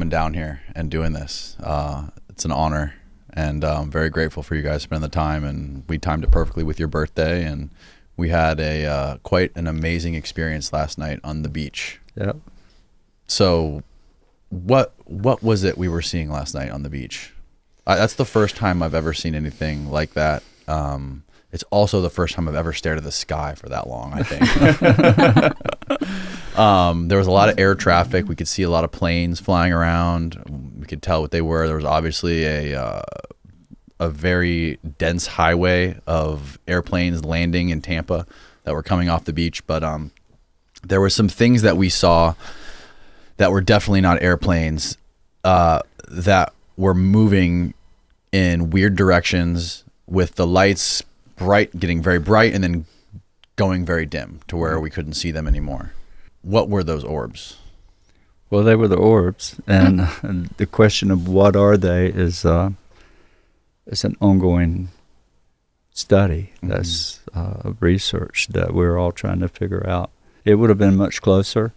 coming down here and doing this. It's an honor, and I'm very grateful for you guys spending the time, and we timed it perfectly with your birthday, and we had a quite an amazing experience last night on the beach. Yep. So what was it we were seeing last night on the beach? That's the first time I've ever seen anything like that. It's also the first time I've ever stared at the sky for that long, I think. There was a lot of air traffic. We could see a lot of planes flying around. We could tell what they were. There was obviously a very dense highway of airplanes landing in Tampa that were coming off the beach. But there were some things that we saw that were definitely not airplanes, that were moving in weird directions with the lights getting very bright and then going very dim to where we couldn't see them anymore. What were those orbs? Well, they were the orbs, and the question of what are they is it's an ongoing study. That's research that we're all trying to figure out. It would have been much closer,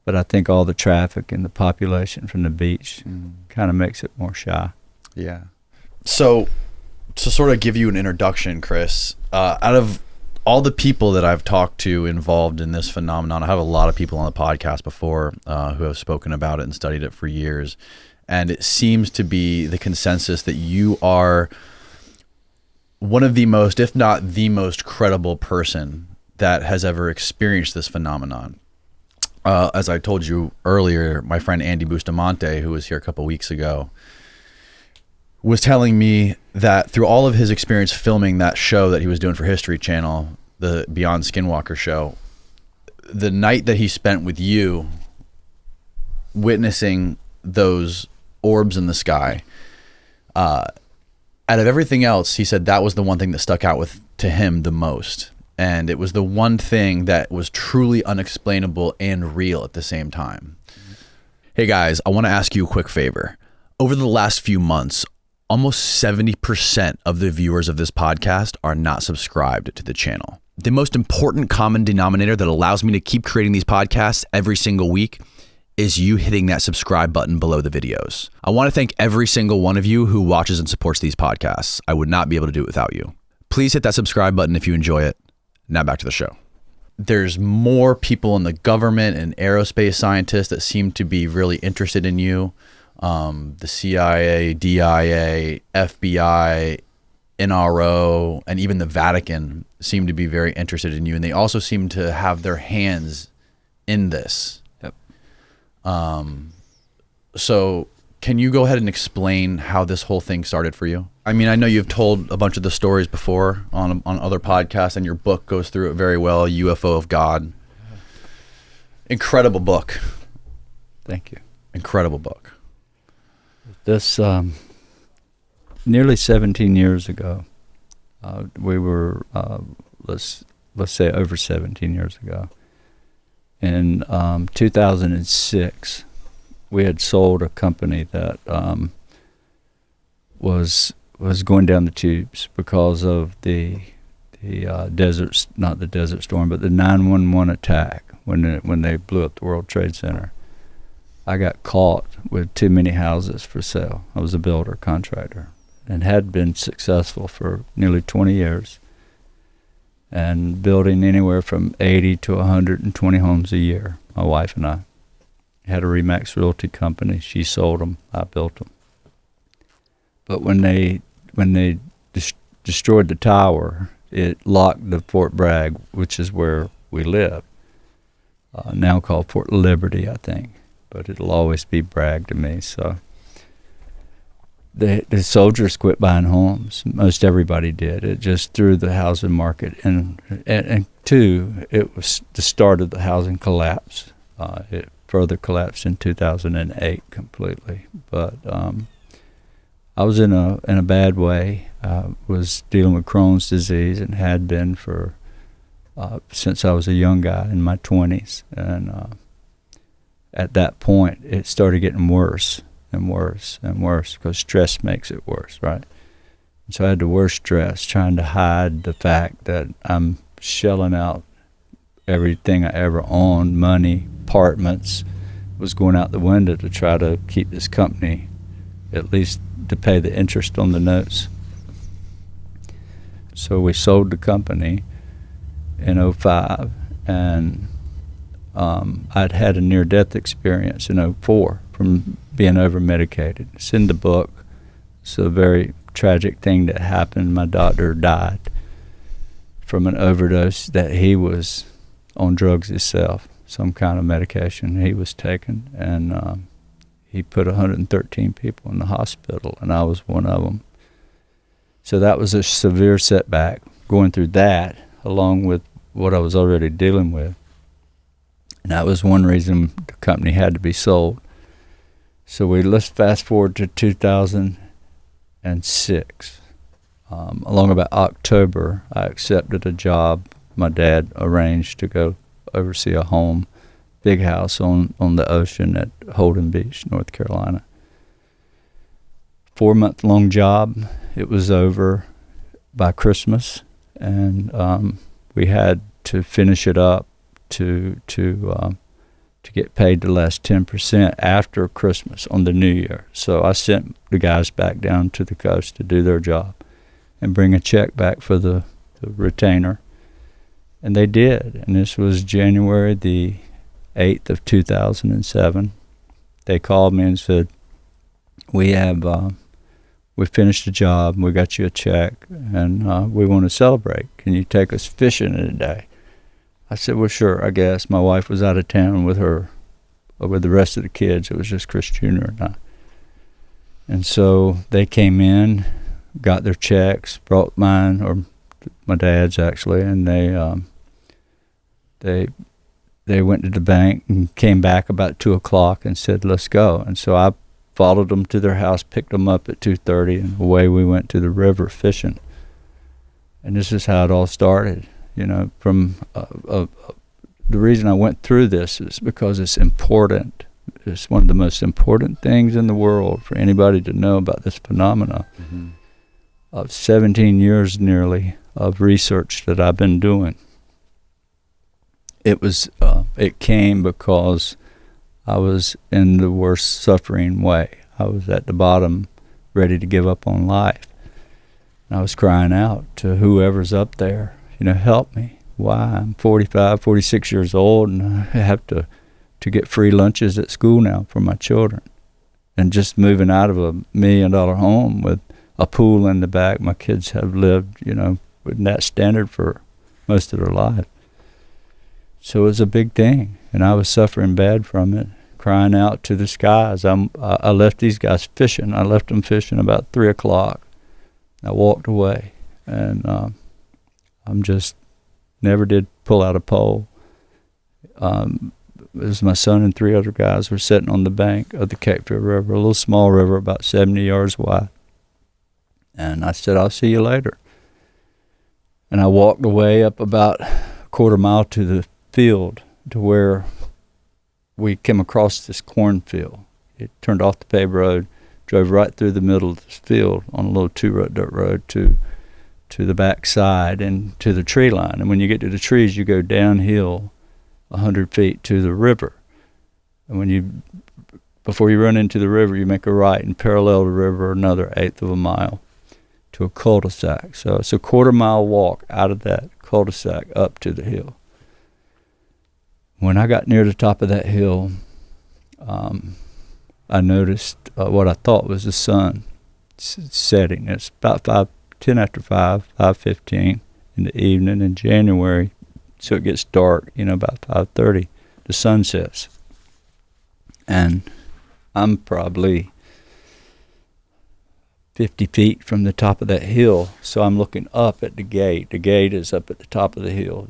but I think all the traffic and the population from the beach kind of makes it more shy. Yeah. So to sort of give you an introduction, Chris, out of all the people that I've talked to involved in this phenomenon, I have a lot of people on the podcast before who have spoken about it and studied it for years. And it seems to be the consensus that you are one of the most, if not the most credible person that has ever experienced this phenomenon. As I told you earlier, my friend Andy Bustamante, who was here a couple weeks ago, was telling me that through all of his experience filming that show that he was doing for History Channel, the Beyond Skinwalker show, the night that he spent with you witnessing those orbs in the sky, out of everything else, he said that was the one thing that stuck out to him the most. And it was the one thing that was truly unexplainable and real at the same time. Hey guys, I want to ask you a quick favor. Over the last few months, almost 70% of the viewers of this podcast are not subscribed to the channel. The most important common denominator that allows me to keep creating these podcasts every single week is you hitting that subscribe button below the videos. I want to thank every single one of you who watches and supports these podcasts. I would not be able to do it without you. Please hit that subscribe button if you enjoy it. Now back to the show. There's more people in the government and aerospace scientists that seem to be really interested in you. The CIA, DIA, FBI, NRO, and even the Vatican seem to be very interested in you. And they also seem to have their hands in this. Yep. So can you go ahead and explain how this whole thing started for you? I mean, I know you've told a bunch of the stories before on other podcasts, and your book goes through it very well, UFO of God. Incredible book. Thank you. Incredible book. This, nearly 17 years ago, we were, let's say over 17 years ago, in 2006, we had sold a company that was going down the tubes because of the desert, not the Desert Storm, but the 9/11 attack when they blew up the World Trade Center. I got caught with too many houses for sale. I was a builder, contractor, and had been successful for nearly 20 years and building anywhere from 80 to 120 homes a year, my wife and I. Had a Remax Realty company. She sold them. I built them. But when they destroyed the tower, it locked the Fort Bragg, which is where we live, now called Fort Liberty, I think. But it'll always be Bragg to me. So the soldiers quit buying homes. Most everybody did. It just threw the housing market. And two, it was the start of the housing collapse. It further collapsed in 2008 completely. But I was in a bad way. Was dealing with Crohn's disease and had been for since I was a young guy in my 20s. And at that point, it started getting worse and worse and worse because stress makes it worse, right? And so I had the worst stress, trying to hide the fact that I'm shelling out everything I ever owned, money, apartments, was going out the window to try to keep this company, at least to pay the interest on the notes. So we sold the company in '05, and I'd had a near-death experience in '04 from being over-medicated. It's in the book. It's a very tragic thing that happened. My doctor died from an overdose that he was on drugs himself, some kind of medication he was taking, and he put 113 people in the hospital, and I was one of them. So that was a severe setback, going through that, along with what I was already dealing with. And that was one reason the company had to be sold. So let's fast forward to 2006. Along about October, I accepted a job my dad arranged to go oversee a home, big house on the ocean at Holden Beach, North Carolina. 4-month-long job. It was over by Christmas, and we had to finish it up to get paid the last 10% after Christmas on the New Year. So I sent the guys back down to the coast to do their job and bring a check back for the retainer. And they did. And this was January the 8th of 2007. They called me and said, we finished the job, we got you a check, and we want to celebrate. Can you take us fishing today? I said, well, sure, I guess. My wife was out of town with the rest of the kids. It was just Chris Jr. and I. And so they came in, got their checks, brought mine, or my dad's actually, and they went to the bank and came back about 2 o'clock and said, let's go. And so I followed them to their house, picked them up at 2:30, and away we went to the river fishing. And this is how it all started. You know, from the reason I went through this is because it's important. It's one of the most important things in the world for anybody to know about this phenomena. Mm-hmm. Of 17 years nearly of research that I've been doing. It came because I was in the worst suffering way. I was at the bottom, ready to give up on life. And I was crying out to whoever's up there, help me. Why? I'm 45, 46 years old, and I have to get free lunches at school now for my children. And just moving out of a $1 million home with a pool in the back, my kids have lived, with that standard for most of their life. So it was a big thing, and I was suffering bad from it, crying out to the skies. I left these guys fishing. I left them fishing about 3 o'clock. I walked away, and I'm just never did pull out a pole. It was my son and 3 other guys were sitting on the bank of the Cape Fear River, a little small river about 70 yards wide. And I said, I'll see you later. And I walked away up about a quarter mile to the field to where we came across this cornfield. It turned off the paved road, drove right through the middle of this field on a little 2-road dirt road to the back side and to the tree line. And when you get to the trees, you go downhill 100 feet to the river. And before you run into the river, you make a right and parallel the river another 1/8 of a mile to a cul-de-sac. So it's a quarter-mile walk out of that cul-de-sac up to the hill. When I got near the top of that hill, I noticed what I thought was the sun setting. It's about 10 after 5, 5:15 in the evening in January, so it gets dark, about 5:30. The sun sets. And I'm probably 50 feet from the top of that hill, so I'm looking up at the gate. The gate is up at the top of the hill,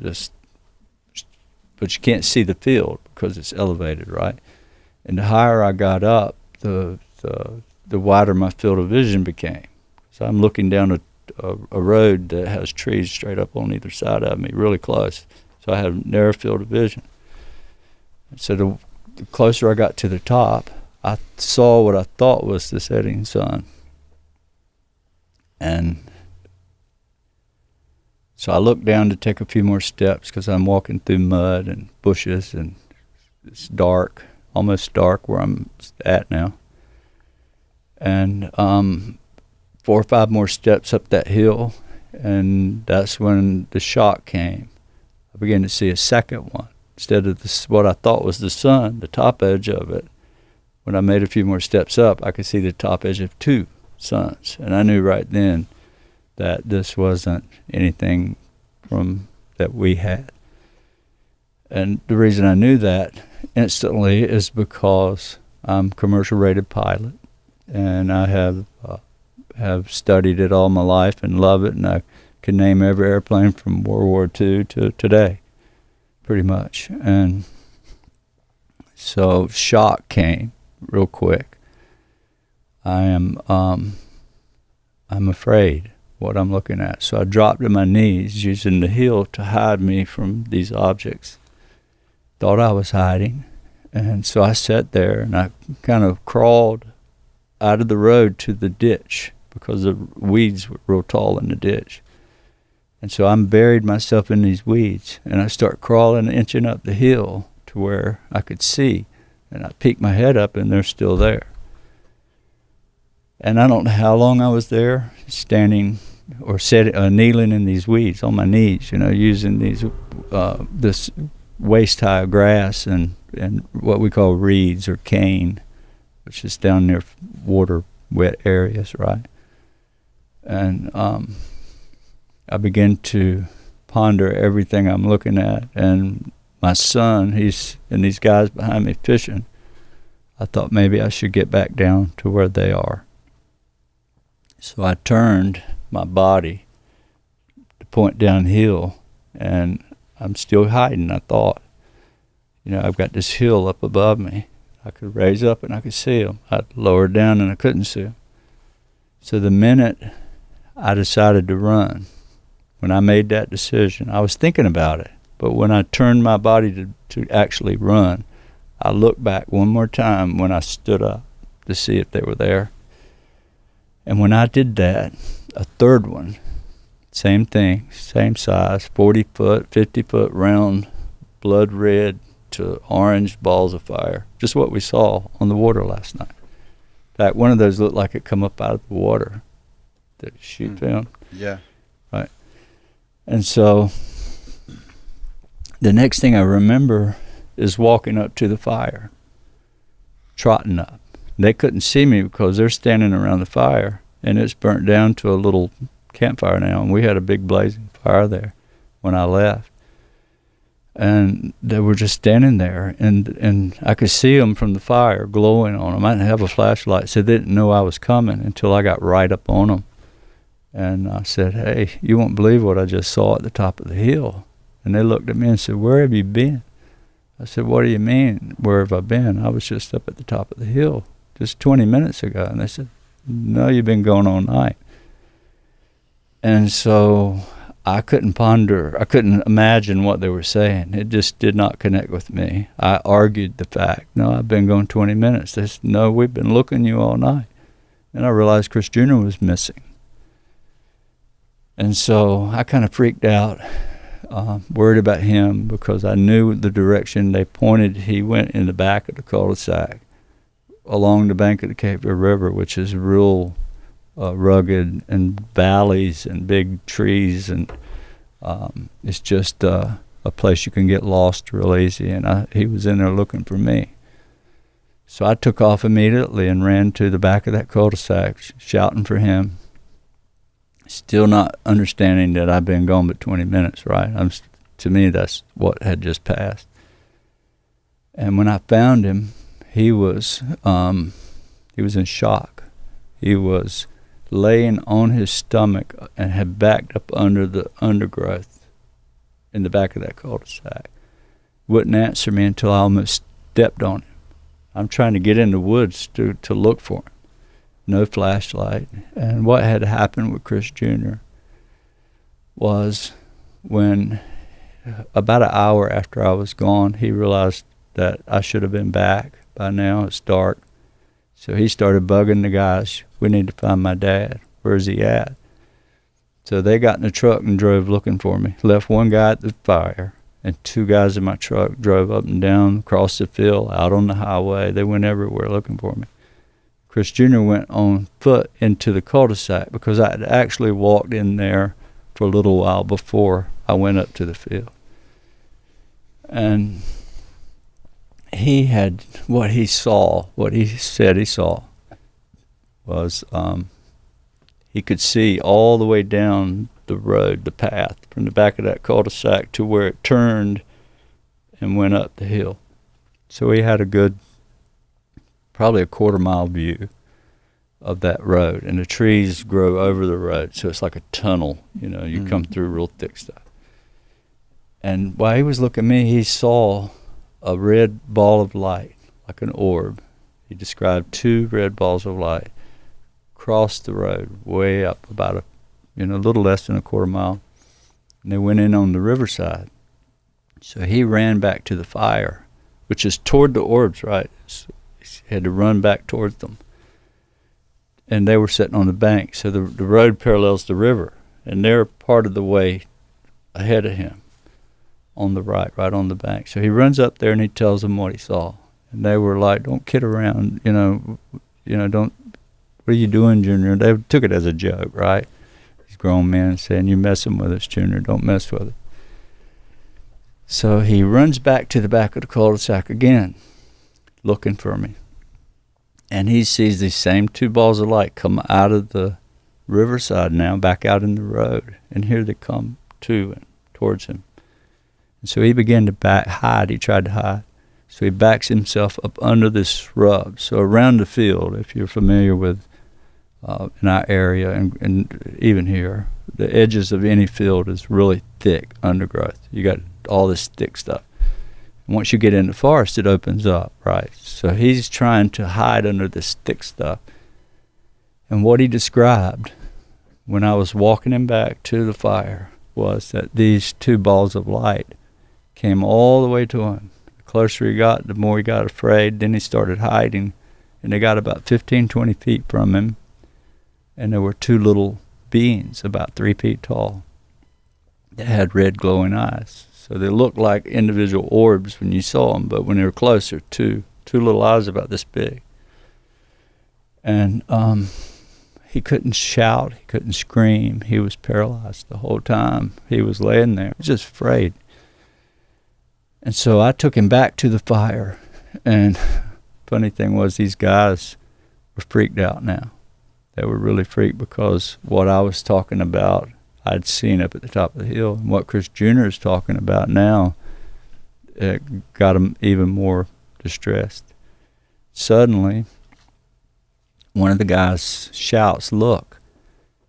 but you can't see the field because it's elevated, right? And the higher I got up, the wider my field of vision became. So I'm looking down a road that has trees straight up on either side of me, really close. So I have a narrow field of vision. So the closer I got to the top, I saw what I thought was the setting sun. And so I looked down to take a few more steps because I'm walking through mud and bushes and it's dark almost dark where I'm at now. And 4 or 5 more steps up that hill, and that's when the shock came. I began to see a second one. Instead of what I thought was the sun, the top edge of it, when I made a few more steps up, I could see the top edge of 2 suns. And I knew right then that this wasn't anything from that we had. And the reason I knew that instantly is because I'm a commercial rated pilot, and I have studied it all my life and love it, and I can name every airplane from World War II to today, pretty much. And so shock came real quick. I'm afraid what I'm looking at. So I dropped to my knees using the hill to hide me from these objects. Thought I was hiding. And so I sat there and I kind of crawled out of the road to the ditch because the weeds were real tall in the ditch. And so I buried myself in these weeds, and I start crawling, inching up the hill to where I could see. And I peeked my head up, and they're still there. And I don't know how long I was there, standing or kneeling in these weeds on my knees, using these this waist-high grass and what we call reeds or cane, which is down near water wet areas, right? And I begin to ponder everything I'm looking at. And my son, and these guys behind me fishing, I thought maybe I should get back down to where they are. So I turned my body to point downhill, and I'm still hiding, I thought. I've got this hill up above me. I could raise up and I could see them. I'd lower down and I couldn't see them. So the minute I decided to run, when I made that decision, I was thinking about it, but when I turned my body to actually run, I looked back one more time when I stood up to see if they were there. And when I did that, a third one, same thing, same size, 40-foot, 50-foot round, blood red to orange balls of fire, just what we saw on the water last night. In fact, one of those looked like it come up out of the water, the shoot film. Yeah. Right. And so the next thing I remember is walking up to the fire, trotting up. They couldn't see me because they're standing around the fire, and it's burnt down to a little campfire now, and we had a big blazing fire there when I left. And they were just standing there, and I could see them from the fire glowing on them. I didn't have a flashlight, so they didn't know I was coming until I got right up on them. And I said, "Hey, you won't believe what I just saw at the top of the hill." And they looked at me and said, "Where have you been?" I said, "What do you mean, where have I been? I was just up at the top of the hill just 20 minutes ago." And they said, "No, you've been going all night." And so I couldn't imagine what they were saying. It just did not connect with me. I argued the fact. "No, I've been going 20 minutes. They said, "No, we've been looking you all night." And I realized Chris Jr. was missing. And so I kind of freaked out, worried about him, because I knew the direction they pointed. He went in the back of the cul-de-sac along the bank of the Cape Fear River, which is real rugged and valleys and big trees, and it's just a place you can get lost real easy. And he was in there looking for me. So I took off immediately and ran to the back of that cul-de-sac, shouting for him, still not understanding that I've been gone but 20 minutes, right? To me, that's what had just passed. And when I found him, he was in shock. He was laying on his stomach and had backed up under the undergrowth in the back of that cul-de-sac. Wouldn't answer me until I almost stepped on him. I'm trying to get in the woods to look for him. No flashlight. And what had happened with Chris Jr. was when about an hour after I was gone, he realized that I should have been back by now. It's dark. So he started bugging the guys. "We need to find my dad. Where's he at?" So they got in the truck and drove looking for me. Left one guy at the fire, and two guys in my truck drove up and down, across the field, out on the highway. They went everywhere looking for me. Chris Jr. went on foot into the cul-de-sac because I had actually walked in there for a little while before I went up to the field. And he had, what he said he saw was he could see all the way down the road, the path, from the back of that cul-de-sac to where it turned and went up the hill. So he had a good, probably a quarter-mile view of that road, and the trees grow over the road, so it's like a tunnel. You come through real thick stuff. And while he was looking at me, he saw a red ball of light, like an orb. He described two red balls of light cross the road way up about a little less than a quarter mile, and they went in on the riverside. So he ran back to the fire, which is toward the orbs, right? So he had to run back towards them. And they were sitting on the bank, so the road parallels the river, and they're part of the way ahead of him on the right on the bank. So he runs up there and he tells them what he saw. And they were like, "Don't kid around, don't, what are you doing, Junior?" They took it as a joke, right? These grown men saying, "You're messing with us, Junior, don't mess with it." So he runs back to the back of the cul-de-sac again, looking for me. And he sees these same two balls of light come out of the riverside now, back out in the road. And here they come to and towards him. And so he began to hide. He tried to hide. So he backs himself up under this shrub. So around the field, if you're familiar with in our area and even here, the edges of any field is really thick undergrowth. You got all this thick stuff. And once you get in the forest, it opens up, right? So he's trying to hide under this thick stuff. And what he described when I was walking him back to the fire was that these two balls of light came all the way to him. The closer he got, the more he got afraid. Then he started hiding, and they got about 15, 20 feet from him. And there were two little beings about 3 feet tall that had red glowing eyes. So they looked like individual orbs when you saw them, but when they were closer, two little eyes about this big. And he couldn't shout, he couldn't scream. He was paralyzed the whole time. He was laying there, just afraid. And so I took him back to the fire. And funny thing was, these guys were freaked out now. They were really freaked because what I was talking about, I'd seen up at the top of the hill. And what Chris Jr. is talking about now, it got him even more distressed. Suddenly, one of the guys shouts, "Look!"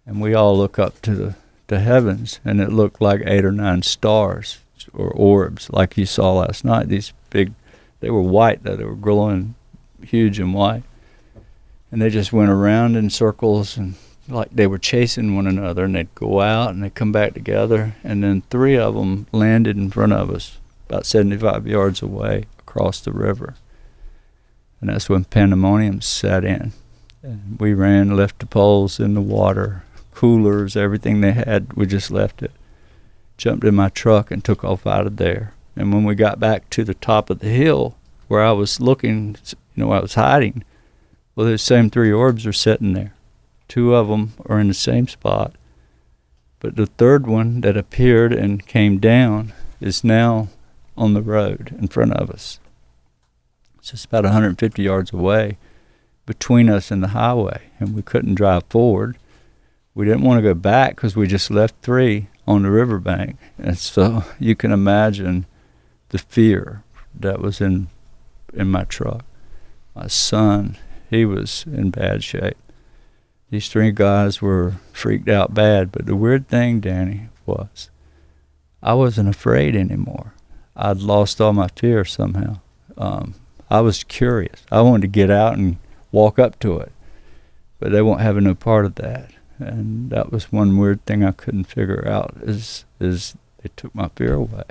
And we all look up to the heavens, and it looked like 8 or 9 stars or orbs, like you saw last night. These big, they were white though, they were glowing huge and white. And they just went around in circles and like they were chasing one another, and they'd go out and they'd come back together, and then 3 of them landed in front of us about 75 yards away across the river. And that's when pandemonium set in. And we ran, left the poles in the water, coolers, everything they had, we just left it. Jumped in my truck and took off out of there. And when we got back to the top of the hill where I was looking, I was hiding, well, those same 3 orbs are sitting there. 2 of them are in the same spot. But the third one that appeared and came down is now on the road in front of us. It's just about 150 yards away between us and the highway, and we couldn't drive forward. We didn't want to go back because we just left 3 on the riverbank. And so you can imagine the fear that was in my truck. My son, he was in bad shape. These 3 guys were freaked out bad, but the weird thing, Danny, was I wasn't afraid anymore. I'd lost all my fear somehow. I was curious. I wanted to get out and walk up to it, but they weren't having no part of that. And that was one weird thing I couldn't figure out is they took my fear away.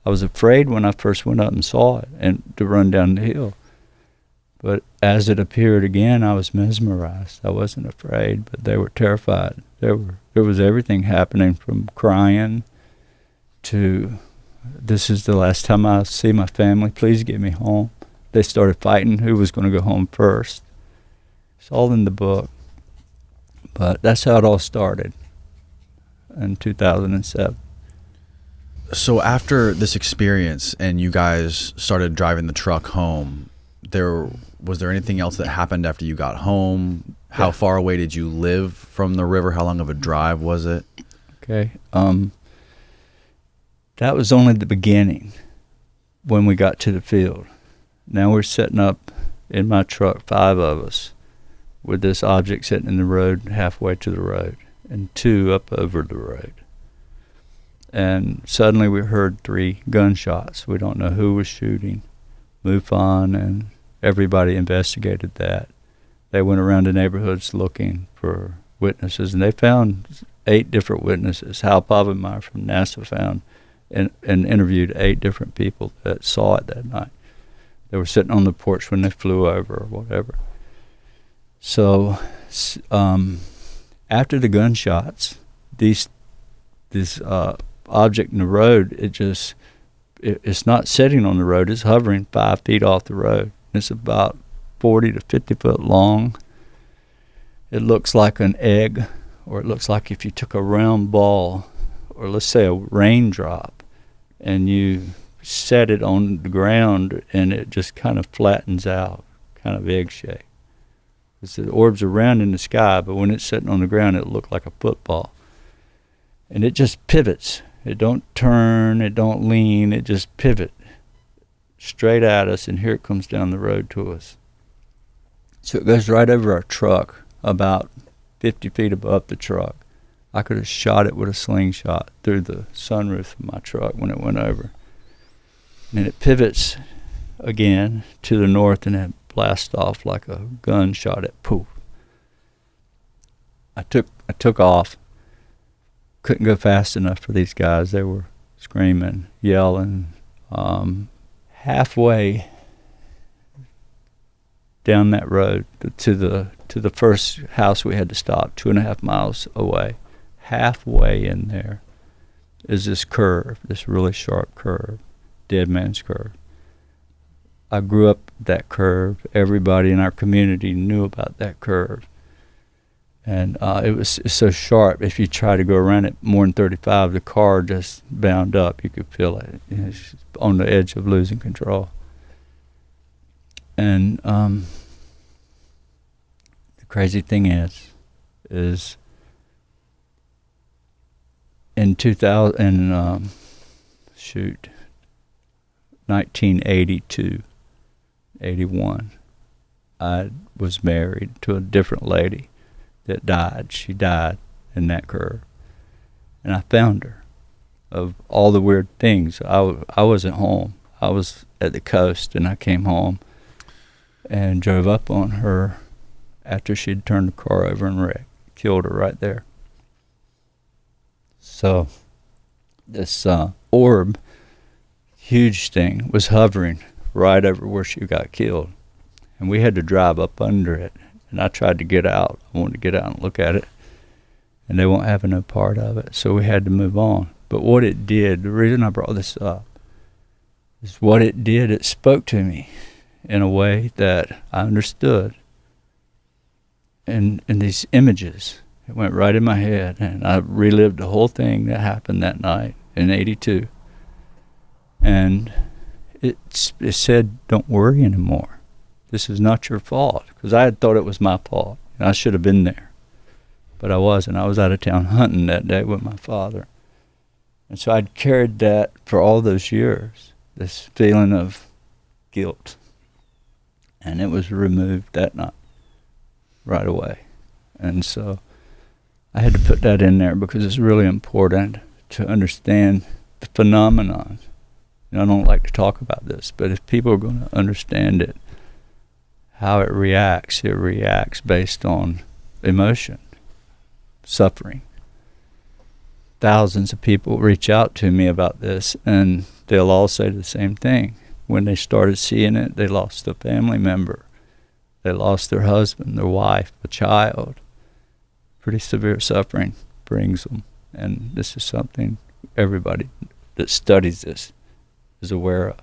I was afraid when I first went up and saw it and to run down the hill. But as it appeared again, I was mesmerized. I wasn't afraid, but they were terrified. There was everything happening from crying to this is the last time I see my family. Please get me home. They started fighting who was going to go home first. It's all in the book. But that's how it all started in 2007. So after this experience and you guys started driving the truck home, was there anything else that happened after you got home? How far away did you live from the river? How long of a drive was it? Okay. That was only the beginning when we got to the field. Now we're setting up in my truck, 5 of us, with this object sitting in the road halfway to the road and 2 up over the road. And suddenly we heard 3 gunshots. We don't know who was shooting. MUFON and everybody investigated that. They went around the neighborhoods looking for witnesses, and they found 8 different witnesses. Hal Povenmire from NASA found and interviewed 8 different people that saw it that night. They were sitting on the porch when they flew over or whatever. So after the gunshots, this object in the road, it's not sitting on the road, it's hovering 5 feet off the road. It's about 40 to 50 foot long. It looks like an egg, or it looks like if you took a round ball, or let's say a raindrop, and you set it on the ground and it just kind of flattens out, kind of egg shape. Because the orbs are round in the sky, but when it's sitting on the ground, it looked like a football. And it just pivots. It don't turn, it don't lean, it just pivot straight at us, and here it comes down the road to us. So it goes right over our truck, about 50 feet above the truck. I could have shot it with a slingshot through the sunroof of my truck when it went over. And then it pivots again to the north, and it blasts off like a gunshot at poof. I took off. Couldn't go fast enough for these guys. They were screaming, yelling. Halfway down that road to the first house we had to stop, 2.5 miles away. Halfway in there is this curve, this really sharp curve, dead man's curve. I grew up that curve. Everybody in our community knew about that curve. And it's so sharp, if you try to go around it more than 35, the car just bound up. You could feel it. It's on the edge of losing control. And the crazy thing is in 1982, 81, I was married to a different lady that died. She died in that curve. And I found her. Of all the weird things, I wasn't home. I was at the coast, and I came home and drove up on her after she'd turned the car over and wrecked. Killed her right there. So this orb, huge thing, was hovering right over where she got killed. And we had to drive up under it. And I tried to get out. I wanted to get out and look at it. And they won't have no part of it. So we had to move on. But what it did, the reason I brought this up, is what it did, it spoke to me in a way that I understood. And these images, it went right in my head. And I relived the whole thing that happened that night in 82. And it said, don't worry anymore. This is not your fault, because I had thought it was my fault, and I should have been there, but I wasn't. I was out of town hunting that day with my father, and so I'd carried that for all those years, this feeling of guilt, and it was removed that night, right away. And so I had to put that in there because it's really important to understand the phenomenon. And I don't like to talk about this, but if people are going to understand it, how it reacts based on emotion, suffering. Thousands of people reach out to me about this, and they'll all say the same thing. When they started seeing it, they lost a family member. They lost their husband, their wife, a child. Pretty severe suffering brings them, and this is something everybody that studies this is aware of.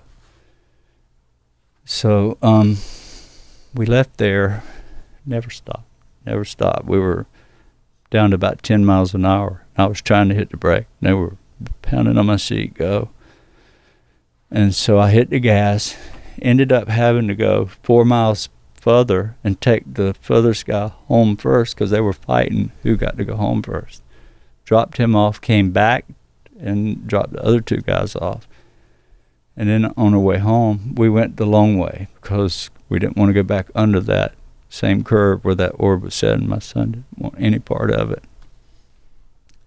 So we left there, never stopped. We were down to about 10 miles an hour. I was trying to hit the brake. They were pounding on my seat, go. And so I hit the gas, ended up having to go 4 miles further and take the furthest guy home first because they were fighting who got to go home first. Dropped him off, came back, and dropped the other 2 guys off. And then on our way home, we went the long way because we didn't want to go back under that same curve where that orb was set, and my son didn't want any part of it.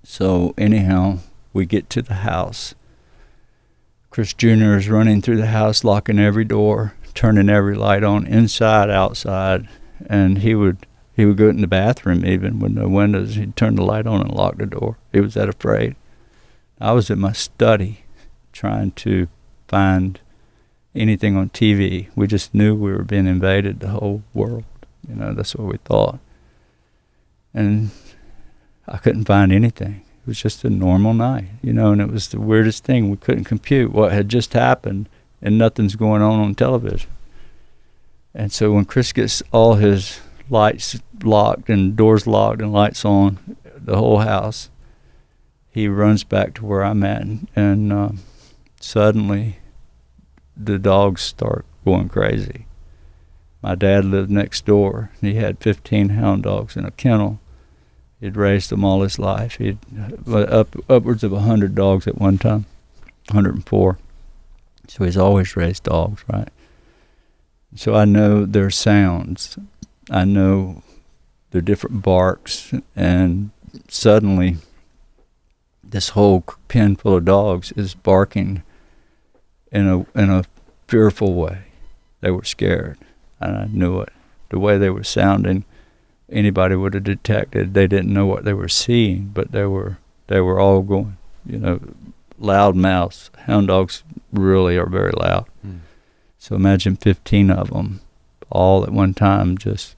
So anyhow, we get to the house. Chris Jr. is running through the house, locking every door, turning every light on, inside, outside, and he would go in the bathroom even with no windows. He'd turn the light on and lock the door. He was that afraid. I was in my study trying to find anything on TV. We just knew we were being invaded, the whole world. You know, that's what we thought. And I couldn't find anything. It was just a normal night, you know, and it was the weirdest thing. We couldn't compute what had just happened, and nothing's going on television. And so when Chris gets all his lights locked and doors locked and lights on, the whole house, he runs back to where I'm at, and suddenly the dogs start going crazy. My dad lived next door, and he had 15 hound dogs in a kennel. He'd raised them all his life. He'd upwards of 100 dogs at one time, 104. So he's always raised dogs, right? So I know their sounds. I know their different barks, and suddenly this whole pen full of dogs is barking in a fearful way. They were scared, and I knew it. The way they were sounding, anybody would have detected. They didn't know what they were seeing, but they were all going, you know, loud mouths. Hound dogs really are very loud. So imagine 15 of them all at one time, just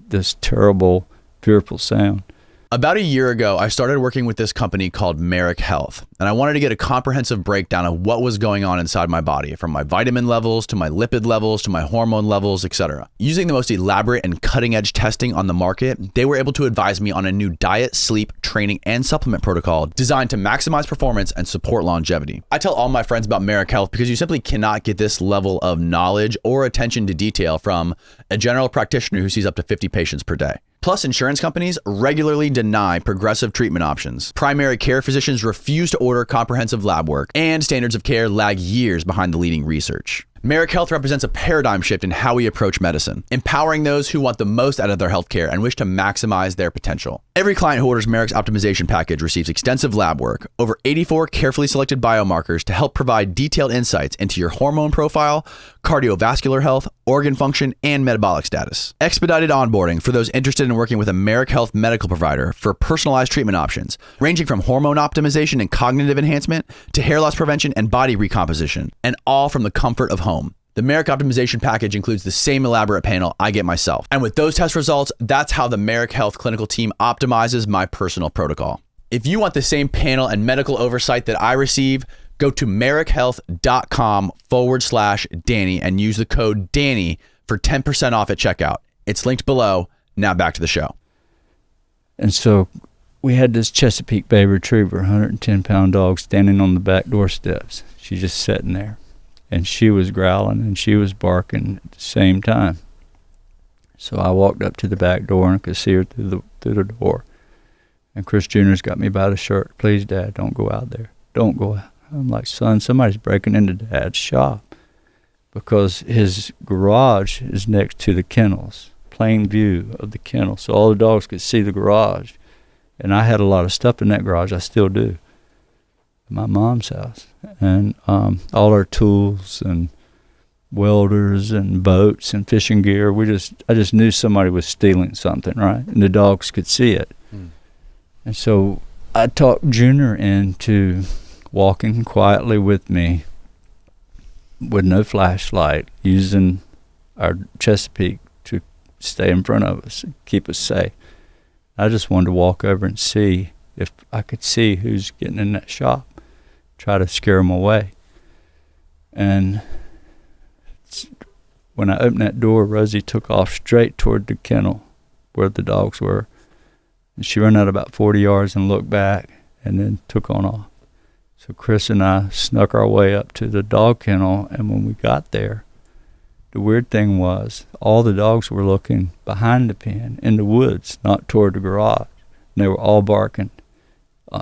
this terrible, fearful sound. About a year ago, I started working with this company called Merrick Health, and I wanted to get a comprehensive breakdown of what was going on inside my body, from my vitamin levels to my lipid levels to my hormone levels, etc. Using the most elaborate and cutting-edge testing on the market, they were able to advise me on a new diet, sleep, training, and supplement protocol designed to maximize performance and support longevity. I tell all my friends about Merrick Health because you simply cannot get this level of knowledge or attention to detail from a general practitioner who sees up to 50 patients per day. Plus, insurance companies regularly deny progressive treatment options. Primary care physicians refuse to order comprehensive lab work, and standards of care lag years behind the leading research. Merrick Health represents a paradigm shift in how we approach medicine, empowering those who want the most out of their healthcare and wish to maximize their potential. Every client who orders Merrick's optimization package receives extensive lab work, over 84 carefully selected biomarkers to help provide detailed insights into your hormone profile, cardiovascular health, organ function, and metabolic status. Expedited onboarding for those interested in working with a Merrick Health medical provider for personalized treatment options, ranging from hormone optimization and cognitive enhancement to hair loss prevention and body recomposition, and all from the comfort of home. The Merrick optimization package includes the same elaborate panel I get myself. And with those test results, that's how the Merrick Health clinical team optimizes my personal protocol. If you want the same panel and medical oversight that I receive, go to merrickhealth.com/Danny and use the code Danny for 10% off at checkout. It's linked below. Now back to the show. And so we had this Chesapeake Bay Retriever, 110-pound dog, standing on the back door steps. She's just sitting there. And she was growling and she was barking at the same time. So I walked up to the back door and could see her through the door. And Chris Jr.'s got me by the shirt. "Please, Dad, don't go out there. Don't go out." I'm like, "Son, somebody's breaking into Dad's shop." Because his garage is next to the kennels, plain view of the kennel. So all the dogs could see the garage. And I had a lot of stuff in that garage. I still do. My mom's house, and all our tools and welders and boats and fishing gear. I just knew somebody was stealing something, right? And the dogs could see it. And so I talked Junior into walking quietly with me with no flashlight, using our Chesapeake to stay in front of us and keep us safe. I just wanted to walk over and see if I could see who's getting in that shop. try to scare them away. And when I opened that door, Rosie took off straight toward the kennel where the dogs were. And she ran out about 40 yards and looked back and then took on off. So Chris and I snuck our way up to the dog kennel, and when we got there, the weird thing was all the dogs were looking behind the pen in the woods, not toward the garage. And they were all barking,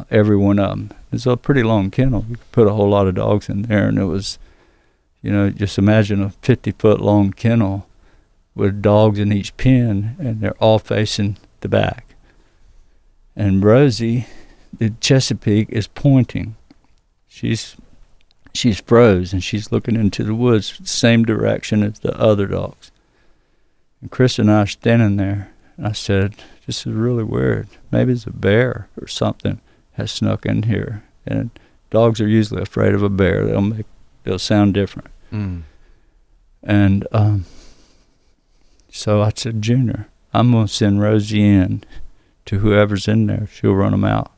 every one of them. It's a pretty long kennel. You could put a whole lot of dogs in there, and it was, just imagine a 50-foot long kennel with dogs in each pen, and they're all facing the back. And Rosie, the Chesapeake, is pointing. She's froze, and she's looking into the woods, same direction as the other dogs. And Chris and I are standing there, and I said, this is really weird. Maybe it's a bear or something has snuck in here. And dogs are usually afraid of a bear. They'll sound different. Mm. And so I said, Junior, I'm going to send Rosie in to whoever's in there. She'll run them out,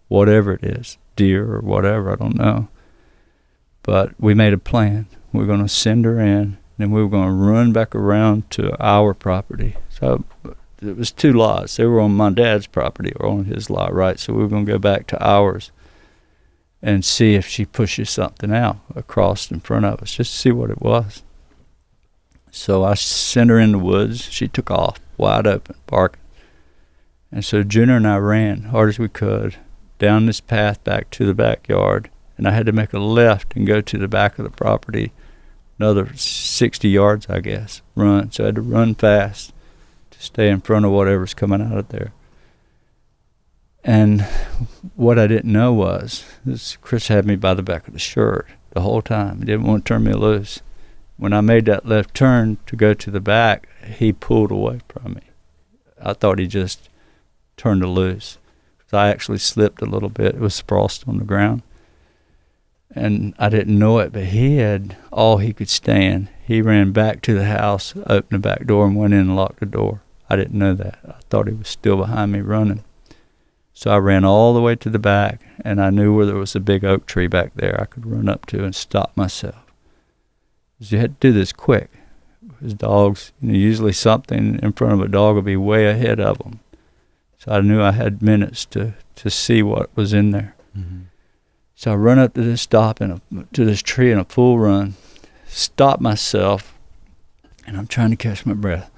whatever it is, deer or whatever, I don't know. But we made a plan. We're going to send her in, then we were going to run back around to our property. So it was 2 lots. They were on my dad's property or on his lot, right? So we were going to go back to ours and see if she pushes something out across in front of us, just to see what it was. So I sent her in the woods. She took off, wide open, barking. And so Junior and I ran hard as we could down this path back to the backyard, and I had to make a left and go to the back of the property, another 60 yards, I guess, run. So I had to run fast to stay in front of whatever's coming out of there. And what I didn't know was, Chris had me by the back of the shirt the whole time. He didn't want to turn me loose. When I made that left turn to go to the back, he pulled away from me. I thought he just turned her loose. I actually slipped a little bit. It was frost on the ground. And I didn't know it, but he had all he could stand. He ran back to the house, opened the back door, and went in and locked the door. I didn't know that. I thought he was still behind me running. So I ran all the way to the back, and I knew where there was a big oak tree back there I could run up to and stop myself. Because you had to do this quick. Because dogs, usually something in front of a dog would be way ahead of them. So I knew I had minutes to see what was in there. Mm-hmm. So I run up to this to this tree in a full run, stop myself, and I'm trying to catch my breath.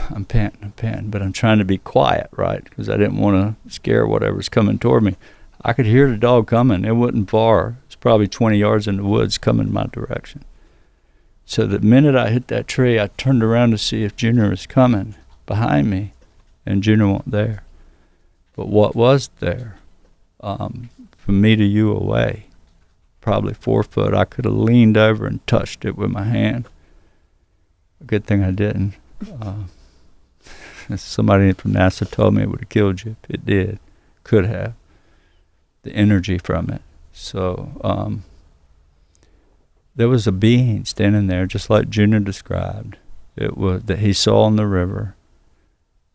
I'm panting, but I'm trying to be quiet, right? Because I didn't want to scare whatever's coming toward me. I could hear the dog coming. It wasn't far. It's probably 20 yards in the woods coming my direction. So the minute I hit that tree, I turned around to see if Junior was coming behind me, and Junior wasn't there. But what was there, from me to you away, probably 4 foot, I could have leaned over and touched it with my hand. A good thing I didn't. Somebody from NASA told me it would have killed you. It did. Could have. The energy from it. So there was a being standing there, just like Junior described. It was that he saw on the river.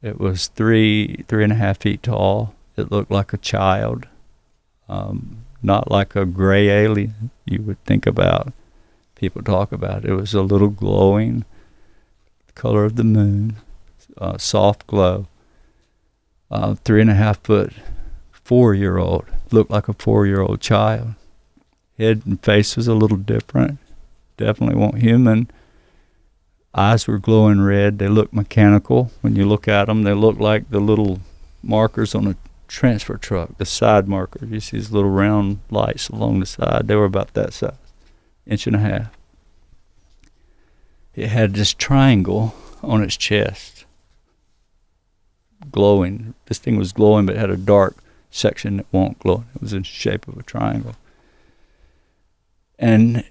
It was 3.5 feet tall. It looked like a child, not like a gray alien you would think about. People talk about. It was a little glowing, color of the moon, soft glow. 3.5 foot, 4-year-old, looked like a 4-year-old child. Head and face was a little different. Definitely weren't human. Eyes were glowing red. They looked mechanical. When you look at them, they look like the little markers on a transfer truck, the side markers. You see these little round lights along the side. They were about that size, 1.5 inches. It had this triangle on its chest, glowing. This thing was glowing, but it had a dark section that won't glow. It was in the shape of a triangle. And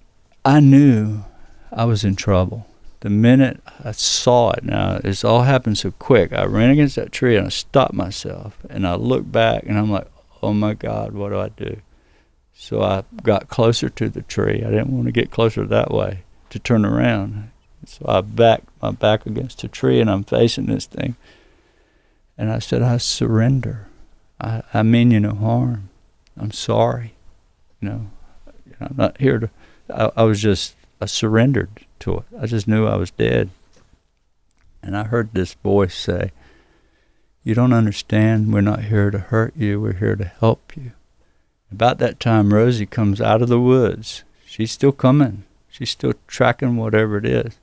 I knew I was in trouble. The minute I saw it, now it's all happened so quick. I ran against that tree and I stopped myself and I looked back and I'm like, oh my God, what do I do? So I got closer to the tree. I didn't want to get closer that way to turn around. So I backed my back against a tree and I'm facing this thing. And I said, I surrender. I mean you no harm. I'm sorry. I'm not here to. I surrendered to it. I just knew I was dead. And I heard this voice say, "You don't understand. We're not here to hurt you. We're here to help you." About that time, Rosie comes out of the woods. She's still coming. She's still tracking whatever it is.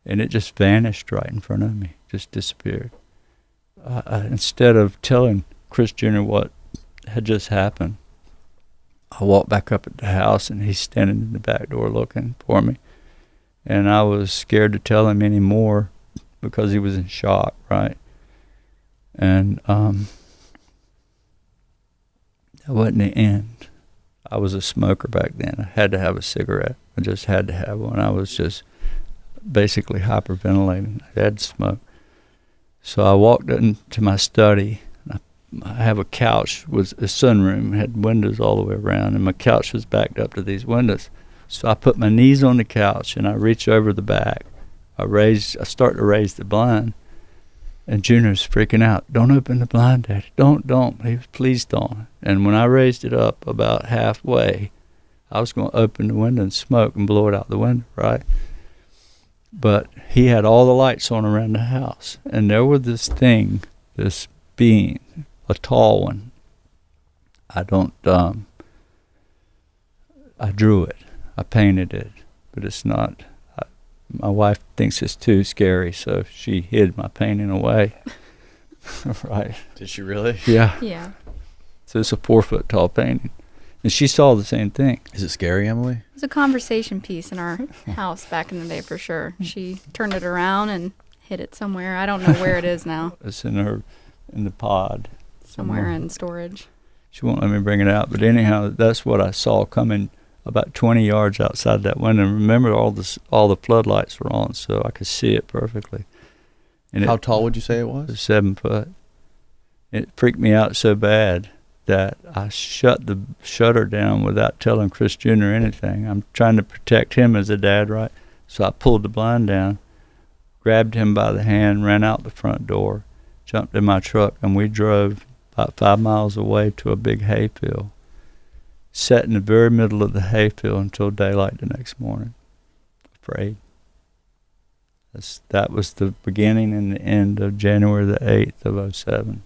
And it just vanished right in front of me, just disappeared. Instead of telling Chris Jr. what had just happened, I walked back up at the house, and he's standing in the back door looking for me. And I was scared to tell him any more because he was in shock, right? And that wasn't the end. I was a smoker back then. I had to have a cigarette. I just had to have one. I was just basically hyperventilating. I had to smoke. So I walked into my study. I have a couch with a sunroom, had windows all the way around, and my couch was backed up to these windows. So I put my knees on the couch and I reach over the back. I start to raise the blind, and Junior's freaking out. "Don't open the blind, Daddy. Don't. Please don't." And when I raised it up about halfway, I was going to open the window and smoke and blow it out the window, right? But he had all the lights on around the house, and there was this being, a tall one. I drew it. I painted it, but it's not. My wife thinks it's too scary, so she hid my painting away. Right. Did she really? Yeah. Yeah. So it's a 4-foot tall painting. And she saw the same thing. Is it scary, Emily? It was a conversation piece in our house back in the day for sure. She turned it around and hid it somewhere. I don't know where it is now. It's in the pod. Somewhere in storage. She won't let me bring it out. But anyhow, that's what I saw coming about 20 yards outside that window. And remember, all the floodlights were on, so I could see it perfectly. And how tall would you say it was? 7 foot. It freaked me out so bad that I shut the shutter down without telling Chris Jr. anything. I'm trying to protect him as a dad, right? So I pulled the blind down, grabbed him by the hand, ran out the front door, jumped in my truck, and we drove about 5 miles away to a big hayfield. Sat in the very middle of the hayfield until daylight the next morning, afraid. That was the beginning and the end of January the 8th of 2007.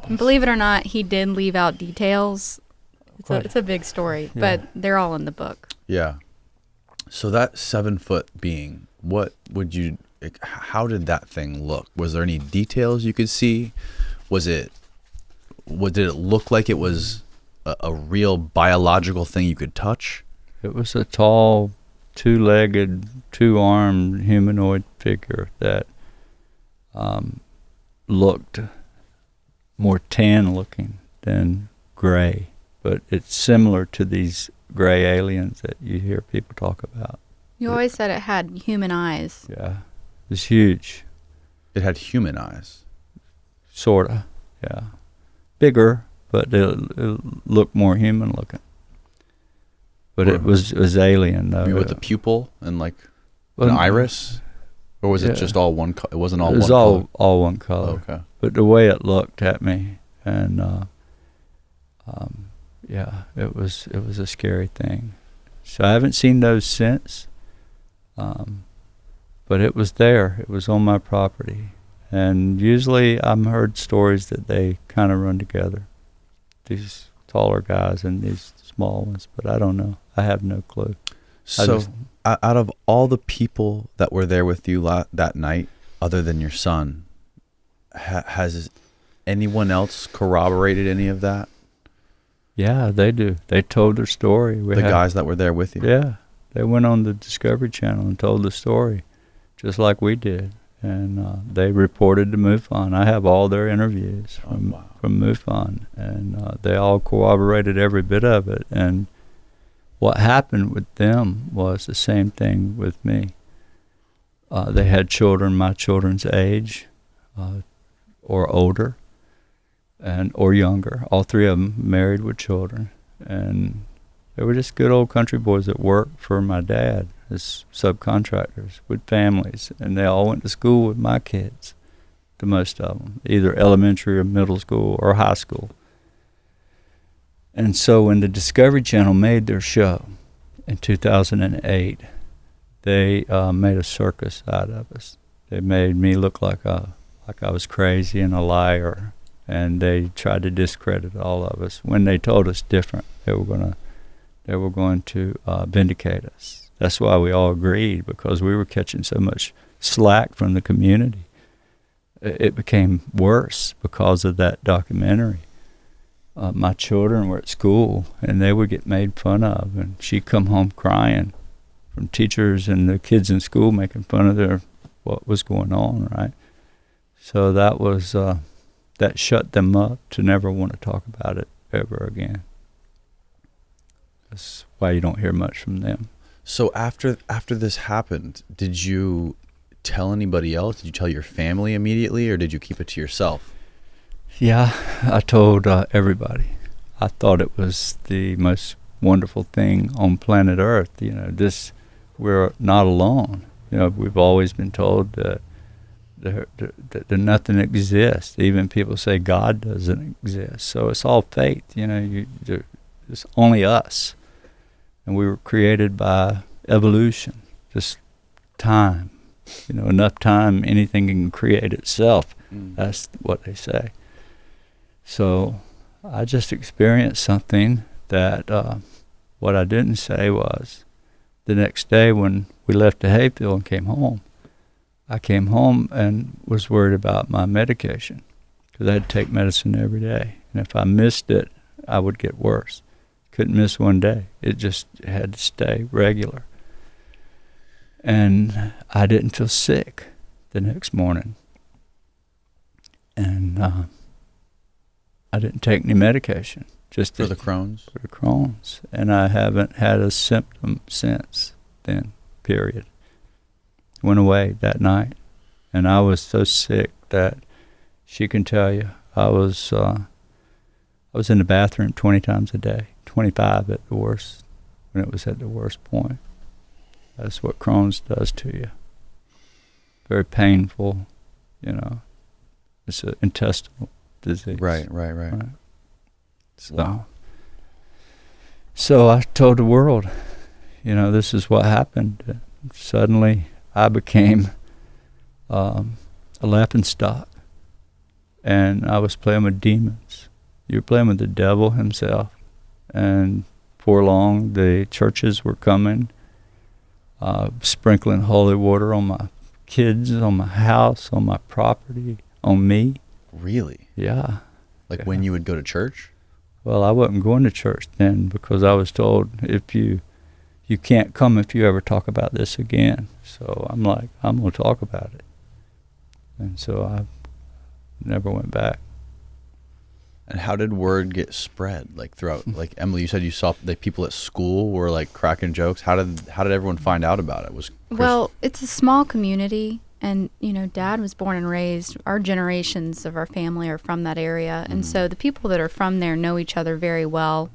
And believe it or not, he did leave out details. It's a big story, Yeah. but they're all in the book. Yeah. So that 7-foot being, how did that thing look? Was there any details you could see? Did it look like it was a real biological thing you could touch? It was a tall, 2-legged, 2-armed humanoid figure that looked more tan looking than gray, but it's similar to these gray aliens that you hear people talk about. You always said it had human eyes. Yeah, it was huge. It had human eyes. Sorta, yeah. Bigger, but it looked more human looking. But it was alien though. With a pupil and like an iris? Or was it just all one color? It wasn't all one color? It was all one color. Oh, okay. But the way it looked at me, and it was a scary thing. So I haven't seen those since, but it was there. It was on my property. And usually I've heard stories that they kind of run together, these taller guys and these small ones, but I don't know. I have no clue. So out of all the people that were there with you that night, other than your son, has anyone else corroborated any of that? Yeah, they do. They told their story. Guys that were there with you? Yeah. They went on the Discovery Channel and told the story, just like we did. And they reported to MUFON. I have all their interviews from MUFON, and they all corroborated every bit of it. And what happened with them was the same thing with me. They had children my children's age, or older, or younger. All three of them married with children, and they were just good old country boys that worked for my dad as subcontractors with families, and they all went to school with my kids, the most of them, either elementary or middle school or high school. And so when the Discovery Channel made their show in 2008, they made a circus out of us. They made me look like I was crazy and a liar, and they tried to discredit all of us. When they told us different, they were going to vindicate us. That's why we all agreed, because we were catching so much slack from the community. It became worse because of that documentary. My children were at school, and they would get made fun of, and she'd come home crying from teachers and the kids in school making fun of what was going on, right? So that was that shut them up to never want to talk about it ever again. That's why you don't hear much from them. So after this happened, did you tell anybody else? Did you tell your family immediately, or did you keep it to yourself? Yeah, I told everybody. I thought it was the most wonderful thing on planet Earth. You know, we're not alone. You know, we've always been told that nothing exists. Even people say God doesn't exist. So it's all faith. You know, it's only us, and we were created by evolution, just time. You know, enough time, anything can create itself. That's what they say. So I just experienced something that what I didn't say was the next day when we left the hayfield and came home, I came home and was worried about my medication because I had to take medicine every day. And if I missed it, I would get worse. Couldn't miss one day. It just had to stay regular. And I didn't feel sick the next morning. And I didn't take any medication. Just for the Crohn's? For the Crohn's. And I haven't had a symptom since then, period. Went away that night. And I was so sick that she can tell you, I was in the bathroom 20 times a day, 25 at the worst, when it was at the worst point. That's what Crohn's does to you. Very painful, you know. It's an intestinal disease. Right. So I told the world, you know, this is what happened. Suddenly I became a laughingstock, and I was playing with demons. You were playing with the devil himself, and before long the churches were coming, sprinkling holy water on my kids, on my house, on my property, on me. Really? Yeah. Like when you would go to church? Well, I wasn't going to church then because I was told if you can't come if you ever talk about this again. So I'm like, I'm going to talk about it. And so I never went back. And how did word get spread? Like throughout, like Emily, you said you saw like people at school were like cracking jokes. How did everyone find out about it? Well, it's a small community. And, you know, Dad was born and raised. Our generations of our family are from that area. And so the people that are from there know each other very well.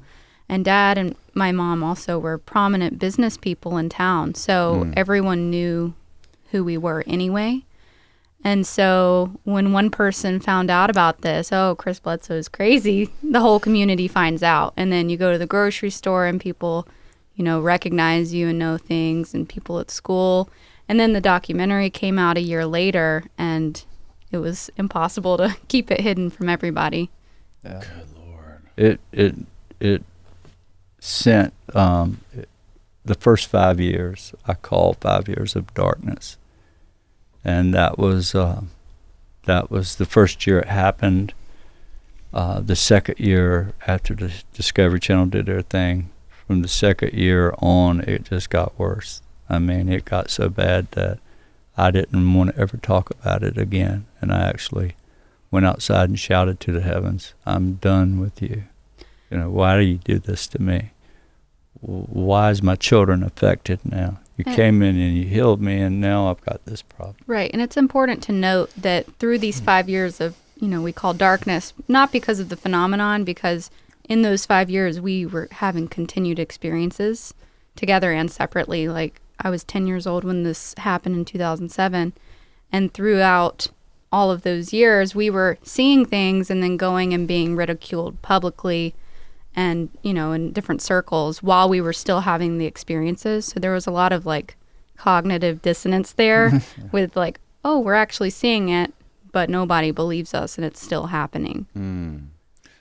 And Dad and my mom also were prominent business people in town. So everyone knew who we were anyway. And so when one person found out about this, oh, Chris Bledsoe is crazy, the whole community finds out. And then you go to the grocery store and people, you know, recognize you and know things, and people at school. And then the documentary came out a year later, and it was impossible to keep it hidden from everybody. Yeah. Good Lord. It sent the first 5 years, I call 5 years of darkness. And that was the first year it happened. The second year after the Discovery Channel did their thing, from the second year on, it just got worse. I mean, it got so bad that I didn't want to ever talk about it again. And I actually went outside and shouted to the heavens, I'm done with you. You know, why do you do this to me? Why is my children affected now? You came in and you healed me, and now I've got this problem. Right, and it's important to note that through these 5 years of, you know, we call darkness, not because of the phenomenon, because in those 5 years we were having continued experiences together and separately. Like, I was 10 years old when this happened in 2007, and throughout all of those years, we were seeing things and then going and being ridiculed publicly and, you know, in different circles while we were still having the experiences. So there was a lot of like cognitive dissonance there with like, oh, we're actually seeing it, but nobody believes us and it's still happening.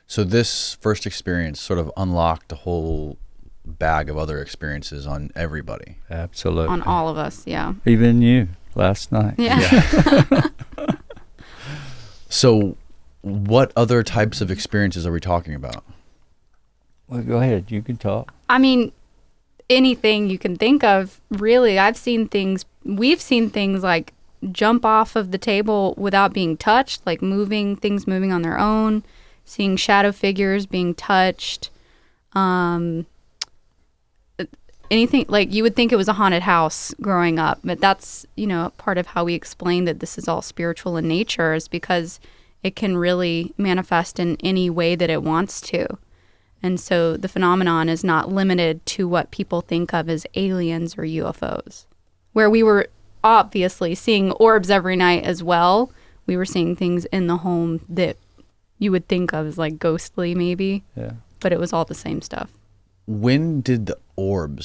So this first experience sort of unlocked a whole bag of other experiences on everybody. Absolutely. On all of us, yeah. Even you last night. Yeah. So what other types of experiences are we talking about? Well, go ahead. You can talk. I mean, anything you can think of, really. We've seen things like jump off of the table without being touched, like things moving on their own, seeing shadow figures being touched. Anything, like you would think it was a haunted house growing up, but that's, you know, part of how we explain that this is all spiritual in nature, is because it can really manifest in any way that it wants to. And so the phenomenon is not limited to what people think of as aliens or UFOs. Where we were obviously seeing orbs every night as well, we were seeing things in the home that you would think of as like ghostly maybe. Yeah. But it was all the same stuff. When did the orb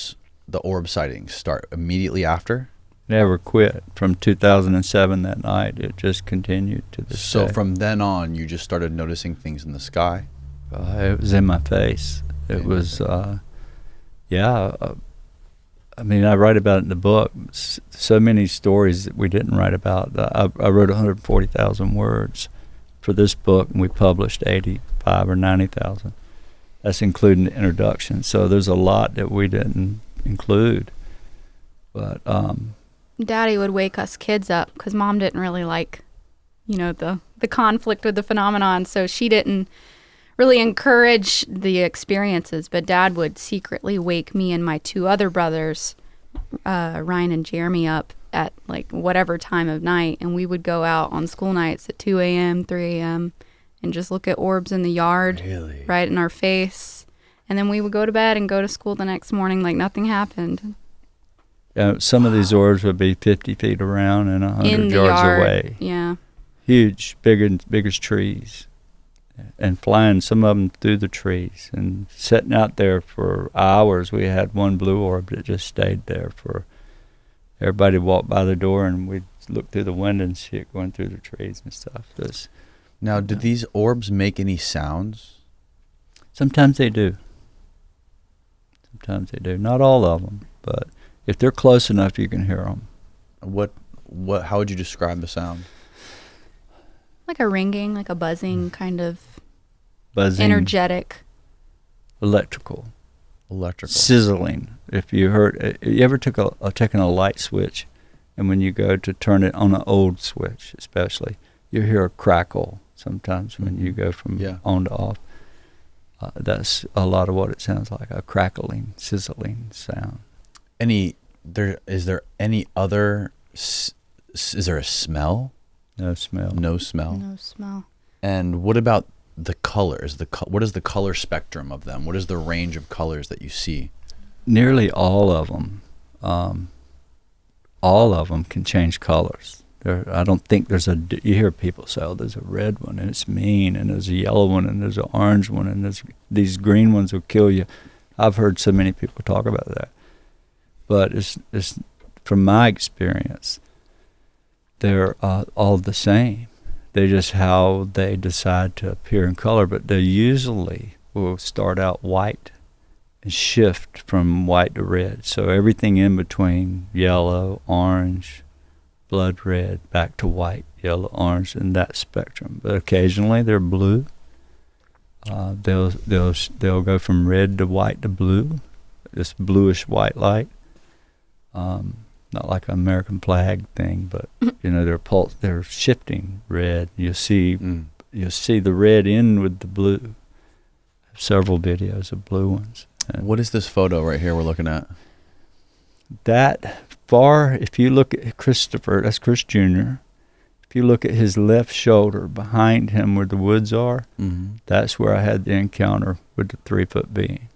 sightings start? Immediately after? Never quit. From 2007 that night, it just continued to this So day. from then on, you just started noticing things in the sky? It was in my face. It was, yeah. I mean, I write about it in the book. So many stories that we didn't write about. I wrote 140,000 words for this book, and we published 85 or 90,000. That's including the introduction. So there's a lot that we didn't include. But Daddy would wake us kids up because Mom didn't really like, you know, the conflict with the phenomenon. So she didn't really encourage the experiences. But Dad would secretly wake me and my two other brothers, Ryan and Jeremy, up at like whatever time of night. And we would go out on school nights at 2 a.m., 3 a.m., and just look at orbs in the yard, Really? right in our face. And then we would go to bed and go to school the next morning like nothing happened. some of these orbs would be 50 feet around and 100 In the yards yard. away. Yeah. Huge, big as trees. And flying some of them through the trees and sitting out there for hours. We had one blue orb that just stayed there for everybody walked by the door, and we'd look through the window and see it going through the trees and stuff. Now, did these orbs make any sounds? Sometimes they do. Sometimes they do. Not all of them, but if they're close enough, you can hear them. How would you describe the sound? Like a ringing, like a buzzing, kind of Buzzing, energetic. electrical, Electrical. sizzling. If you heard, you ever taken a light switch, and when you go to turn it on an old switch, especially, you hear a crackle sometimes when you go from on to off. That's a lot of what it sounds like, a crackling, sizzling sound. Is there any other, is there a smell? No smell. No smell. No smell. And what about the colors? What is the color spectrum of them? What is the range of colors that you see? Nearly all of them. All of them can change colors. I don't think you hear people say, oh, there's a red one and it's mean, and there's a yellow one and there's an orange one, and there's these green ones will kill you. I've heard so many people talk about that. But it's from my experience, they're all the same. They just how they decide to appear in color, but they usually will start out white and shift from white to red. So everything in between, yellow, orange, blood red, back to white, yellow, orange, in that spectrum. But occasionally they're blue. They'll go from red to white to blue, this bluish white light. Not like an American flag thing, but they're shifting red. You'll see the red in with the blue. Several videos of blue ones. And what is this photo right here we're looking at? That far, if you look at Christopher, that's Chris Jr. If you look at his left shoulder behind him where the woods are, that's where I had the encounter with the 3-foot being.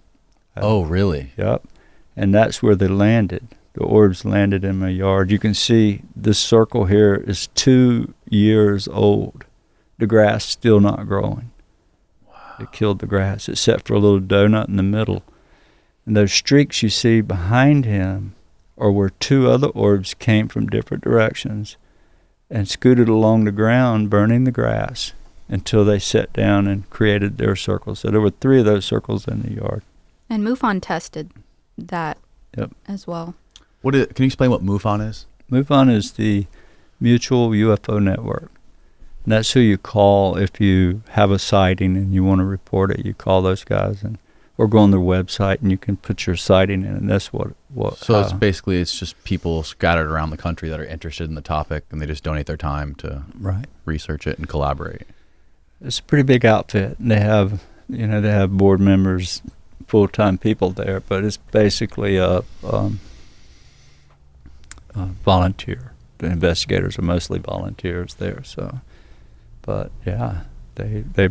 Oh, really? Yep. And that's where they landed. The orbs landed in my yard. You can see this circle here is 2 years old. The grass still not growing. Wow. It killed the grass, except for a little donut in the middle. And those streaks you see behind him are where two other orbs came from different directions and scooted along the ground, burning the grass until they sat down and created their circles. So there were 3 of those circles in the yard. And MUFON tested that as well. Can you explain what MUFON is? MUFON is the Mutual UFO Network. And that's who you call if you have a sighting and you want to report it. You call those guys or go on their website and you can put your sighting in, and that's what. So it's just people scattered around the country that are interested in the topic, and they just donate their time to research it and collaborate. It's a pretty big outfit, and they have board members, full-time people there, but it's basically a volunteer. The investigators are mostly volunteers there, so. But yeah, they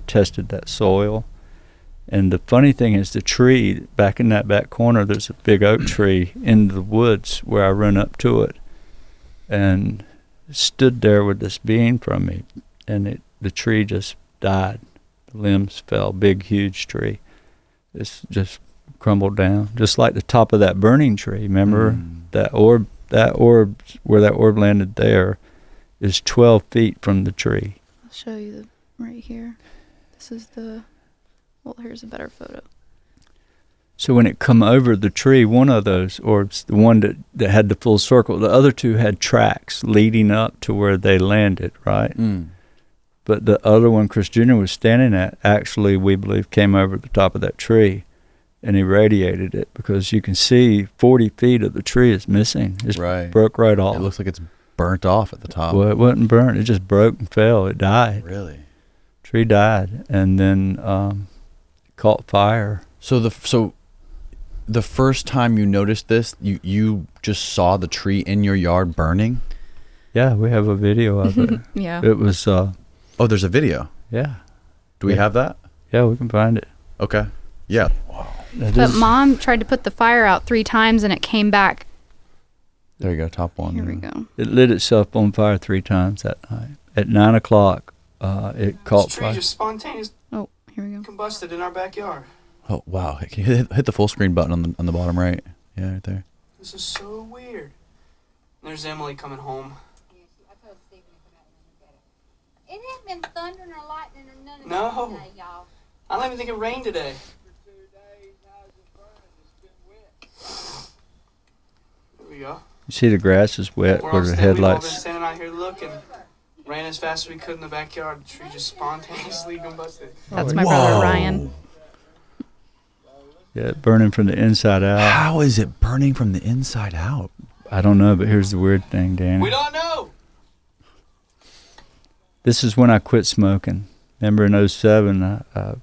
tested that soil. And the funny thing is the tree, back in that back corner, there's a big oak tree in the woods where I run up to it and stood there with this being from me. And the tree just died. The limbs fell, big, huge tree. It's just crumbled down, just like the top of that burning tree. Remember that orb, where that orb landed there is 12 feet from the tree. I'll show you right here. This is here's a better photo. So when it come over the tree, one of those orbs, the one that had the full circle, the other 2 had tracks leading up to where they landed, right? But the other one Chris Jr. was standing at, actually, we believe, came over the top of that tree and irradiated it, because you can see 40 feet of the tree is missing. It's broke right off. It looks like it's burnt off at the top. Well, it wasn't burnt. It just broke and fell. It died. Really? Tree died, and then caught fire. So the first time you noticed this, you just saw the tree in your yard burning? Yeah, we have a video of it. Yeah. It was. There's a video. Yeah. Do we have that? Yeah, we can find it. Okay. Yeah. Wow. But Mom tried to put the fire out 3 times and it came back. There you go, top one. Here we go. It lit itself on fire 3 times that night. At 9 o'clock, it caught this tree fire. just spontaneously Here we go. combusted in our backyard. Oh, wow. Can you hit the full screen button on the bottom right? Yeah, right there. This is so weird. There's Emily coming home. I told Stephen to come out and look at it. It hasn't been thundering or lightning or none of No. that today, y'all. I don't even think it rained today. There we go. You see the grass is wet We're where all the standing, we've all been headlights. standing out here looking. Ran as fast as we could in the backyard. The tree just spontaneously combusted. That's my brother Ryan. Yeah, burning from the inside out. How is it burning from the inside out? I don't know, but here's the weird thing, Danny. We don't know. This is when I quit smoking. Remember in 2007, I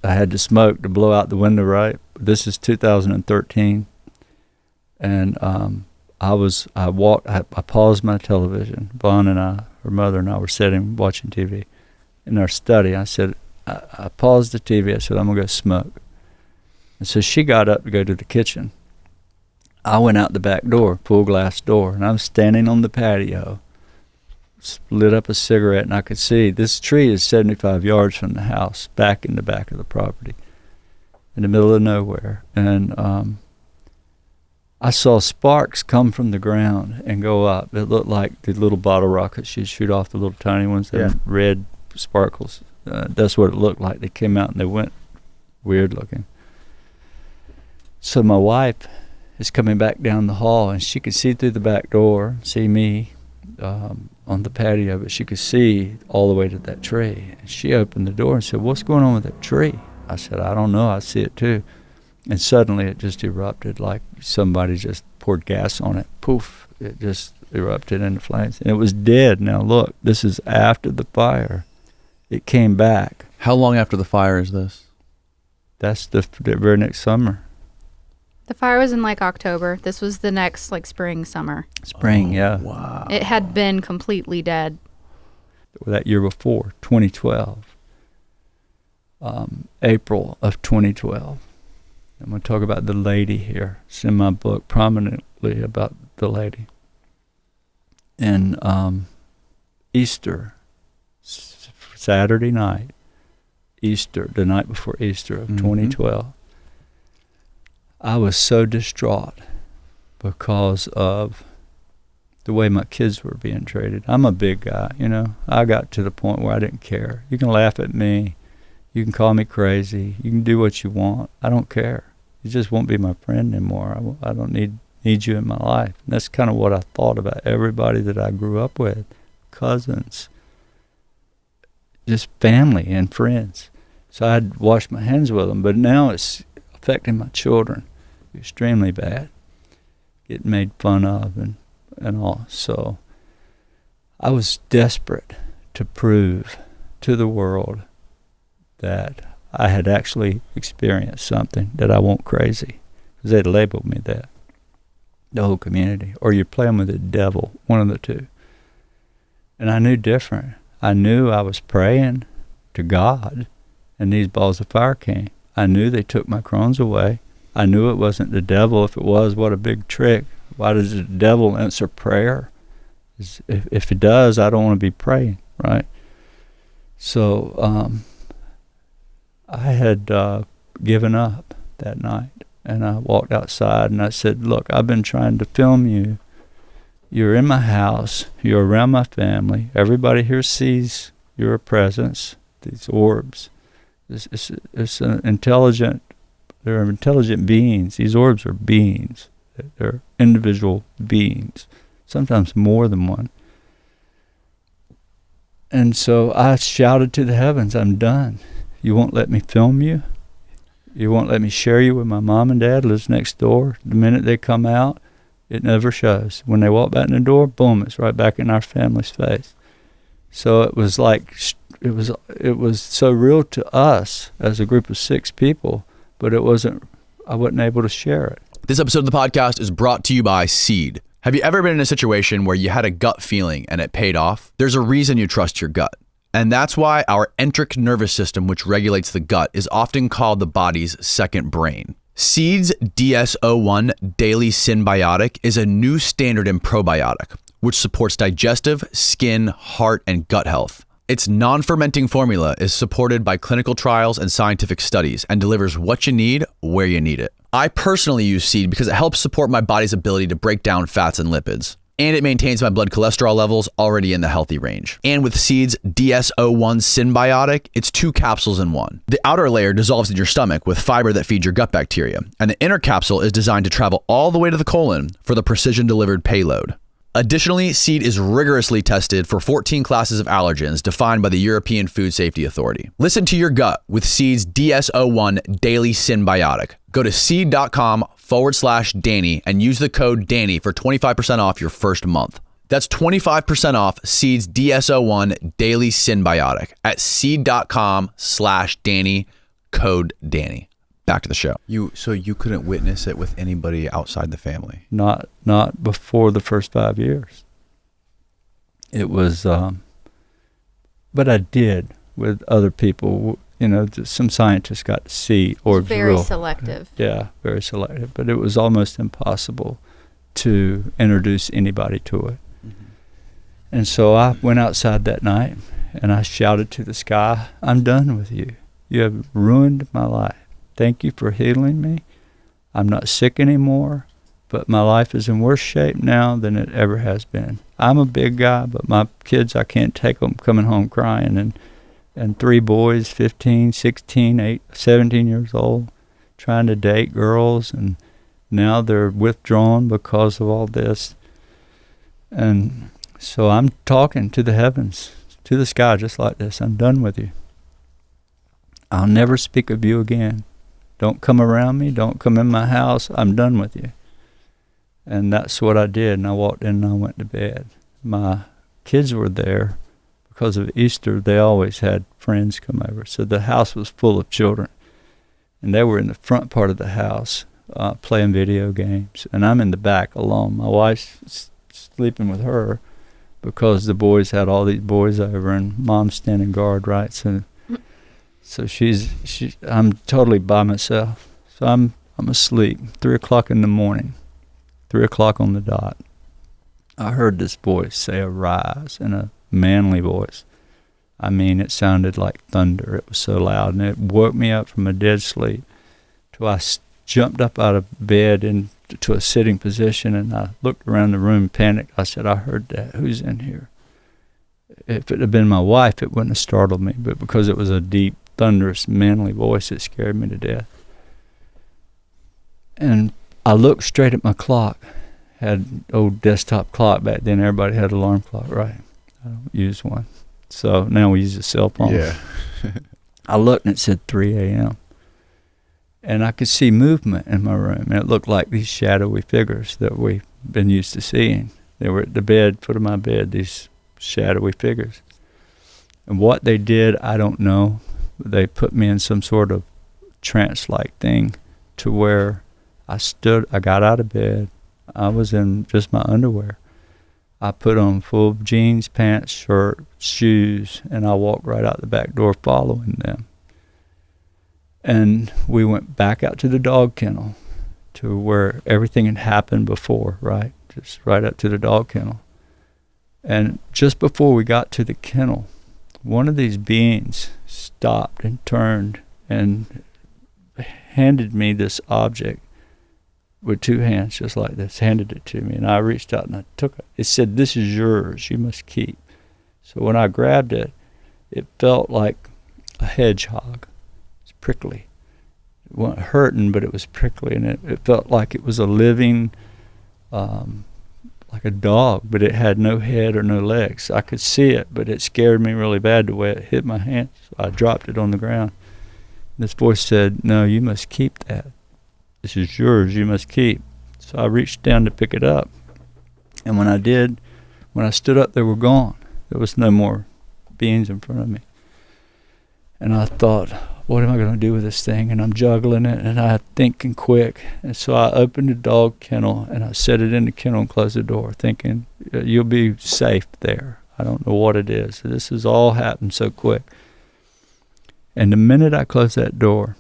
had to smoke to blow out the window, right? This is 2013. And I paused my television. Vaughn and I, her mother and I were sitting watching TV in our study. I said, I paused the TV. I said, I'm going to go smoke. And so she got up to go to the kitchen. I went out the back door, full glass door, and I'm standing on the patio, lit up a cigarette, and I could see this tree is 75 yards from the house, back in the back of the property, in the middle of nowhere. And I saw sparks come from the ground and go up. It looked like the little bottle rockets you'd shoot off, the little tiny ones, the red sparkles. That's what it looked like. They came out and they went weird looking. So my wife is coming back down the hall, and she could see through the back door, see me on the patio, but she could see all the way to that tree. And she opened the door and said, "What's going on with that tree?" I said, "I don't know. I see it too." And suddenly it just erupted like somebody just poured gas on it. Poof, it just erupted into flames. And it was dead. Now look, this is after the fire. It came back. How long after the fire is this? That's the very next summer. The fire was in like October. This was the next like spring, summer. Spring, yeah. Wow. It had been completely dead. That year before, 2012. April of 2012. I'm going to talk about the lady here. It's in my book prominently about the lady. And Easter, Saturday night, Easter, the night before Easter of 2012. I was so distraught because of the way my kids were being treated. I'm a big guy, you know. I got to the point where I didn't care. You can laugh at me. You can call me crazy. You can do what you want. I don't care. You just won't be my friend anymore. I don't need you in my life. And that's kind of what I thought about everybody that I grew up with, cousins, just family and friends. So I'd wash my hands with them. But now it's affecting my children extremely bad, getting made fun of and all. So I was desperate to prove to the world that I had actually experienced something, that I wasn't crazy, because they'd labeled me that, the whole community, or you're playing with the devil, one of the two. And I knew different. I knew I was praying to God, and these balls of fire came. I knew they took my Crohn's away. I knew it wasn't the devil. If it was, what a big trick. Why does the devil answer prayer? If it does, I don't want to be praying, right? So I had given up that night, and I walked outside and I said, look, I've been trying to film you. You're in my house. You're around my family. Everybody here sees your presence, these orbs. It's an intelligent, they're intelligent beings. These orbs are beings. They're individual beings, sometimes more than one. And so I shouted to the heavens, I'm done. You won't let me film you? You won't let me share you with my mom and dad, lives next door? The minute they come out, it never shows. When they walk back in the door, boom, it's right back in our family's face. So it was like, it was so real to us as a group of 6 people, but I wasn't able to share it. This episode of the podcast is brought to you by Seed. Have you ever been in a situation where you had a gut feeling and it paid off? There's a reason you trust your gut. And that's why our enteric nervous system, which regulates the gut, is often called the body's second brain. Seed's DS-01 Daily Synbiotic is a new standard in probiotic, which supports digestive, skin, heart, and gut health. Its non-fermenting formula is supported by clinical trials and scientific studies and delivers what you need where you need it. I personally use Seed because it helps support my body's ability to break down fats and lipids. And it maintains my blood cholesterol levels already in the healthy range. And with Seed's DS-01 Synbiotic, it's 2 capsules in one. The outer layer dissolves in your stomach with fiber that feeds your gut bacteria, and the inner capsule is designed to travel all the way to the colon for the precision-delivered payload. Additionally, Seed is rigorously tested for 14 classes of allergens defined by the European Food Safety Authority. Listen to your gut with Seed's DS-01 Daily Synbiotic. Go to seed.com/Danny and use the code Danny for 25% off your first month. That's 25% off Seed's DS-01 Daily Synbiotic at seed.com/Danny, code Danny. Back to the show. So you couldn't witness it with anybody outside the family? Not before the first 5 years. It was, but I did with other people. You know, some scientists got to see orbs. Very selective. Yeah, very selective. But it was almost impossible to introduce anybody to it. Mm-hmm. And so I went outside that night and I shouted to the sky, I'm done with you. You have ruined my life. Thank you for healing me. I'm not sick anymore, but my life is in worse shape now than it ever has been. I'm a big guy, but my kids, I can't take them coming home crying. And 3 boys, 15, 16, 8, 17 years old, trying to date girls, and now they're withdrawn because of all this. And so I'm talking to the heavens, to the sky, just like this. I'm done with you. I'll never speak of you again. Don't come around me. Don't come in my house. I'm done with you. And that's what I did. And I walked in and I went to bed. My kids were there. Because of Easter, they always had friends come over. So the house was full of children. And they were in the front part of the house playing video games. And I'm in the back alone. My wife's sleeping with her because the boys had all these boys over and Mom's standing guard, right? So I'm totally by myself. So I'm asleep. 3 o'clock in the morning, 3 o'clock on the dot. I heard this voice say, arise, in a manly voice. I mean, it sounded like thunder. It was so loud, and it woke me up from a dead sleep. Till I jumped up out of bed into a sitting position, and I looked around the room, panicked. I said, I heard that. Who's in here? If it had been my wife, it wouldn't have startled me, but because it was a deep, thunderous, manly voice, it scared me to death. And I looked straight at my clock. Had an old desktop clock back then. Everybody had an alarm clock, right? I don't use one. So now we use a cell phone. Yeah. I looked and it said 3 a.m. And I could see movement in my room. And it looked like these shadowy figures that we've been used to seeing. They were at the bed, foot of my bed, these shadowy figures. And what they did, I don't know. They put me in some sort of trance-like thing to where I got out of bed. I was in just my underwear. I put on full jeans, pants, shirt, shoes, and I walked right out the back door following them. And we went back out to the dog kennel, to where everything had happened before, right? Just right up to the dog kennel. And just before we got to the kennel, one of these beings stopped and turned and handed me this object with two hands, just like this, handed it to me. And I reached out and I took it. It said, "This is yours, you must keep." So when I grabbed it, it felt like a hedgehog. It's prickly. It wasn't hurting, but it was prickly. And it felt like it was a living, like a dog, but it had no head or no legs. I could see it, but it scared me really bad the way it hit my hand. So I dropped it on the ground. This voice said, "No, you must keep that. This is yours, you must keep." So I reached down to pick it up. And when I did, when I stood up, they were gone. There was no more beings in front of me. And I thought, what am I going to do with this thing? And I'm juggling it, and I'm thinking quick. And so I opened the dog kennel, and I set it in the kennel and closed the door, thinking, you'll be safe there. I don't know what it is. This has all happened so quick. And the minute I closed that door,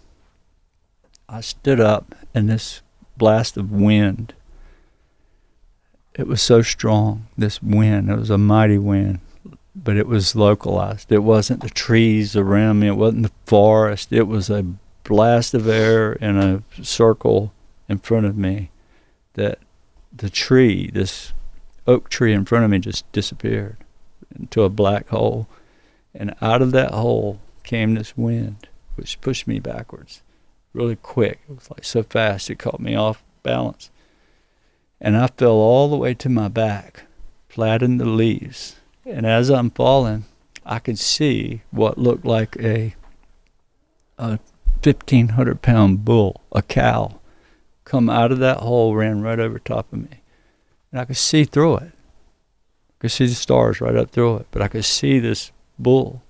I stood up, and this blast of wind, it was so strong, this wind. It was a mighty wind, but it was localized. It wasn't the trees around me. It wasn't the forest. It was a blast of air in a circle in front of me that the tree, this oak tree in front of me, just disappeared into a black hole. And out of that hole came this wind, which pushed me backwards really quick. It was like so fast, it caught me off balance. And I fell all the way to my back, flat in the leaves. And as I'm falling, I could see what looked like a 1,500-pound bull, a cow, come out of that hole, ran right over top of me. And I could see through it. I could see the stars right up through it, but I could see this bull.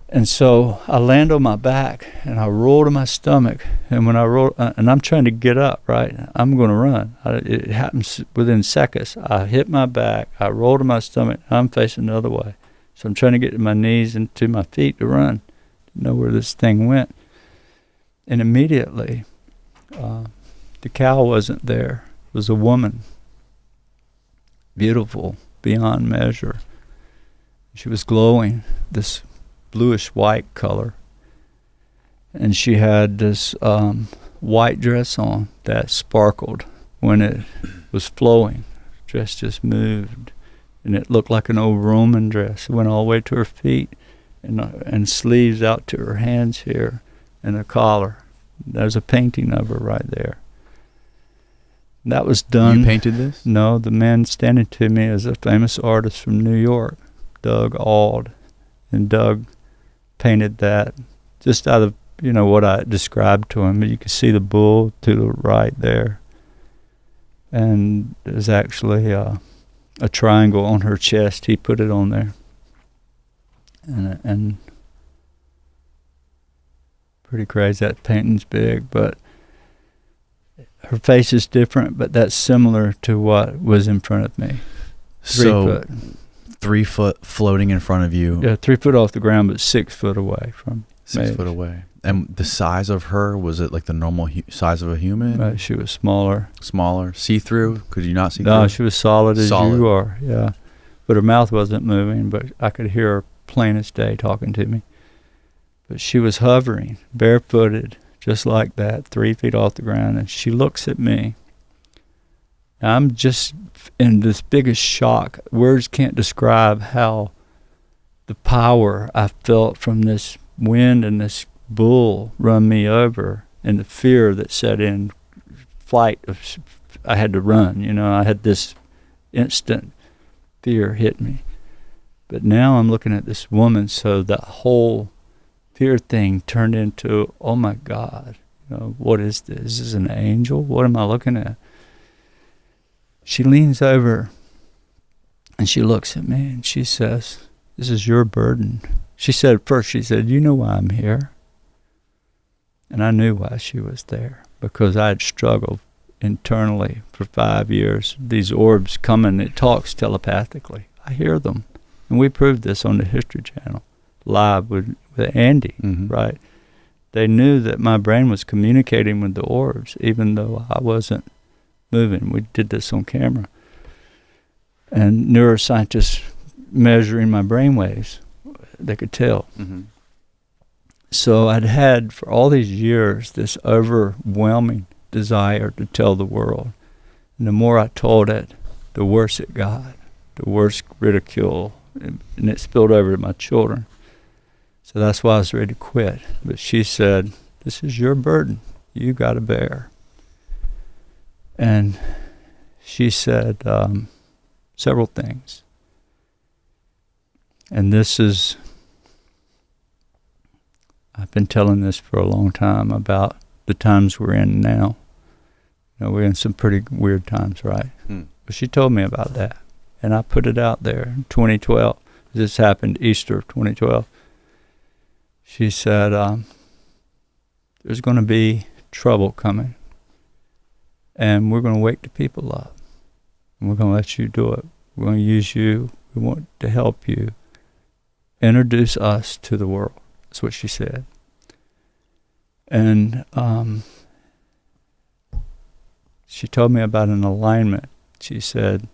And so I land on my back, and I roll to my stomach. And when I roll, and I'm trying to get up, right? I'm going to run. It happens within seconds. I hit my back. I roll to my stomach. I'm facing the other way. So I'm trying to get to my knees and to my feet to run, to know where this thing went. And immediately, the cow wasn't there. It was a woman, beautiful beyond measure. She was glowing, this bluish white color, and she had this white dress on that sparkled when it was flowing. The dress just moved, and it looked like an old Roman dress. It went all the way to her feet, and sleeves out to her hands here, and a collar. There's a painting of her right there. That was done. You painted this? No, the man standing to me is a famous artist from New York, Doug Auld, and Doug painted that just out of, what I described to him. You can see the bull to the right there. And there's actually a triangle on her chest. He put it on there. And pretty crazy. That painting's big, but her face is different, but that's similar to what was in front of me. 3 foot. 3 foot floating in front of you. Yeah, 3 foot off the ground, but 6 foot away from 6 me. foot away. And the size of her, was it like the normal size of a human? Right, she was smaller. Smaller? See-through? Could you not see through? No, she was solid as Solid. you are, yeah. But her mouth wasn't moving, but I could hear her plain as day talking to me. But she was hovering, barefooted, just like that, 3 feet off the ground, and she looks at me. I'm just in this biggest shock. Words can't describe how the power I felt from this wind and this bull run me over, and the fear that set in, flight. I had to run, you know. I had this instant fear hit me. But now I'm looking at this woman, so that whole fear thing turned into, oh my God, you know, what is this? Is this an angel? What am I looking at? She leans over and she looks at me and she says, this is your burden. She said, first she said, you know why I'm here? And I knew why she was there, because I had struggled internally for 5 years. These orbs come and it talks telepathically. I hear them. And we proved this on the History Channel, live with Andy, right? They knew that my brain was communicating with the orbs, even though I wasn't moving. We did this on camera. And neuroscientists measuring my brain waves, they could tell. So I'd had, for all these years, this overwhelming desire to tell the world. And the more I told it, the worse it got, the worse ridicule, and it spilled over to my children. So that's why I was ready to quit. But she said, this is your burden. You got to bear. And she said several things. And this is, I've been telling this for a long time about the times we're in now. You know, we're in some pretty weird times, right? But she told me about that. And I put it out there in 2012. This happened Easter of 2012. She said, there's going to be trouble coming. And we're going to wake the people up. And we're going to let you do it. We're going to use you. We want to help you. Introduce us to the world. That's what she said. And she told me about an alignment. She said,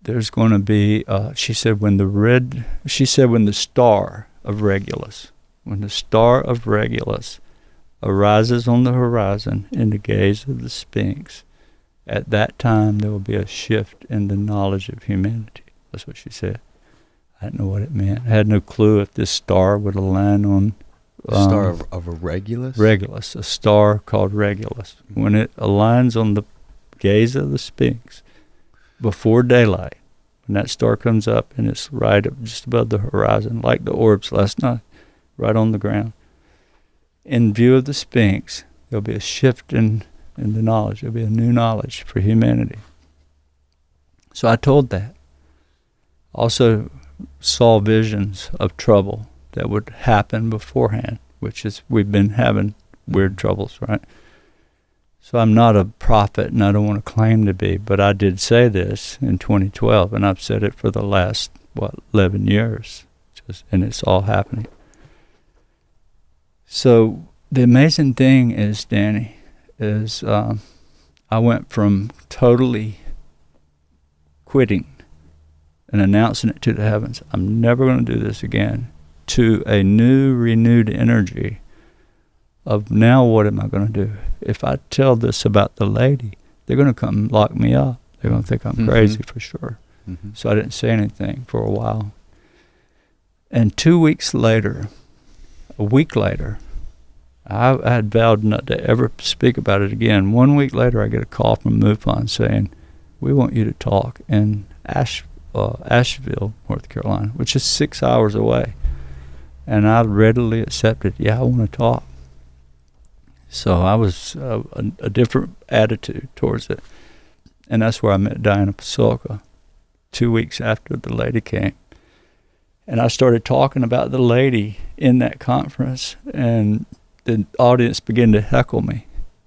there's going to be, she said, when the star of Regulus, arises on the horizon in the gaze of the Sphinx, at that time there will be a shift in the knowledge of humanity. That's what she said. I didn't know what it meant. I had no clue if this star would align on... star of a Regulus? Regulus, a star called Regulus. When it aligns on the gaze of the Sphinx, before daylight, when that star comes up and it's right up just above the horizon, like the orbs last night, right on the ground, in view of the Sphinx, there'll be a shift in the knowledge. There'll be a new knowledge for humanity. So I told that. Also saw visions of trouble that would happen beforehand, which is, we've been having weird troubles, right? So I'm not a prophet, and I don't want to claim to be, but I did say this in 2012, and I've said it for the last, 11 years, and it's all happening. So the amazing thing is, Danny, is I went from totally quitting and announcing it to the heavens, I'm never going to do this again, to a new, renewed energy of, now what am I going to do? If I tell this about the lady, they're going to come lock me up. They're going to think I'm crazy for sure. So I didn't say anything for a while. And 2 weeks later, a week later, I had vowed not to ever speak about it again. 1 week later, I get a call from MUFON saying, we want you to talk in Asheville, North Carolina, which is 6 hours away. And I readily accepted, I want to talk. So I was a different attitude towards it. And that's where I met Diana Pasulka 2 weeks after the lady came. And I started talking about the lady in that conference, and the audience began to heckle me.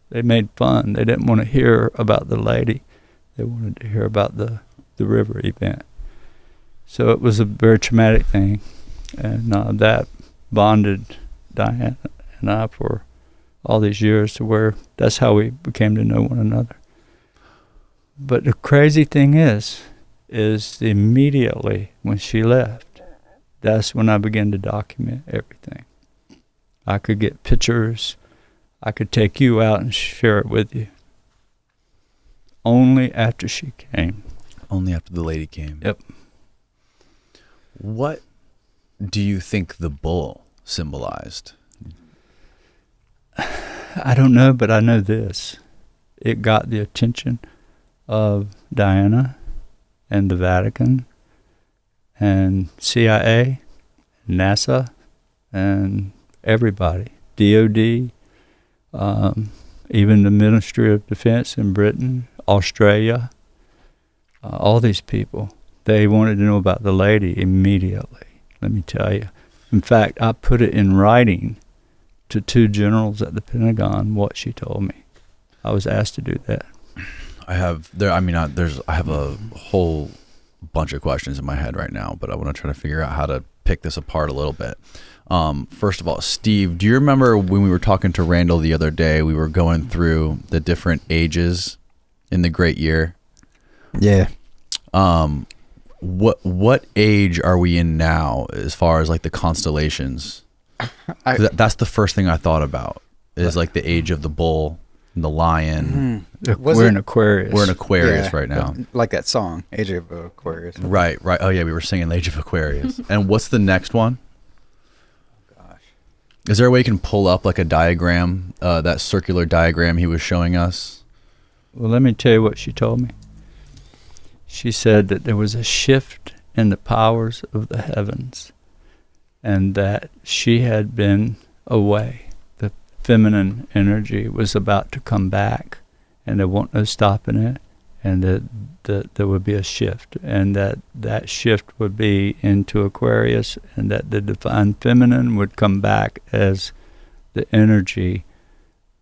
They made fun. They didn't want to hear about the lady. They wanted to hear about the river event. So it was a very traumatic thing. And that bonded Diana and I for all these years, to where that's how we became to know one another. But the crazy thing is immediately when she left, that's when I began to document everything. I could get pictures. I could take you out and share it with you. Only after she came. Only after the lady came. Yep. What do you think the bull symbolized? I don't know, but I know this. It got the attention of Diana and the Vatican and CIA, NASA, and everybody. DOD, even the Ministry of Defense in Britain, Australia, all these people. They wanted to know about the lady immediately, let me tell you. In fact, I put it in writing to 2 generals at the Pentagon what she told me. I was asked to do that. I have a whole bunch of questions in my head right now, but I want to try to figure out how to pick this apart a little bit. First of all, Steve, do you remember when we were talking to Randall the other day, we were going through the different ages in the Great Year? Yeah. What age are we in now as far as like the constellations? That's the first thing I thought about is like the age of the bull and the lion. We're in Aquarius. We're in Aquarius right now. Like that song, Age of Aquarius. Right. Oh yeah, we were singing Age of Aquarius. And what's the next one? Gosh. Is there a way you can pull up like a diagram, that circular diagram he was showing us? Well, let me tell you what she told me. She said that there was a shift in the powers of the heavens and that she had been away. The feminine energy was about to come back and there wasn't no stopping it, and that there would be a shift, and that shift would be into Aquarius, and that the divine feminine would come back as the energy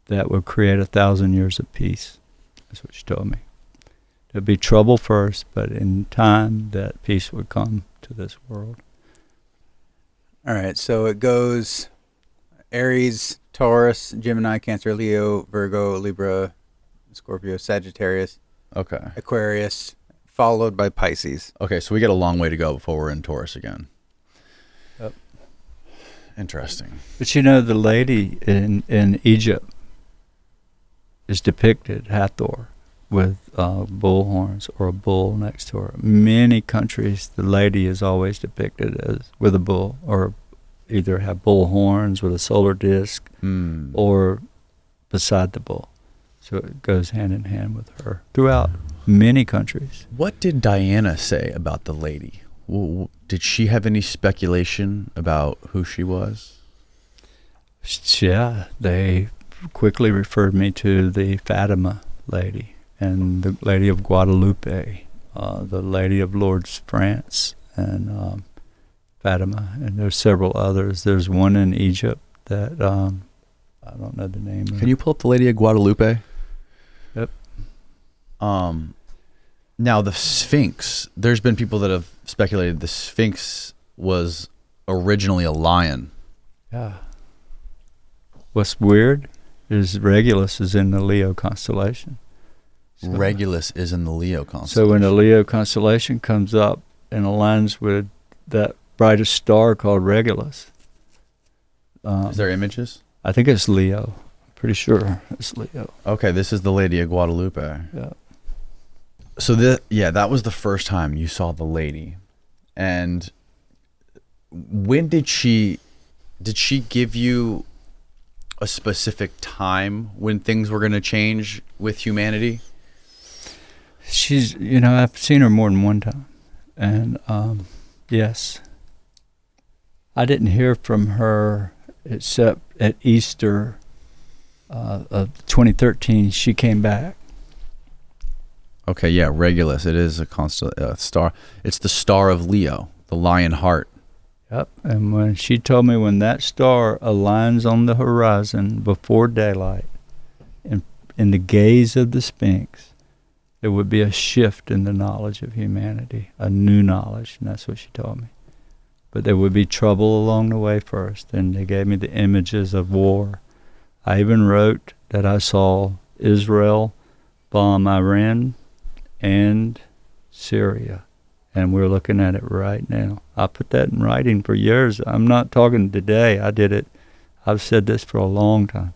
that would create 1,000 years of peace. That's what she told me. There'd be trouble first, but in time, that peace would come to this world. All right, so it goes Aries, Taurus, Gemini, Cancer, Leo, Virgo, Libra, Scorpio, Sagittarius, Okay. Aquarius, followed by Pisces. Okay, so we got a long way to go before we're in Taurus again. Yep. Interesting. But you know, the lady in Egypt is depicted, Hathor, with bull horns or a bull next to her. Many countries, the lady is always depicted as with a bull, or either have bull horns with a solar disc or beside the bull. So it goes hand in hand with her throughout many countries. What did Diana say about the lady? Did she have any speculation about who she was? Yeah, they quickly referred me to the Fatima lady and the Lady of Guadalupe, the Lady of Lourdes, France, and Fatima. And there's several others. There's one in Egypt that I don't know the name of. Can you pull up the Lady of Guadalupe? Yep. Now the Sphinx, there's been people that have speculated the Sphinx was originally a lion. Yeah. What's weird is Regulus is in the Leo constellation. So, Regulus is in the Leo constellation. so when the Leo constellation comes up and aligns with that brightest star called Regulus, is there images? I think it's Leo. Pretty sure it's Leo. Okay, this is the Lady of Guadalupe. Yeah. So that was the first time you saw the lady. And when did she give you a specific time when things were going to change with humanity? She's, I've seen her more than one time. And yes, I didn't hear from her except at Easter of 2013. She came back. Okay, yeah, Regulus. It is a star. It's the star of Leo, the lion heart. Yep. And when she told me when that star aligns on the horizon before daylight, in the gaze of the Sphinx, there would be a shift in the knowledge of humanity, a new knowledge, and that's what she told me. But there would be trouble along the way first, and they gave me the images of war. I even wrote that I saw Israel bomb Iran and Syria And we're looking at it right now. I put that in writing for years. I'm not talking today. I did it. I've said this for a long time.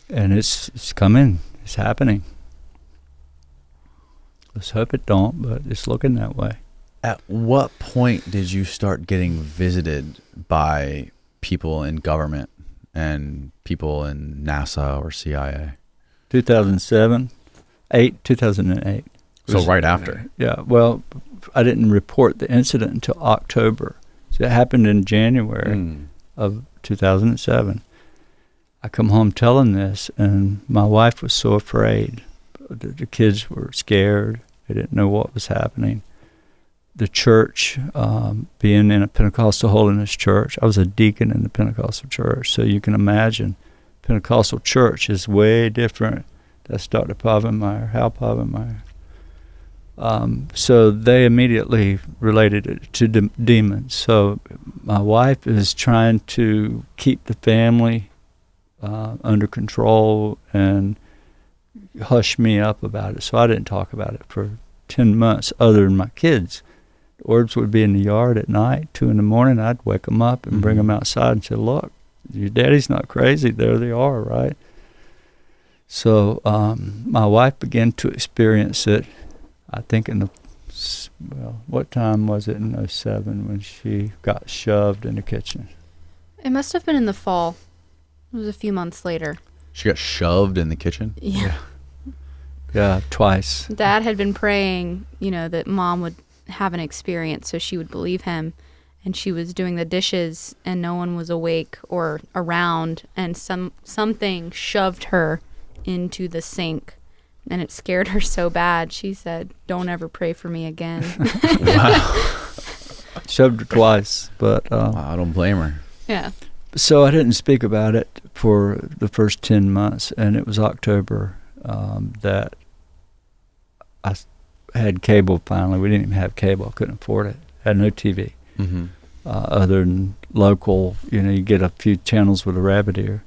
And it's coming. It's happening. Let's hope it don't, but it's looking that way. At what point did you start getting visited by people in government and people in NASA or CIA? 2008. So right after. Yeah, well, I didn't report the incident until October. So it happened in January of 2007. I come home telling this, and my wife was so afraid. The kids were scared. They didn't know what was happening. The church, being in a Pentecostal holiness church, I was a deacon in the Pentecostal church, so you can imagine Pentecostal church is way different. That's Dr. Pavenmeyer, Hal Pavenmeyer. So they immediately related it to demons. So my wife is trying to keep the family under control and hush me up about it. So I didn't talk about it for 10 months other than my kids. The Orbs would be in the yard at night, 2 in the morning. I'd wake them up and bring them outside and say, look, your daddy's not crazy. There they are, right? So my wife began to experience it, I think what time was it in 07 when she got shoved in the kitchen? It must have been in the fall. It was a few months later. She got shoved in the kitchen? Yeah. Yeah, twice. Dad had been praying, that Mom would have an experience so she would believe him. And she was doing the dishes and no one was awake or around, and something shoved her into the sink. And it scared her so bad, she said, don't ever pray for me again. Wow. Shoved her twice, but... I don't blame her. Yeah. So I didn't speak about it for the first 10 months, and it was October that I had cable finally. We didn't even have cable. I couldn't afford it. I had no TV. Other than local, you get a few channels with a rabbit ear.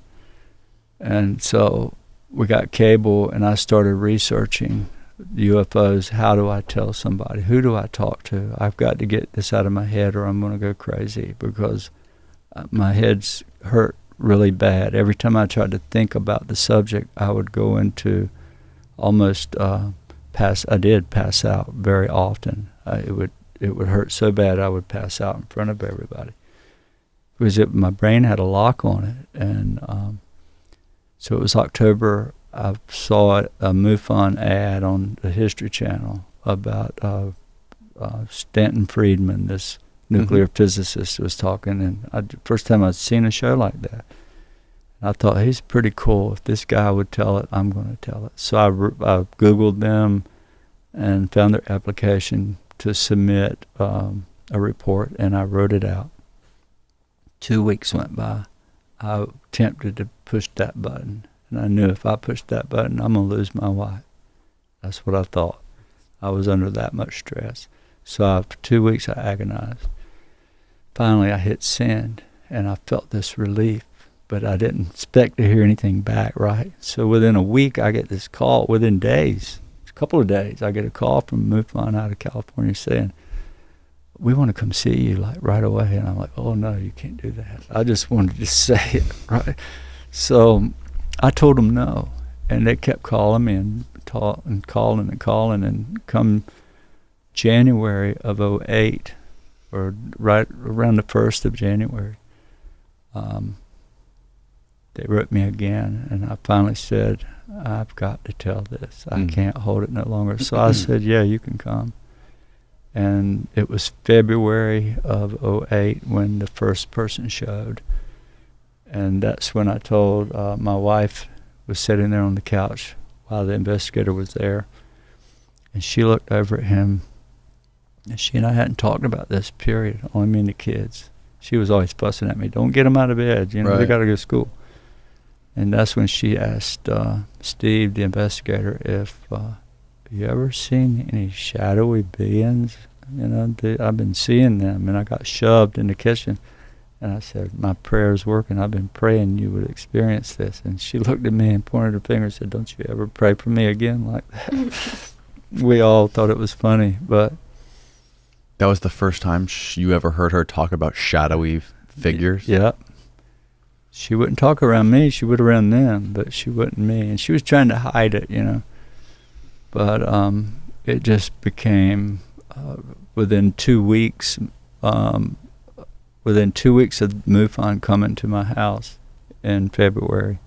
And so we got cable, and I started researching UFOs. How do I tell somebody? Who do I talk to? I've got to get this out of my head or I'm going to go crazy, because my head's hurt really bad. Every time I tried to think about the subject, I would go into almost pass. I did pass out very often. It would hurt so bad I would pass out in front of everybody, because my brain had a lock on it. And so it was October. I saw a MUFON ad on the History Channel about Stanton Friedman, this nuclear physicist, was talking, and first time I'd seen a show like that. I thought, he's pretty cool. If this guy would tell it, I'm going to tell it. So I Googled them and found their application to submit a report, and I wrote it out. 2 weeks went by. I attempted to push that button, and I knew if I pushed that button, I'm going to lose my wife. That's what I thought. I was under that much stress. So for 2 weeks, I agonized. Finally, I hit send, and I felt this relief, but I didn't expect to hear anything back, right? So within a week, I get this call. Within days, a couple of days, I get a call from MUFON out of California saying, we want to come see you like right away. And I'm like, oh no, you can't do that. I just wanted to say it, right? So I told them no, and they kept calling me and calling. And come January of 08, or right around the 1st of January, they wrote me again, and I finally said, I've got to tell this. I can't hold it no longer. So I said, yeah, you can come. And it was February of 08 when the first person showed. And that's when I told my wife was sitting there on the couch while the investigator was there. And she looked over at him. And she and I hadn't talked about this, period, only me and the kids. She was always fussing at me, don't get them out of bed, they got to go to school. And that's when she asked Steve, the investigator, if you ever seen any shadowy beings? I've been seeing them, and I got shoved in the kitchen. And I said, my prayer's working. I've been praying you would experience this. And she looked at me and pointed her finger and said, don't you ever pray for me again like that. We all thought it was funny, but That was the first time you ever heard her talk about shadowy figures? Yeah. She wouldn't talk around me. She would around them, but she wouldn't me. And she was trying to hide it, you know. But it just became, within 2 weeks, within 2 weeks of MUFON coming to my house in February,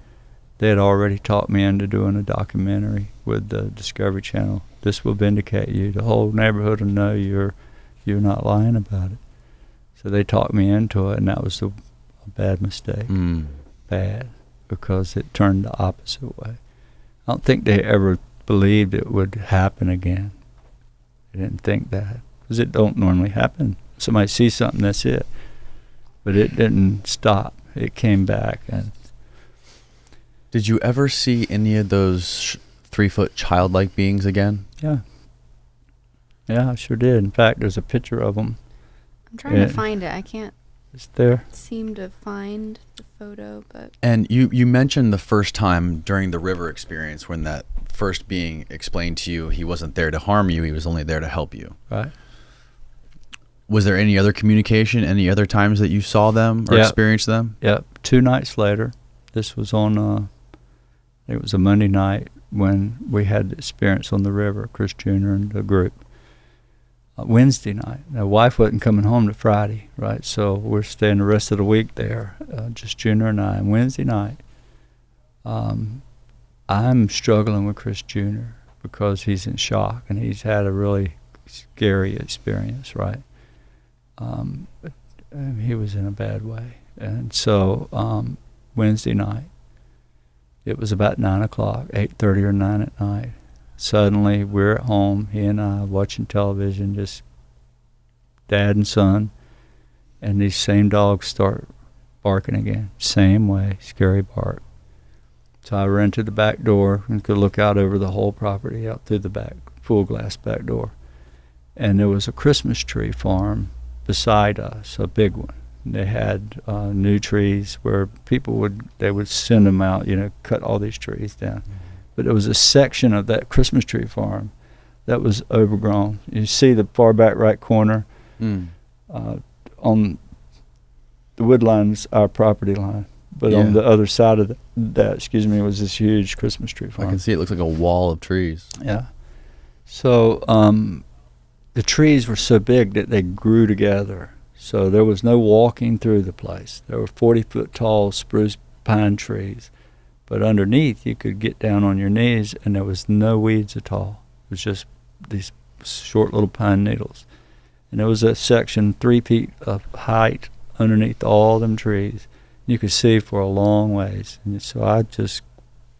they had already talked me into doing a documentary with the Discovery Channel. This will vindicate you. The whole neighborhood will know you're not lying about it. So they talked me into it, and that was a bad mistake. Bad, because it turned the opposite way. I don't think they ever believed it would happen again. They didn't think that, because it don't normally happen. Somebody sees something, that's it. But it didn't stop. It came back. And did you ever see any of those 3-foot childlike beings again? Yeah. Yeah, I sure did. In fact, there's a picture of them. I'm trying to find it. I can't It's there. seem to find the photo, but And you mentioned the first time during the river experience when that first being explained to you he wasn't there to harm you, he was only there to help you. Right. Was there any other communication, any other times that you saw them or Yeah. experienced them? Yep. 2 nights later, this was on, it was a Monday night when we had the experience on the river, Chris Jr. and the group. Wednesday night. Now, wife wasn't coming home to Friday, right? So we're staying the rest of the week there, just Junior and I. And Wednesday night, I'm struggling with Chris Jr. because he's in shock and he's had a really scary experience, right? He was in a bad way. And so Wednesday night, it was about 9 o'clock, 8:30 or 9 at night. Suddenly, we're at home, he and I, watching television, just dad and son, and these same dogs start barking again. Same way, scary bark. So I ran to the back door and could look out over the whole property, out through the back, full glass back door. And there was a Christmas tree farm beside us, a big one. They had new trees where people would send them out, cut all these trees down. But there was a section of that Christmas tree farm that was overgrown. You see the far back right corner on the wood line's our property line, but on the other side of that, was this huge Christmas tree farm. I can see it looks like a wall of trees. Yeah. So the trees were so big that they grew together. So there was no walking through the place. There were 40-foot tall spruce pine trees. But underneath, you could get down on your knees, and there was no weeds at all. It was just these short little pine needles. And there was a section 3 feet of height underneath all them trees. You could see for a long ways. And so I just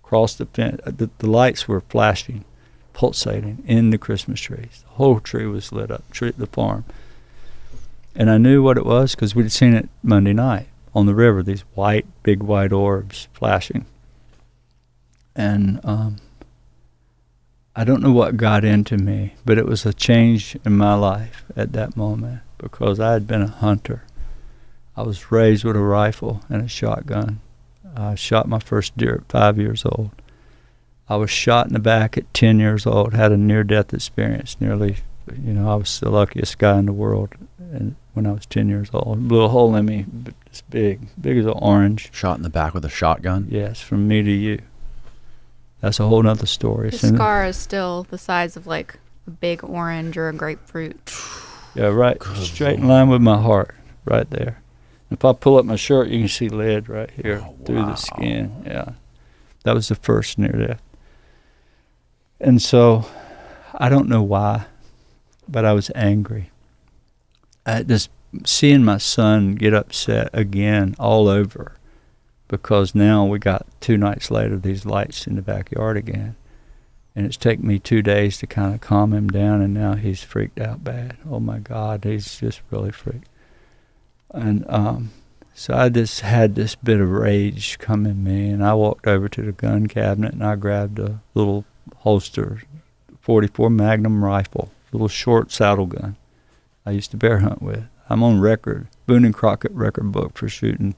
crossed the fence. The lights were flashing, pulsating in the Christmas trees. The whole tree was lit up, the farm. And I knew what it was because we'd seen it Monday night on the river, these big white orbs flashing. And I don't know what got into me, but it was a change in my life at that moment because I had been a hunter. I was raised with a rifle and a shotgun. I shot my first deer at 5 years old. I was shot in the back at 10 years old, had a near-death experience, nearly, I was the luckiest guy in the world when I was 10 years old. Blew a hole in me, this big as an orange. Shot in the back with a shotgun? Yes, from me to you. That's a whole nother story. the scar is still the size of like a big orange or a grapefruit. Yeah, right. Straight in line with my heart, right there. If I pull up my shirt, you can see lead right here through the skin. Yeah, that was the first near death. And so, I don't know why, but I was angry. Just seeing my son get upset again all over. Because now we got 2 nights later these lights in the backyard again. And it's taken me 2 days to kind of calm him down, and now he's freaked out bad. Oh my God, he's just really freaked. And so I just had this bit of rage come in me, and I walked over to the gun cabinet and I grabbed a little holster, 44 Magnum rifle, little short saddle gun I used to bear hunt with. I'm on record, Boone and Crockett record book for shooting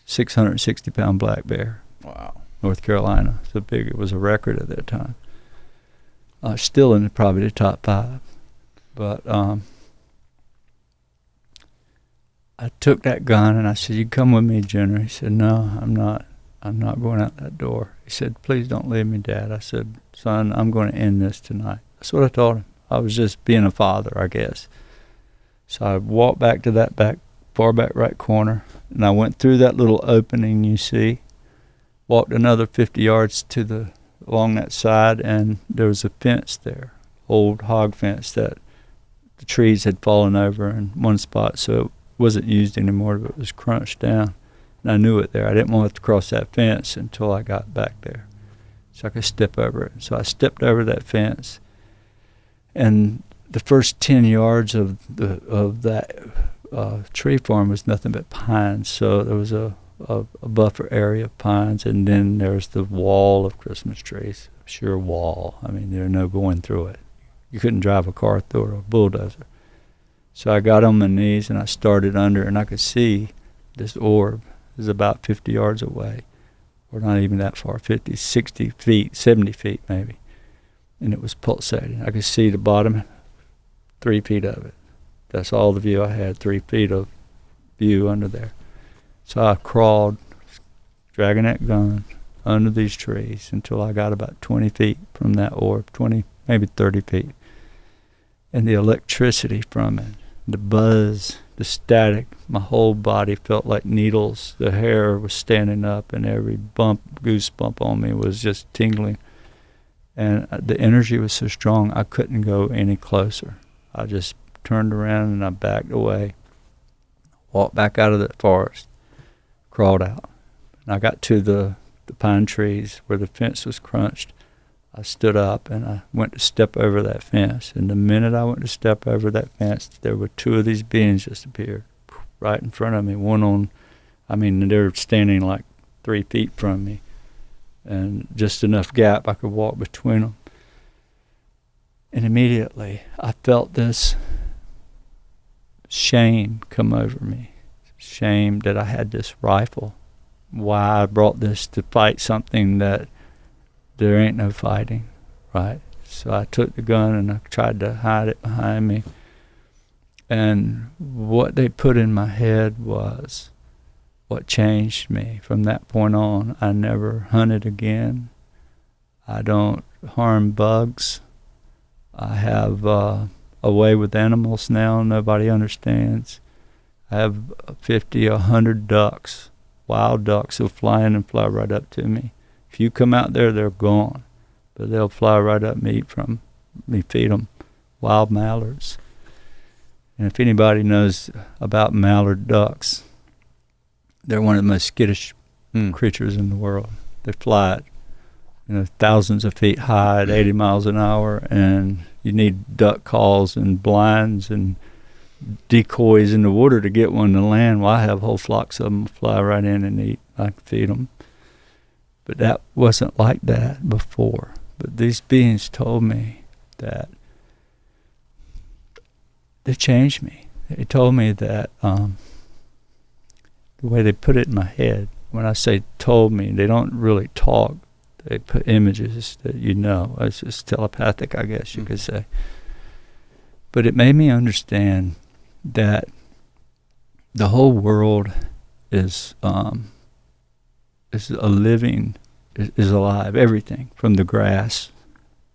660-pound black bear. Wow. North Carolina. So big, it was a record at that time. Still in probably the top 5. But I took that gun and I said, "You come with me, Jenner." He said, "No, I'm not. I'm not going out that door." He said, "Please don't leave me, Dad." I said, "Son, I'm going to end this tonight." That's what I told him. I was just being a father, I guess. So I walked back to that far back right corner, and I went through that little opening you see, walked another 50 yards along that side, and there was a fence there, old hog fence that the trees had fallen over in one spot, so it wasn't used anymore, but it was crunched down. And I knew it there. I didn't want to cross that fence until I got back there, so I could step over it. So I stepped over that fence, and the first 10 yards of that tree farm was nothing but pines. So there was a buffer area of pines, and then there's the wall of Christmas trees. Sheer wall. I mean, there's no going through it. You couldn't drive a car through it or a bulldozer. So I got on my knees and I started under, and I could see this orb. It was about 50 yards away, or not even that far, 50, 60 feet, 70 feet maybe. And it was pulsating. I could see the bottom 3 feet of it. That's all the view I had, 3 feet of view under there. So I crawled, dragging that gun under these trees until I got about 20 feet from that orb, 20, maybe 30 feet. And the electricity from it, the buzz, the static, my whole body felt like needles. The hair was standing up, and every goosebump on me was just tingling. And the energy was so strong, I couldn't go any closer. I just turned around and I backed away, walked back out of the forest, crawled out. And I got to the pine trees where the fence was crunched. I stood up and I went to step over that fence. And the minute I went to step over that fence, there were two of these beings just appeared right in front of me. They were standing like 3 feet from me, and just enough gap I could walk between them. And immediately I felt this shame come over me. Shame that I had this rifle. Why I brought this to fight something that there ain't no fighting, right? So I took the gun and I tried to hide it behind me. And what they put in my head was what changed me. From that point on, I never hunted again. I don't harm bugs. I have a way with animals now nobody understands. I have 50, 100 ducks, wild ducks who'll fly in and fly right up to me. If you come out there, they're gone. But they'll fly right up and eat from me, feed them wild mallards. And if anybody knows about mallard ducks, they're one of the most skittish creatures in the world. They fly at thousands of feet high at 80 miles an hour, and you need duck calls and blinds and decoys in the water to get one to land. Well, I have whole flocks of them fly right in and eat. I can feed them. But that wasn't like that before. But these beings told me that they changed me. They told me that the way they put it in my head, when I say told me, they don't really talk. They put images that it's just telepathic, I guess you could say. But it made me understand that the whole world is alive. Everything from the grass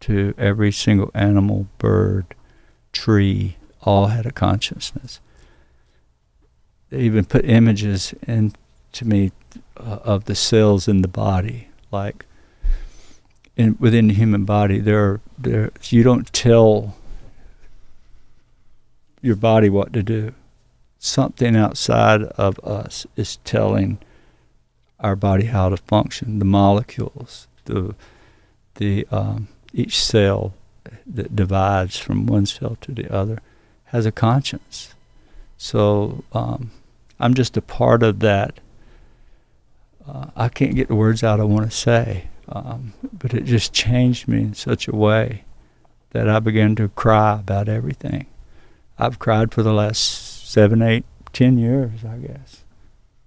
to every single animal, bird, tree, all had a consciousness. They even put images into me of the cells in the body, like within the human body. You don't tell your body what to do. Something outside of us is telling our body how to function. The molecules, each cell that divides from one cell to the other has a conscience. So I'm just a part of that. I can't get the words out I want to say, but it just changed me in such a way that I began to cry about everything. I've cried for the last 7, 8, 10 years, I guess,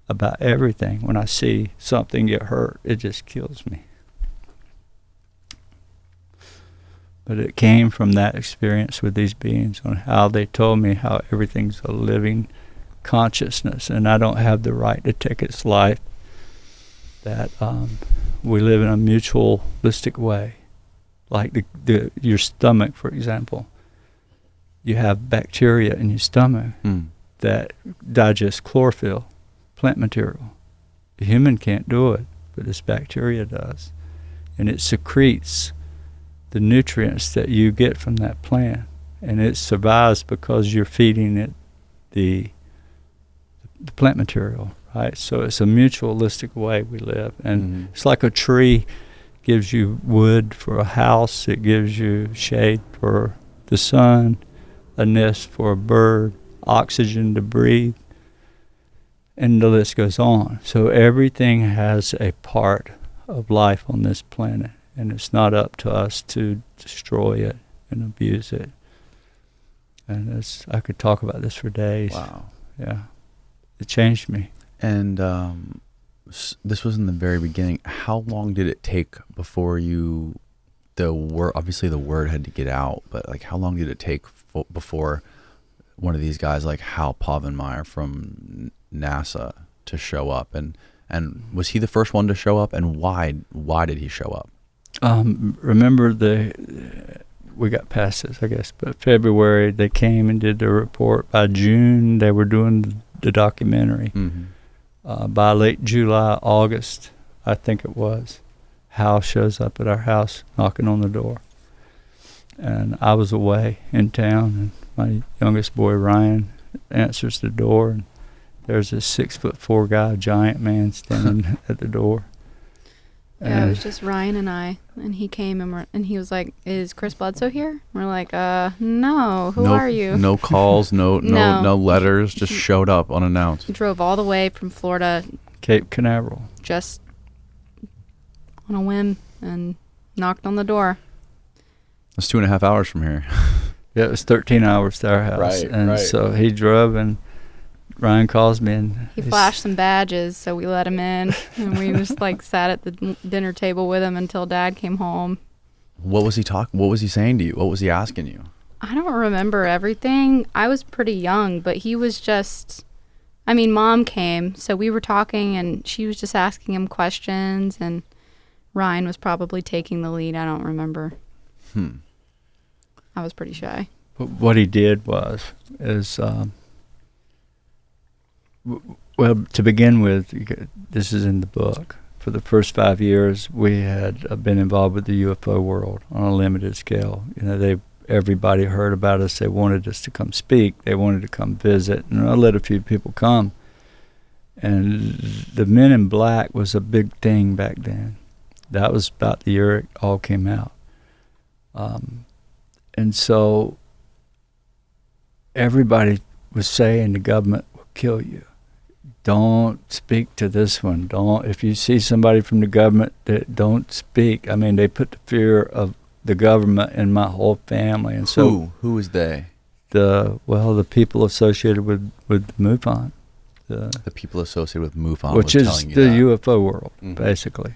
about everything. When I see something get hurt, it just kills me. But it came from that experience with these beings, on how they told me how everything's a living consciousness, and I don't have the right to take its life. That we live in a mutualistic way, like your stomach, for example. You have bacteria in your stomach that digest chlorophyll, plant material. The human can't do it, but this bacteria does, and it secretes the nutrients that you get from that plant, and it survives because you're feeding it the plant material, right? So it's a mutualistic way we live, and it's like a tree gives you wood for a house, it gives you shade for the sun, a nest for a bird, oxygen to breathe, and the list goes on. So everything has a part of life on this planet, and it's not up to us to destroy it and abuse it. And I could talk about this for days. Wow. Yeah. It changed me. And this was in the very beginning. How long did it take before obviously the word had to get out, but like how long did it take before one of these guys like Hal Povenmire from NASA to show up? And was he the first one to show up, and why did he show up? Remember we got past this, I guess, but February they came and did the report. By June they were doing the documentary. By late July, August, I think it was, Hal shows up at our house knocking on the door. And I was away in town, and my youngest boy, Ryan, answers the door, and there's this 6'4" guy, giant man, standing at the door. Yeah, it was just Ryan and I, and he came and he was like, "Is Chris Bledsoe here?" We're like, no. Who are you?" No calls, no letters, just showed up unannounced. He drove all the way from Florida, Cape Canaveral, just on a whim, and knocked on the door. It's 2.5 hours from here. Yeah, it was 13 hours to our house. Right, and right. So he drove, and Ryan calls me, and he flashed some badges, so we let him in, and we just like sat at the dinner table with him until Dad came home. What was he What was he saying to you? What was he asking you? I don't remember everything. I was pretty young, but he was just, Mom came, so we were talking, and she was just asking him questions, and Ryan was probably taking the lead. I don't remember. I was pretty shy. But what he did is well, to begin with, this is in the book. For the first 5 years, we had been involved with the UFO world on a limited scale. Everybody heard about us. They wanted us to come speak. They wanted to come visit, and I let a few people come. And the Men in Black was a big thing back then. That was about the year it all came out. And so everybody was saying the government will kill you. Don't speak to this one. If you see somebody from the government, don't speak. They put the fear of the government in my whole family. And so who was they? The people associated with MUFON. The people associated with MUFON, which was is telling you the that. UFO world, basically.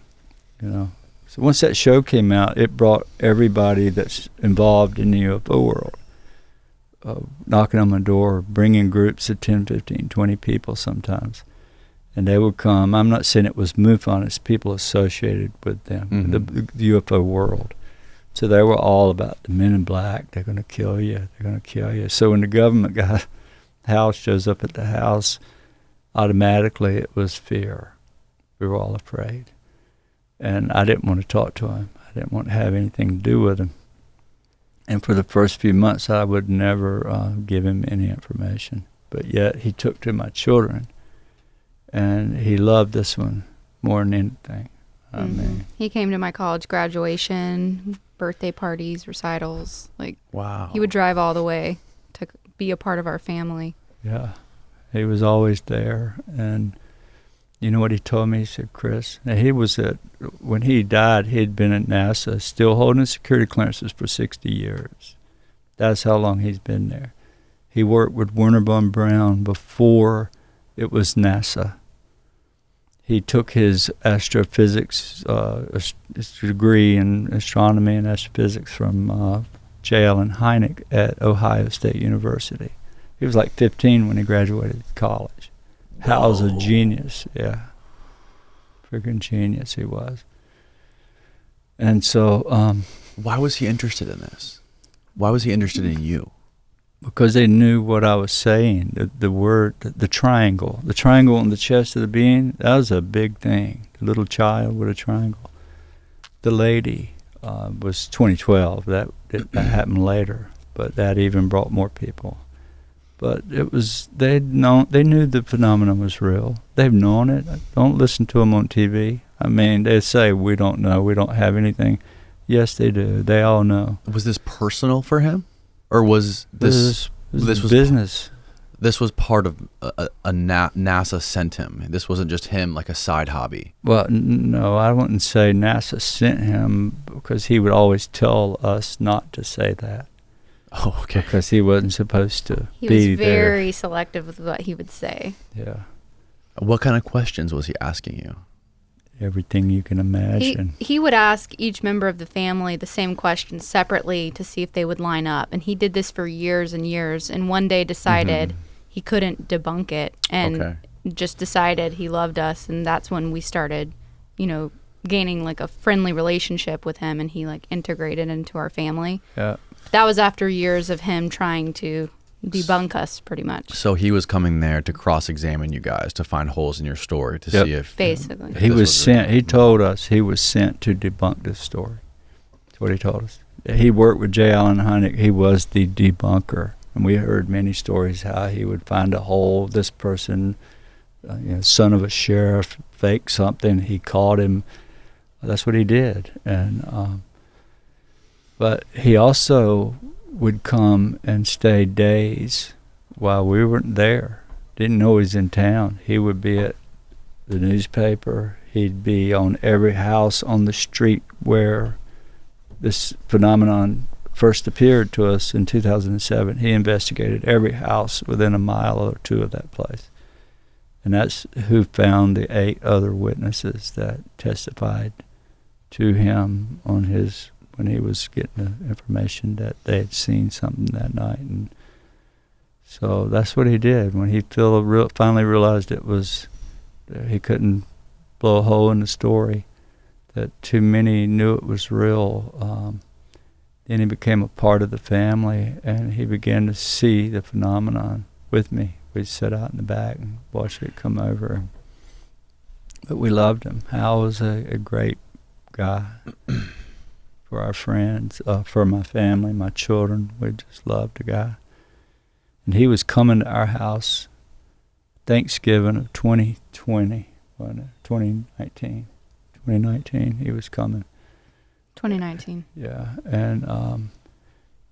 So once that show came out, it brought everybody that's involved in the UFO world, knocking on my door, bringing groups of 10, 15, 20 people sometimes. And they would come. I'm not saying it was MUFON, it's people associated with them, the UFO world. So they were all about the Men in Black. They're going to kill you. They're going to kill you. So when the government house shows up at the house, automatically it was fear. We were all afraid. And I didn't want to talk to him. I didn't want to have anything to do with him. And for the first few months, I would never give him any information. But yet he took to my children, and he loved this one more than anything. He came to my college graduation, birthday parties, recitals. Wow. He would drive all the way to be a part of our family. Yeah, he was always there. And you know what he told me? He said, "Chris," and when he died, he'd been at NASA, still holding security clearances for 60 years. That's how long he's been there. He worked with Werner von Braun before it was NASA. He took his astrophysics, his degree in astronomy and astrophysics from J. Allen Hynek at Ohio State University. He was like 15 when he graduated college. Hal's a genius, yeah. Freaking genius he was. And so... why was he interested in this? Why was he interested in you? Because they knew what I was saying. The word, the triangle on the chest of the being, that was a big thing. The little child with a triangle. The lady was 2012. That happened later, but that even brought more people. But it was, they knew the phenomenon was real. They've known it. Don't listen to them on TV. I mean, they say, we don't know, we don't have anything. Yes, they do. They all know. Was this personal for him? Or was this was business? This was part of NASA sent him. This wasn't just him, like a side hobby. Well, no, I wouldn't say NASA sent him, because he would always tell us not to say that. Oh, okay. Because he wasn't supposed to He be was very selective with what he would say. there. Yeah, What kind of questions was he asking you? everything you can imagine. He would ask each member of the family the same questions separately to see if they would line up. And he did this for years and years, and one day decided he couldn't debunk it, and just decided he loved us. And that's when we started, gaining like a friendly relationship with him, and he like integrated into our family. Yeah. That was after years of him trying to debunk us, pretty much. So he was coming there to cross-examine you guys, to find holes in your story, to see if... Basically. He was sent, he told us he was sent to debunk this story. That's what he told us. He worked with J. Allen Hynek. He was the debunker. And we heard many stories how he would find a hole, this person, son of a sheriff, fake something. He caught him. That's what he did. And but he also would come and stay days while we weren't there. Didn't know he was in town. He would be at the newspaper. He'd be on every house on the street where this phenomenon first appeared to us in 2007. He investigated every house within a mile or two of that place. And that's who found the 8 other witnesses that testified to him on his, when he was getting the information that they had seen something that night. And so that's what he did. When he finally realized it was, he couldn't blow a hole in the story, that too many knew it was real, then he became a part of the family, and he began to see the phenomenon with me. We'd sit out in the back and watch it come over. But we loved him. Hal was a great guy for our friends, for my family, my children. We just loved the guy. And he was coming to our house Thanksgiving of 2020, wasn't it? 2019, he was coming. 2019. Yeah, and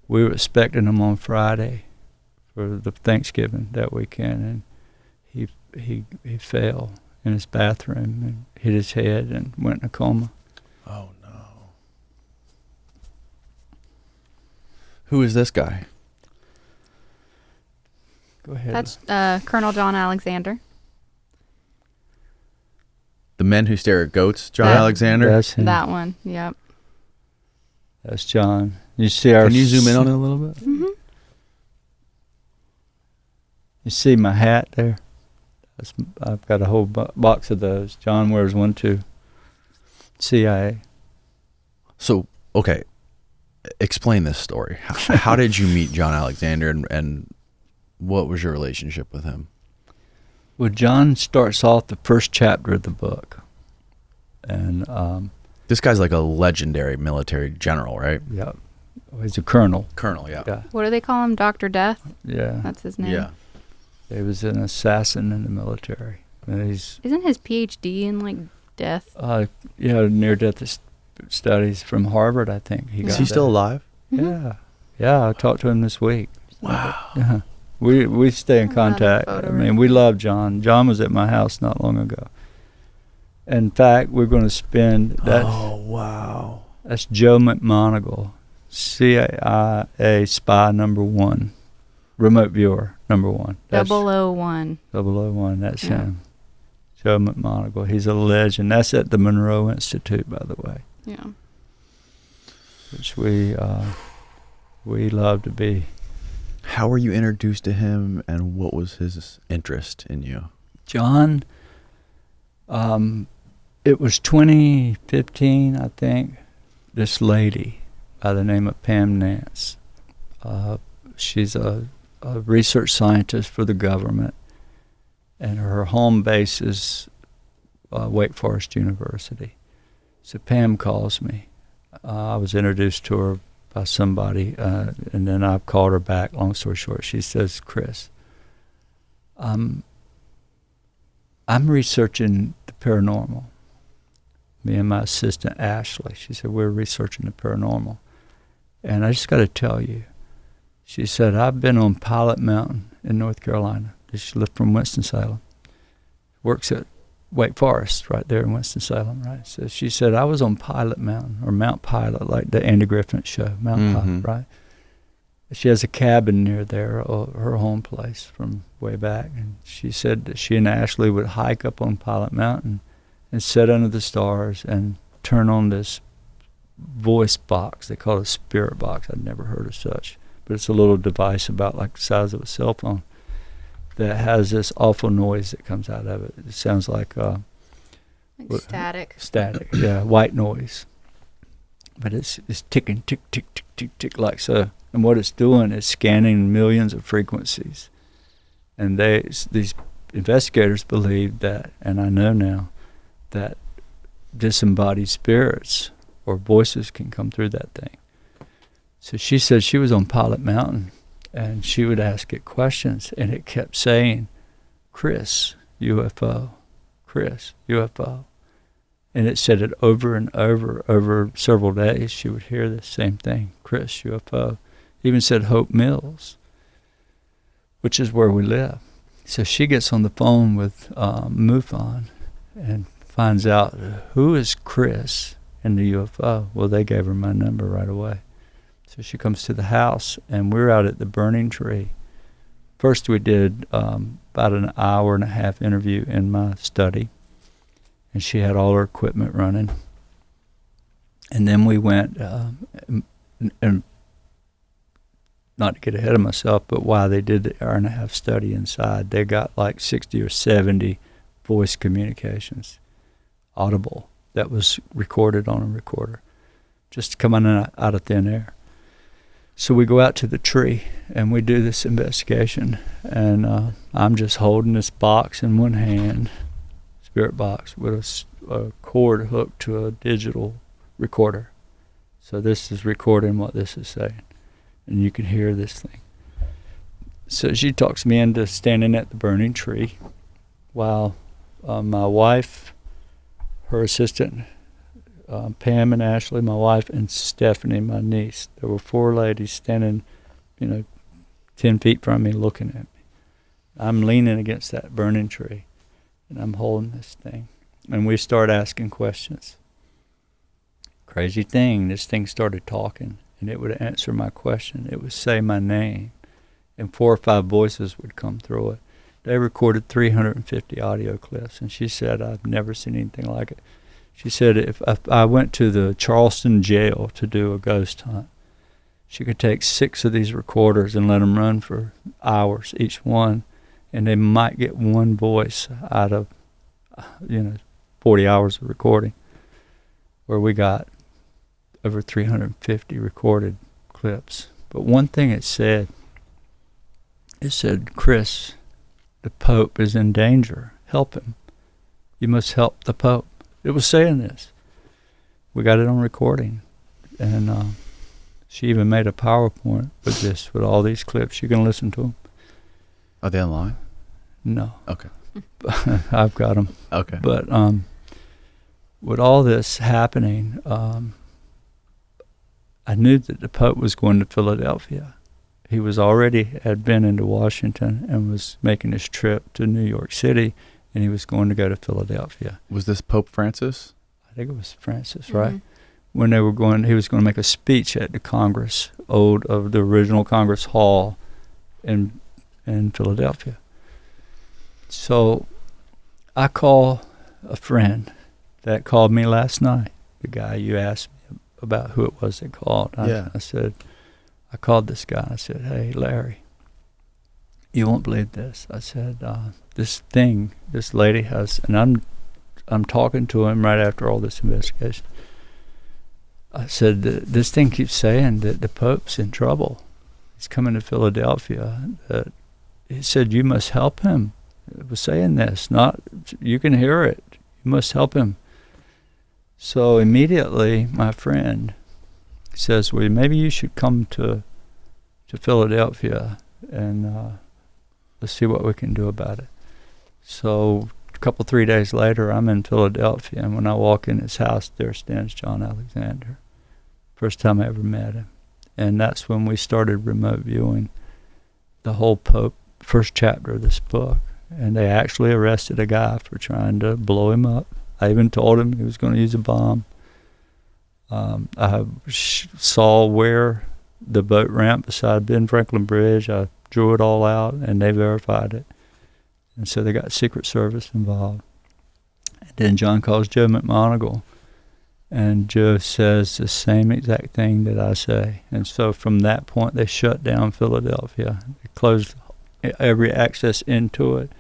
we were expecting him on Friday for the Thanksgiving that weekend, and he fell in his bathroom and hit his head and went in a coma. Oh, no. Who is this guy? Go ahead. That's Colonel John Alexander. The Men Who Stare at Goats, John That- Alexander? That's him. That one, yep. That's John. You see our. Can you zoom in on it a little bit? Mm-hmm. You see my hat there? I've got a whole box of those. John wears one too. CIA. So, okay, explain this story. How did you meet John Alexander, and what was your relationship with him? Well, John starts off the first chapter of the book, and This guy's like a legendary military general, right? yeah, he's a colonel. Colonel, yeah. Yeah, What do they call him? Dr. Death? yeah. That's his name. Yeah. He was an assassin in the military. And he's Isn't his PhD in like death? near-death studies from Harvard, I think. Is he still alive? Yeah, yeah. I talked to him this week. Wow. Yeah. We stay in I have a contact. photo I mean, right we love John. John was at my house not long ago. In fact, we're going to spend that. Oh, wow. That's Joe McMoneagle, CIA spy #1, remote viewer #1. That's 001. 001. That's Yeah. him. Joe McMoneagle. He's a legend. That's at the Monroe Institute, by the way, Yeah. which we love to be. how were you introduced to him, and what was his interest in you? John, it was 2015, I think. This lady by the name of Pam Nance. She's a research scientist for the government, and her home base is Wake Forest University. So Pam calls me. I was introduced to her by somebody, and then I called her back. Long story short, she says, Chris, I'm researching the paranormal. Me and my assistant, Ashley. She said, we're researching the paranormal. And I just got to tell you, she said, I've been on Pilot Mountain in North Carolina. She lived from Winston-Salem. Works at Wake Forest right there in Winston-Salem, right? So she said, I was on Pilot Mountain, or Mount Pilot, like the Andy Griffin show, Mount Pilot, right? She has a cabin near there, her home place from way back. And she said that she and Ashley would hike up on Pilot Mountain and sit under the stars and turn on this voice box. They call it a spirit box. I'd never heard of such. But it's a little device about like the size of a cell phone that has this awful noise that comes out of it. It sounds like static. Static, yeah, white noise. But it's ticking, tick, tick, tick, tick, tick, like so. And what it's doing is scanning millions of frequencies. And these investigators believe that, and I know now, that disembodied spirits or voices can come through that thing. So she said she was on Pilot Mountain, and she would ask it questions, and it kept saying, Chris, UFO, Chris, UFO. And it said it over and over several days. She would hear the same thing, Chris, UFO. Even said Hope Mills, which is where we live. So she gets on the phone with MUFON and finds out who is Chris in the UFO. Well, they gave her my number right away. So she comes to the house, and we're out at the burning tree. First we did about an hour and a half interview in my study, and she had all her equipment running. And then we went, and not to get ahead of myself, but while they did the hour and a half study inside, they got like 60 or 70 voice communications, audible, that was recorded on a recorder, just coming out of thin air. So we go out to the tree, and we do this investigation, and I'm just holding this box in one hand, spirit box, with a cord hooked to a digital recorder. So this is recording what this is saying, and you can hear this thing. So she talks me into standing at the burning tree while my wife, her assistant, Pam and Ashley, my wife, and Stephanie, my niece. There were 4 ladies standing, 10 feet from me looking at me. I'm leaning against that burning tree, and I'm holding this thing. And we start asking questions. Crazy thing, this thing started talking, and it would answer my question. It would say my name, and 4 or 5 voices would come through it. They recorded 350 audio clips, and she said, I've never seen anything like it. She said if I went to the Charleston jail to do a ghost hunt, she could take 6 of these recorders and let them run for hours, each one, and they might get one voice out of, 40 hours of recording, where we got over 350 recorded clips. But one thing it said, Chris, the Pope is in danger. Help him. You must help the Pope. It was saying this. We got it on recording, and she even made a PowerPoint with this, with all these clips. You can listen to them. Are they online? No. Okay. I've got them. Okay. But with all this happening, I knew that the Pope was going to Philadelphia. He had been into Washington and was making his trip to New York City, and he was going to go to Philadelphia. Was this Pope Francis? I think it was Francis, right? When he was going to make a speech at the Congress, of the original Congress Hall in Philadelphia. So I call a friend that called me last night, the guy you asked me about who it was that called. I said, I called this guy. I said, hey, Larry, you won't believe this. I said, this lady has, and I'm talking to him right after all this investigation. I said, this thing keeps saying that the Pope's in trouble. He's coming to Philadelphia. He said, you must help him. It was saying this, not, you can hear it. You must help him. So immediately my friend says, well, maybe you should come to Philadelphia and let's see what we can do about it. So a couple, 3 days later, I'm in Philadelphia, and when I walk in his house, there stands John Alexander. First time I ever met him. And that's when we started remote viewing the whole Pope, first chapter of this book. And they actually arrested a guy for trying to blow him up. I even told him he was going to use a bomb. I saw where the boat ramp beside Ben Franklin Bridge. I drew it all out, and they verified it. And so they got Secret Service involved. And then John calls Joe McMoneagle, and Joe says the same exact thing that I say. And so from that point, they shut down Philadelphia. They closed every access into it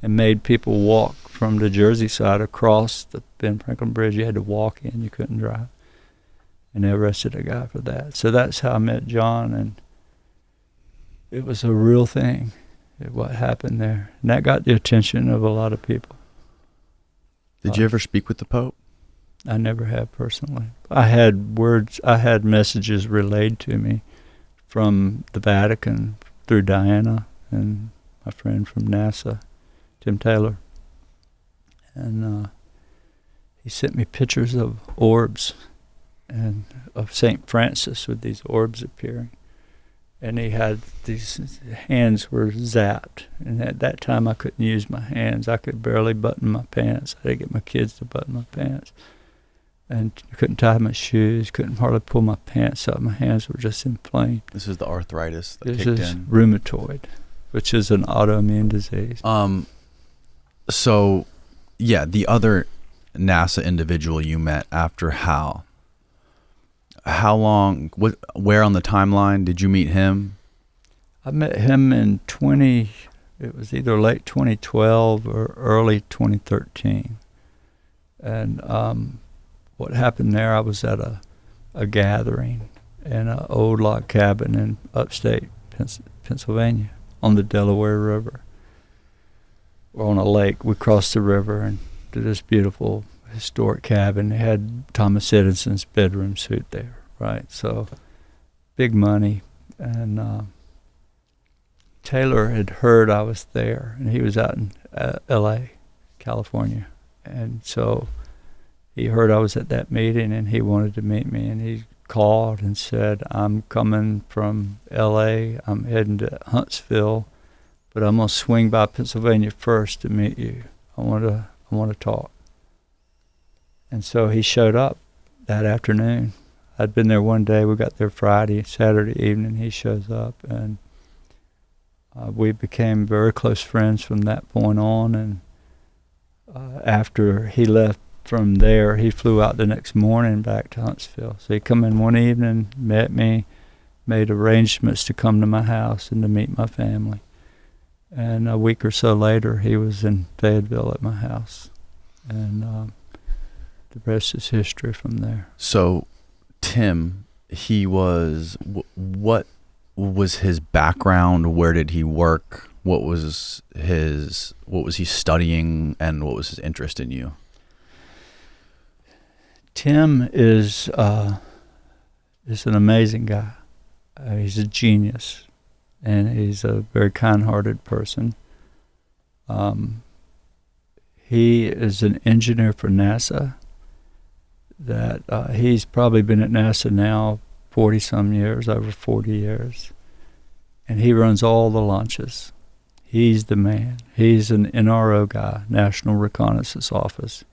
and made people walk from the Jersey side across the Ben Franklin Bridge. You had to walk in. You couldn't drive. And they arrested a guy for that. So that's how I met John, and it was a real thing, what happened there. And that got the attention of a lot of people. Did you ever speak with the Pope? I never have personally. I had messages relayed to me from the Vatican through Diana and my friend from NASA, Tim Taylor. And he sent me pictures of orbs and of St. Francis with these orbs appearing. And he had these hands were zapped. And at that time I couldn't use my hands. I could barely button my pants. I had to get my kids to button my pants. And I couldn't tie my shoes, couldn't hardly pull my pants up. My hands were just inflamed. This is the arthritis that this kicked is in. rheumatoid, which is an autoimmune disease. So, yeah, the other NASA individual you met after Hal, how long, where on the timeline did you meet him? I met him in it was either late 2012 or early 2013. And what happened there, I was at a gathering in an old log cabin in upstate Pennsylvania on the Delaware River. We're on a lake. We crossed the river and to this beautiful historic cabin. They had Thomas Edison's bedroom suite there, right? So big money. And Taylor had heard I was there, and he was out in L.A., California. And so he heard I was at that meeting, and he wanted to meet me. And he called and said, I'm coming from L.A. I'm heading to Huntsville, but I'm going to swing by Pennsylvania first to meet you. I want to talk. And so he showed up that afternoon. I'd been there one day. We got there Friday, Saturday evening. He shows up, and we became very close friends from that point on. And after he left from there, he flew out the next morning back to Huntsville. So he come in one evening, met me, made arrangements to come to my house and to meet my family. And a week or so later, he was in Fayetteville at my house. And the rest is history from there. So Tim, he was, what was his background? Where did he work? What was he studying, and what was his interest in you? Tim is an amazing guy. He's a genius, and he's a very kind-hearted person. He is an engineer for NASA. That he's probably been at NASA now 40-some years, over 40 years, and he runs all the launches. He's the man. He's an NRO guy, National Reconnaissance Office.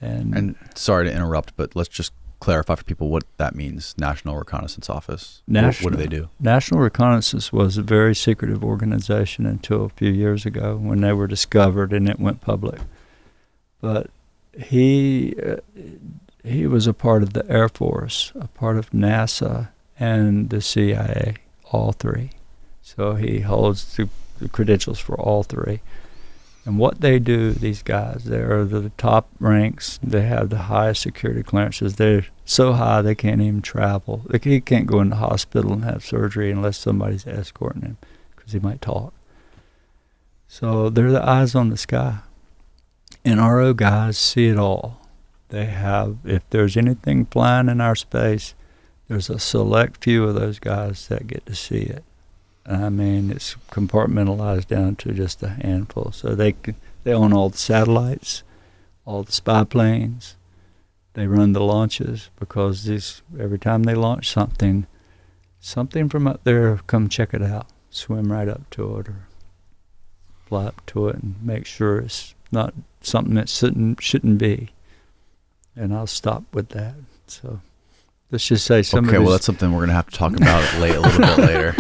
And sorry to interrupt, but let's just clarify for people what that means, National Reconnaissance Office. What do they do? National Reconnaissance was a very secretive organization until a few years ago when they were discovered and it went public. But he was a part of the Air Force, a part of NASA, and the CIA, all three. So he holds the credentials for all three. And what they do, these guys, they're the top ranks. They have the highest security clearances. They're so high they can't even travel. He can't go in the hospital and have surgery unless somebody's escorting him because he might talk. So they're the eyes on the sky. NRO guys see it all. They have, if there's anything flying in our space, there's a select few of those guys that get to see it. I mean, it's compartmentalized down to just a handful. So they own all the satellites, all the spy planes. They run the launches because every time they launch something from up there, come check it out, swim right up to it or fly up to it and make sure it's not something that shouldn't be. And I'll stop with that. So let's just say Okay, well, that's something we're going to have to talk about a little bit later.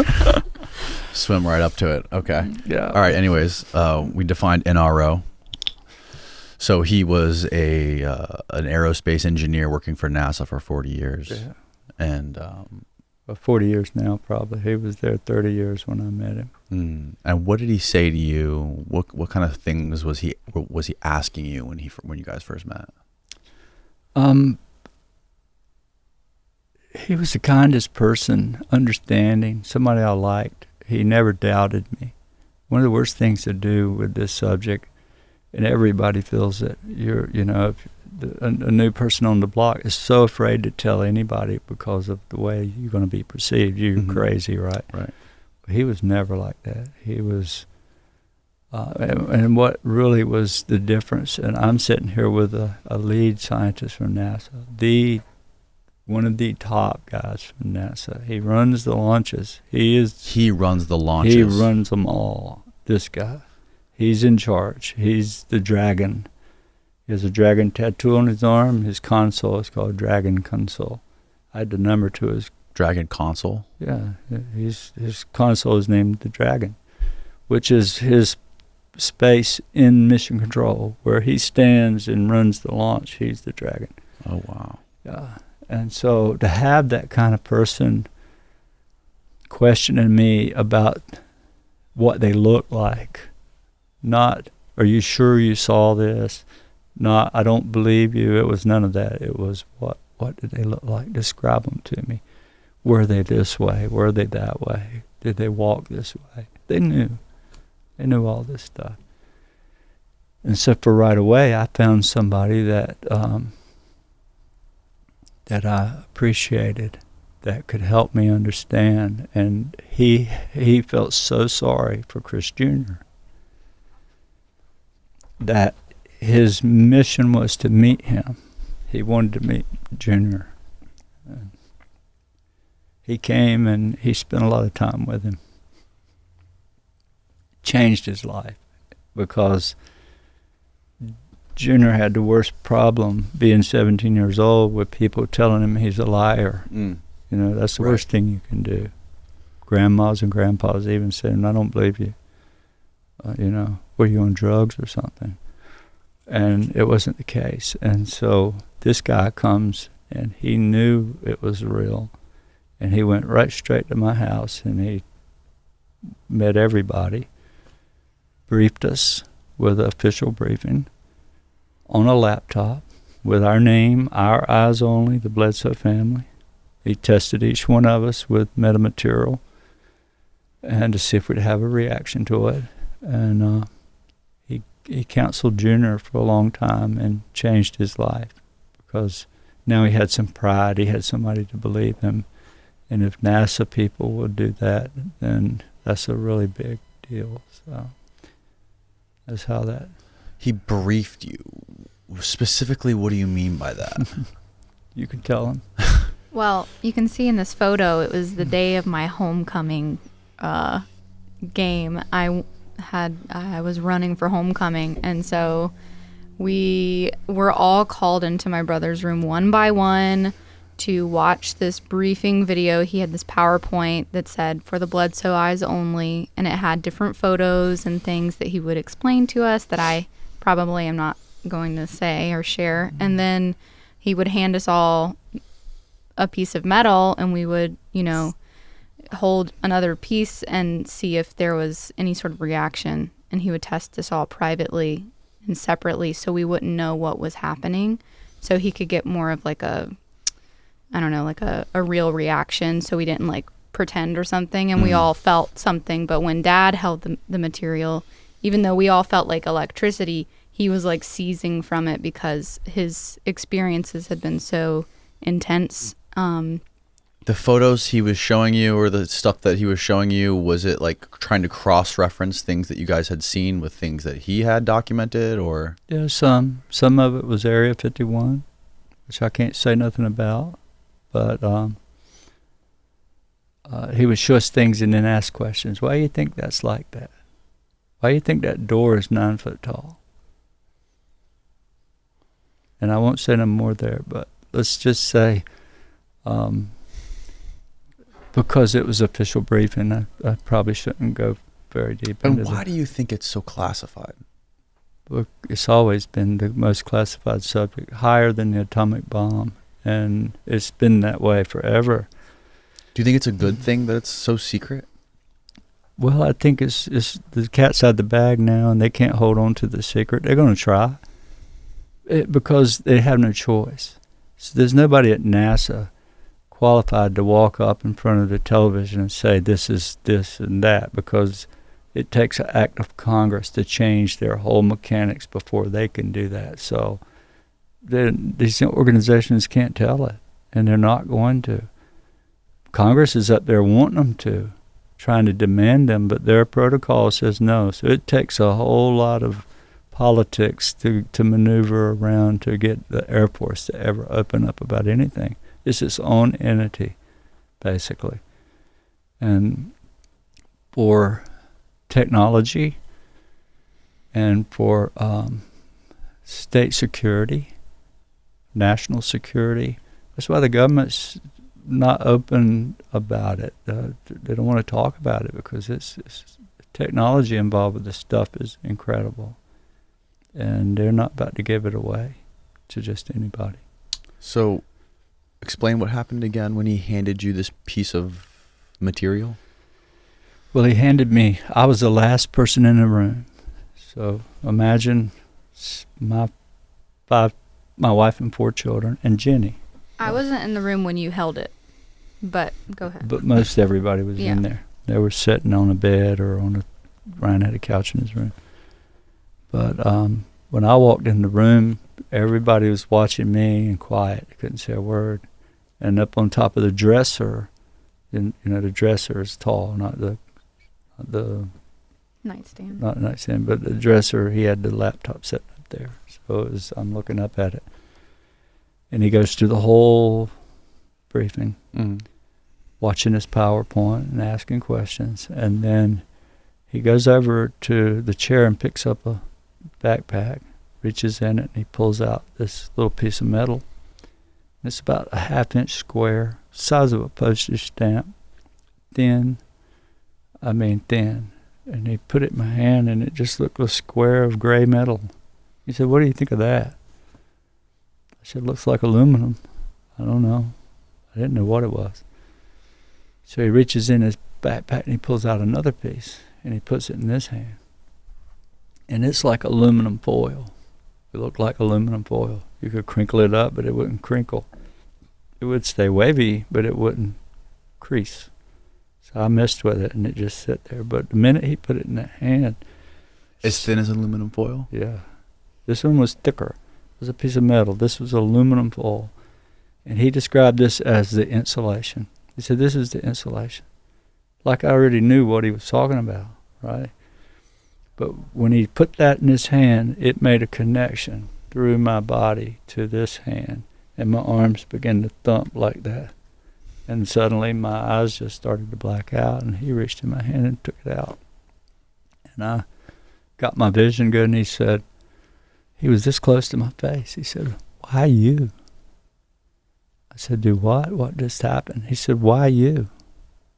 Swim right up to it. Okay. Yeah. All right. Anyways, we defined NRO. So he was an aerospace engineer working for NASA for 40 years. Yeah. And 40 years now, probably. He was there 30 years when I met him. And what did he say to you? What kind of things was he asking you when you guys first met? He was the kindest person, understanding, somebody I liked. He never doubted me. One of the worst things to do with this subject, and everybody feels it, a new person on the block is so afraid to tell anybody because of the way you're going to be perceived. You're crazy, right? Right. He was never like that. He was, and what really was the difference, and I'm sitting here with a lead scientist from NASA, one of the top guys from NASA. He runs the launches. He runs the launches. He runs them all. This guy. He's in charge. He's the dragon. He has a dragon tattoo on his arm. His console is called Dragon Console. I had the number to his Dragon Console? Yeah. His console is named the Dragon, which is his space in mission control, where he stands and runs the launch. He's the Dragon. Oh, wow. Yeah. And so to have that kind of person questioning me about what they look like, not, are you sure you saw this? Not, I don't believe you. It was none of that. It was, what did they look like? Describe them to me. Were they this way? Were they that way? Did they walk this way? They knew. They knew all this stuff. And so for right away, I found somebody that I appreciated, that could help me understand. And he felt so sorry for Chris Jr. that his mission was to meet him. He wanted to meet Jr. He came and he spent a lot of time with him. Changed his life because Junior had the worst problem being 17 years old with people telling him he's a liar. That's the worst thing you can do. Grandmas and grandpas even saying, I don't believe you. Were you on drugs or something? And it wasn't the case. And so this guy comes and he knew it was real. And he went right straight to my house and he met everybody, briefed us with an official briefing on a laptop with our name, our eyes only, the Bledsoe family. He tested each one of us with metamaterial and to see if we'd have a reaction to it. And he counseled Junior for a long time and changed his life because now he had some pride. He had somebody to believe him. And if NASA people would do that, then that's a really big deal. So that's how that... He briefed you. Specifically, what do you mean by that? You can tell him. Well, you can see in this photo, it was the day of my homecoming game. I was running for homecoming, and so we were all called into my brother's room one by one to watch this briefing video. He had this PowerPoint that said, for the Bledsoe eyes only, and it had different photos and things that he would explain to us that I probably am not going to say or share. And then he would hand us all a piece of metal, and we would, hold another piece and see if there was any sort of reaction, and he would test us all privately and separately so we wouldn't know what was happening, so he could get more of like a, I don't know, like a real reaction, so we didn't like pretend or something, and we all felt something. But when Dad held the material, even though we all felt like electricity, he was like seizing from it because his experiences had been so intense. The photos he was showing you, or the stuff that he was showing you, was it like trying to cross-reference things that you guys had seen with things that he had documented, or? Yeah, some of it was Area 51, which I can't say nothing about, but he would show us things and then ask questions. Why do you think that's like that? Why do you think that door is 9 foot tall? And I won't say no more there, but let's just say, because it was official briefing, I probably shouldn't go very deep into And that. why do you think it's so classified? Look, it's always been the most classified subject, higher than the atomic bomb, and it's been that way forever. Do you think it's a good thing that it's so secret? Well, I think it's the cat's out of the bag now, and they can't hold on to the secret. They're going to try because they have no choice. So there's nobody at NASA qualified to walk up in front of the television and say this is this and that, because it takes an act of Congress to change their whole mechanics before they can do that. So these organizations can't tell it, and they're not going to. Congress is up there wanting them to, trying to demand them, but their protocol says no. So it takes a whole lot of politics to maneuver around to get the Air Force to ever open up about anything. It's its own entity, basically. And for technology and for state security, national security, that's why the government's not open about it. They don't want to talk about it because it's technology involved with this stuff is incredible, and they're not about to give it away to just anybody. So, explain what happened again when he handed you this piece of material. Well, he handed me, I was the last person in the room. So imagine my wife and 4 children, and Jenny. I wasn't in the room when you held it, but go ahead. But most everybody was Yeah. in there. They were sitting on a bed or Ryan had a couch in his room. But when I walked in the room, everybody was watching me and quiet. They couldn't say a word. And up on top of the dresser, the dresser is tall, not the Nightstand. not nightstand, but the dresser. He had the laptop sitting up there, so I'm looking up at it. And he goes through the whole briefing, watching his PowerPoint and asking questions. And then he goes over to the chair and picks up a backpack, reaches in it, and he pulls out this little piece of metal. It's about a 1/2 inch square, size of a postage stamp, thin. And he put it in my hand, and it just looked like a square of gray metal. He said, "What do you think of that?" I said, "Looks like aluminum." I don't know. I didn't know what it was. So he reaches in his backpack and he pulls out another piece and he puts it in this hand. And it's like aluminum foil. It looked like aluminum foil. You could crinkle it up, but it wouldn't crinkle. It would stay wavy, but it wouldn't crease. So I messed with it and it just sat there. But the minute he put it in that hand, As thin as aluminum foil? yeah. This one was thicker. It was a piece of metal. This was aluminum foil. And he described this as the insulation. He said, "This is the insulation." Like I already knew what he was talking about, right? But when he put that in his hand, it made a connection through my body to this hand. And my arms began to thump like that. And suddenly my eyes just started to black out, and he reached in my hand and took it out. And I got my vision good, and he said, he was this close to my face. He said, "Why you?" I said, "Do what? What just happened?" He said, "Why you?"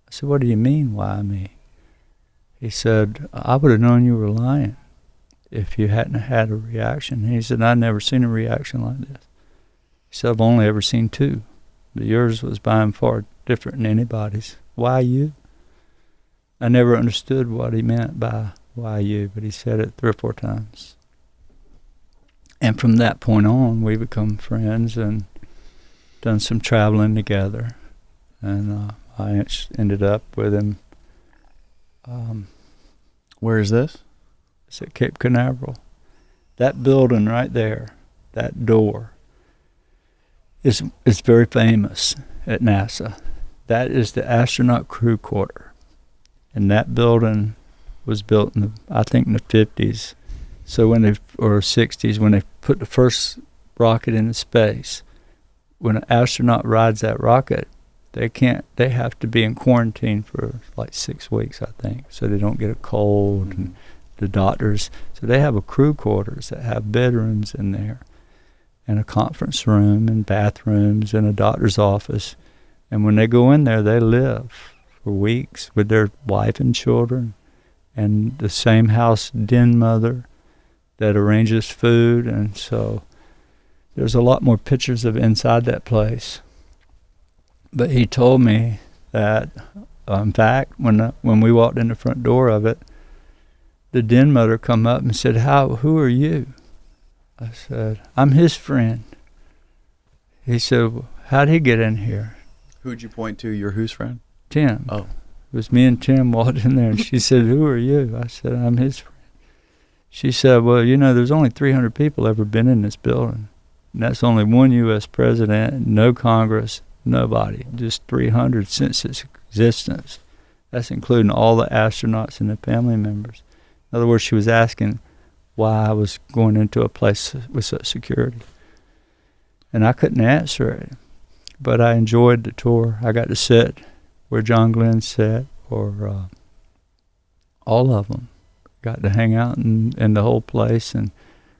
I said, "What do you mean, why me?" He said, "I would have known you were lying if you hadn't had a reaction." And he said, "I've never seen a reaction like this." He said, "I've only ever seen 2. But yours was by and far different than anybody's." why you? I never understood what he meant by why you, but he said it 3 or 4 times. And from that point on, we become friends and done some traveling together. And I ended up with him. Where is this? It's at Cape Canaveral. That building right there, that door, is very famous at NASA. That is the astronaut crew quarter. And that building was built in I think in the 50s. So or 60s, when they put the first rocket into space, when an astronaut rides that rocket, they have to be in quarantine for like 6 weeks, I think, so they don't get a cold. And the doctors, so they have a crew quarters that have bedrooms in there, and a conference room and bathrooms and a doctor's office. And when they go in there, they live for weeks with their wife and children, and the same house den mother that arranges food. And so there's a lot more pictures of inside that place. But he told me that, in fact, when we walked in the front door of it, the den mother come up and said, who are you? I said, I'm his friend. He said, how'd he get in here? Who'd you point to? Your whose friend? Tim. Oh. It was me and Tim walked in there, and she said, who are you? I said, I'm his friend. She said, well, there's only 300 people ever been in this building. And that's only one U.S. president, no Congress, nobody. Just 300 since its existence. That's including all the astronauts and the family members. In other words, she was asking why I was going into a place with such security. And I couldn't answer it. But I enjoyed the tour. I got to sit where John Glenn sat, or all of them. Got to hang out in the whole place, and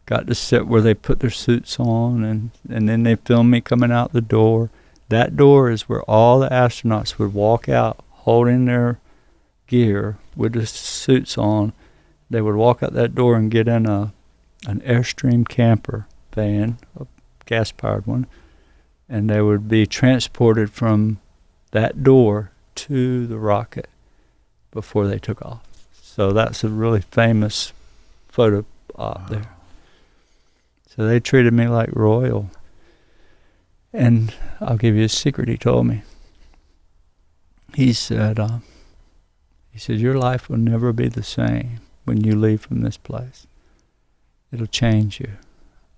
got to sit where they put their suits on, and then they filmed me coming out the door. That door is where all the astronauts would walk out holding their gear with the suits on. They would walk out that door and get in an Airstream camper van, a gas-powered one, and they would be transported from that door to the rocket before they took off. So that's a really famous photo op there. So they treated me like royal. And I'll give you a secret he told me. He said, your life will never be the same when you leave from this place. It'll change you.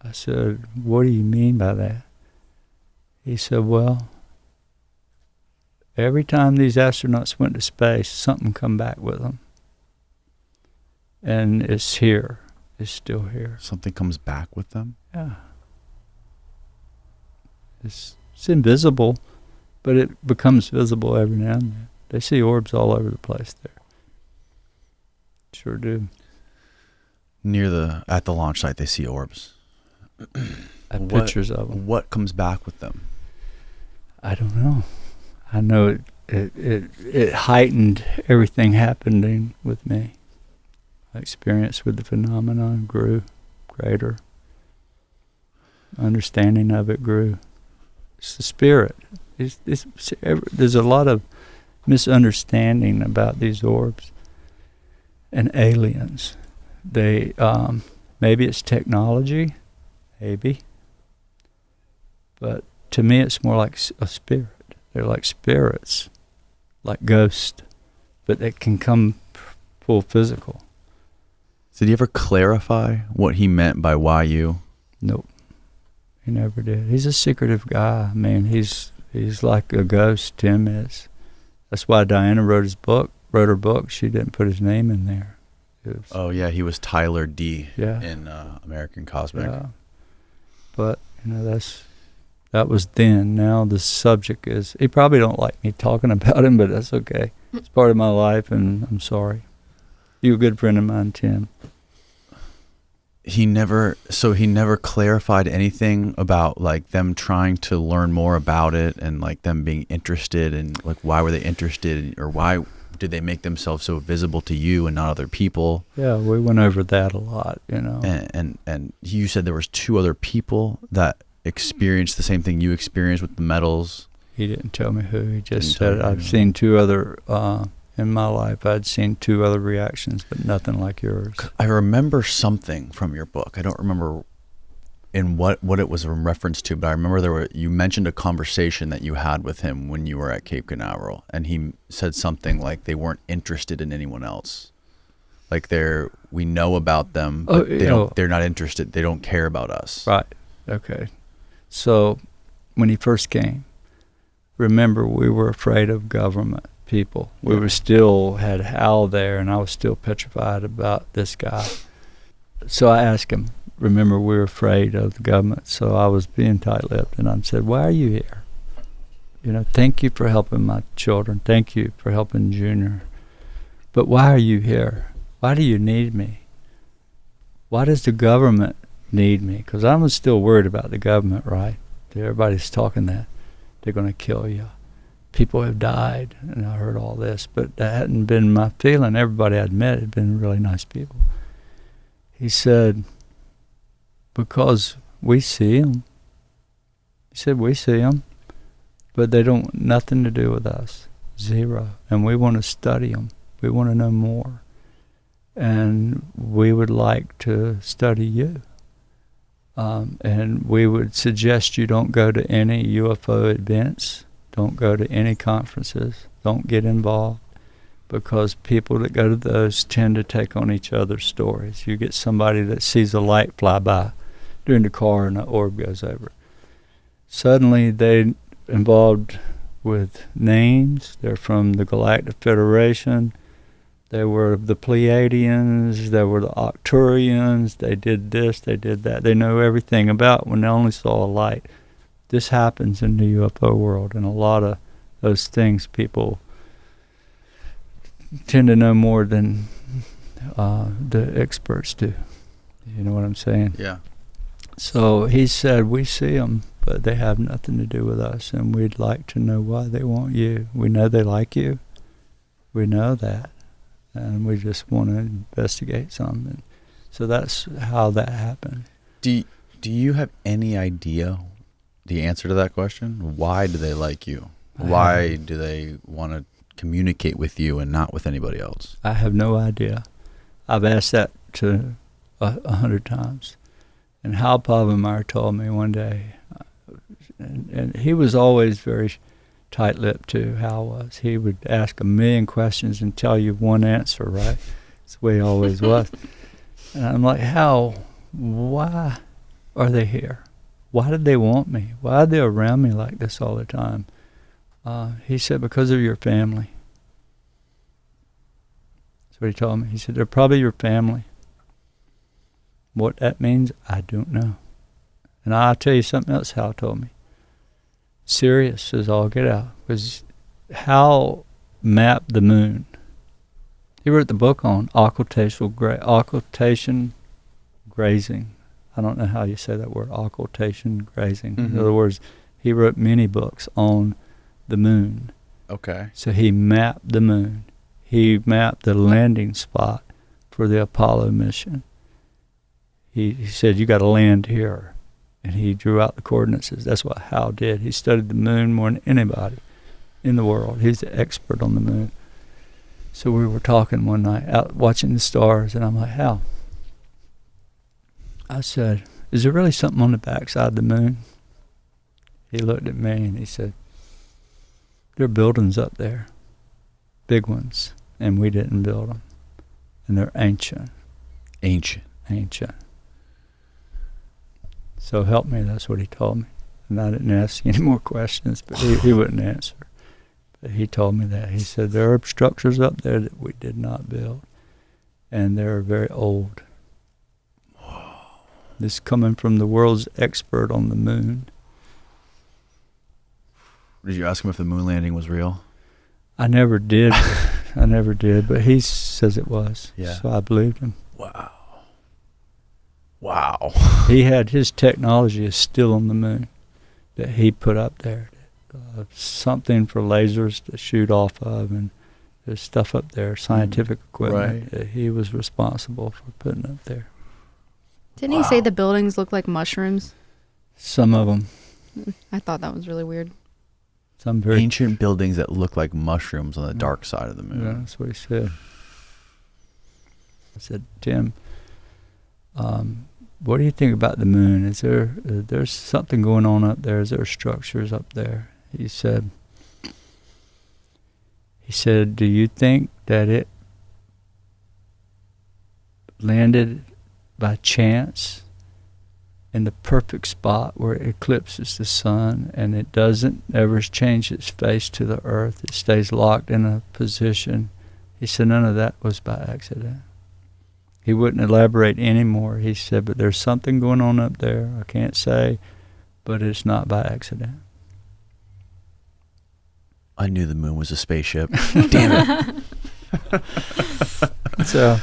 I said, what do you mean by that? He said, well, every time these astronauts went to space, something come back with them. And it's here. It's still here. Something comes back with them? Yeah. It's invisible, but it becomes visible every now and then. They see orbs all over the place there. Sure do. At the launch site, they see orbs. And pictures of them. What comes back with them? I don't know. I know it heightened everything happening with me. My experience with the phenomenon grew greater. Understanding of it grew. It's the spirit. There's a lot of misunderstanding about these orbs and aliens. They maybe it's technology, maybe, but to me it's more like a spirit. They're like spirits, like ghosts, but they can come full physical. Did he ever clarify what he meant by why you? Nope. He never did. He's a secretive guy. I mean, he's like a ghost, Tim is. That's why Diana wrote her book. She didn't put his name in there. Oh, yeah, he was Tyler D. Yeah. in American Cosmic. Yeah. But, that was then. Now the subject is, he probably don't like me talking about him, but that's okay. It's part of my life, and I'm sorry. You're a good friend of mine, Tim. He never clarified anything about like them trying to learn more about it, and like them being interested, and like why were they interested, or why did they make themselves so visible to you and not other people? Yeah, we went over that a lot, And you said there was 2 other people that experienced the same thing you experienced with the metals. He didn't tell me who. He just Didn't tell said, you I've who. seen 2 other, in my life, I'd seen 2 other reactions, but nothing like yours. I remember something from your book. I don't remember in what it was in reference to, but I remember you mentioned a conversation that you had with him when you were at Cape Canaveral, and he said something like they weren't interested in anyone else. Like we know about them, but they're not interested. They don't care about us. Right. Okay. So when he first came, remember, we were afraid of government people. We were still had Hal there, and I was still petrified about this guy. So I asked him, remember, we were afraid of the government. So I was being tight-lipped, and I said, why are you here? Thank you for helping my children. Thank you for helping Junior. But why are you here? Why do you need me? Why does the government need me? Because I was still worried about the government, right? Everybody's talking that they're going to kill you. People have died, and I heard all this, but that hadn't been my feeling. Everybody I'd met had been really nice people. He said, because we see them. He said, we see them, but they don't want nothing to do with us. Zero. And we want to study them. We want to know more. And we would like to study you. And we would suggest you don't go to any UFO events, don't go to any conferences, don't get involved, because people that go to those tend to take on each other's stories. You get somebody that sees a light fly by during the car and an orb goes over. Suddenly they involved with names. They're from the Galactic Federation. They were the Pleiadians. They were the Arcturians. They did this. They did that. They know everything about when they only saw a light. This happens in the UFO world, and a lot of those things people tend to know more than the experts do. You know what I'm saying? Yeah. So he said, we see them, but they have nothing to do with us, and we'd like to know why they want you. We know they like you. We know that. And we just want to investigate something. So that's how that happened. Do you have any idea the answer to that question? Why do they like you? Why do they want to communicate with you and not with anybody else? I have no idea. I've asked that to 100 times. And Hal Povenmire told me one day, and he was always very tight-lipped too, Hal was. He would ask a million questions and tell you one answer, right? That's the way he always was. And I'm like, Hal, why are they here? Why did they want me? Why are they around me like this all the time? He said, because of your family. That's what he told me. He said, they're probably your family. What that means, I don't know. And I'll tell you something else Hal told me. Serious as all get out. Was Hal mapped the moon. He wrote the book on occultation grazing. I don't know how you say that word, occultation grazing. Mm-hmm. In other words, he wrote many books on the moon. Okay. So he mapped the moon. He mapped the landing spot for the Apollo mission. He said, you got to land here. And he drew out the coordinates. That's what Hal did. He studied the moon more than anybody in the world. He's the expert on the moon. So we were talking one night, out watching the stars, and I'm like, Hal, I said, is there really something on the backside of the moon? He looked at me and he said, there are buildings up there, big ones, and we didn't build them. And they're ancient. Ancient. So help me, that's what he told me. And I didn't ask any more questions, but he wouldn't answer. But he told me that. He said, there are structures up there that we did not build, and they're very old. Whoa. This is coming from the world's expert on the moon. Did you ask him if the moon landing was real? I never did. But he says it was. Yeah. So I believed him. Wow. He had his technology is still on the moon that he put up there. Something for lasers to shoot off of, and there's stuff up there, scientific equipment that he was responsible for putting up there. Didn't he say the buildings look like mushrooms? Some of them. I thought that was really weird. Some very Ancient buildings that look like mushrooms on the dark side of the moon. Yeah, that's what he said. I said, Tim, what do you think about the moon? Is there's something going on up there? Is there structures up there? He said, do you think that it landed by chance in the perfect spot where it eclipses the sun and it doesn't ever change its face to the earth? It stays locked in a position. He said none of that was by accident. He wouldn't elaborate anymore. He said, but there's something going on up there. I can't say, but it's not by accident. I knew the moon was a spaceship. Damn it. So,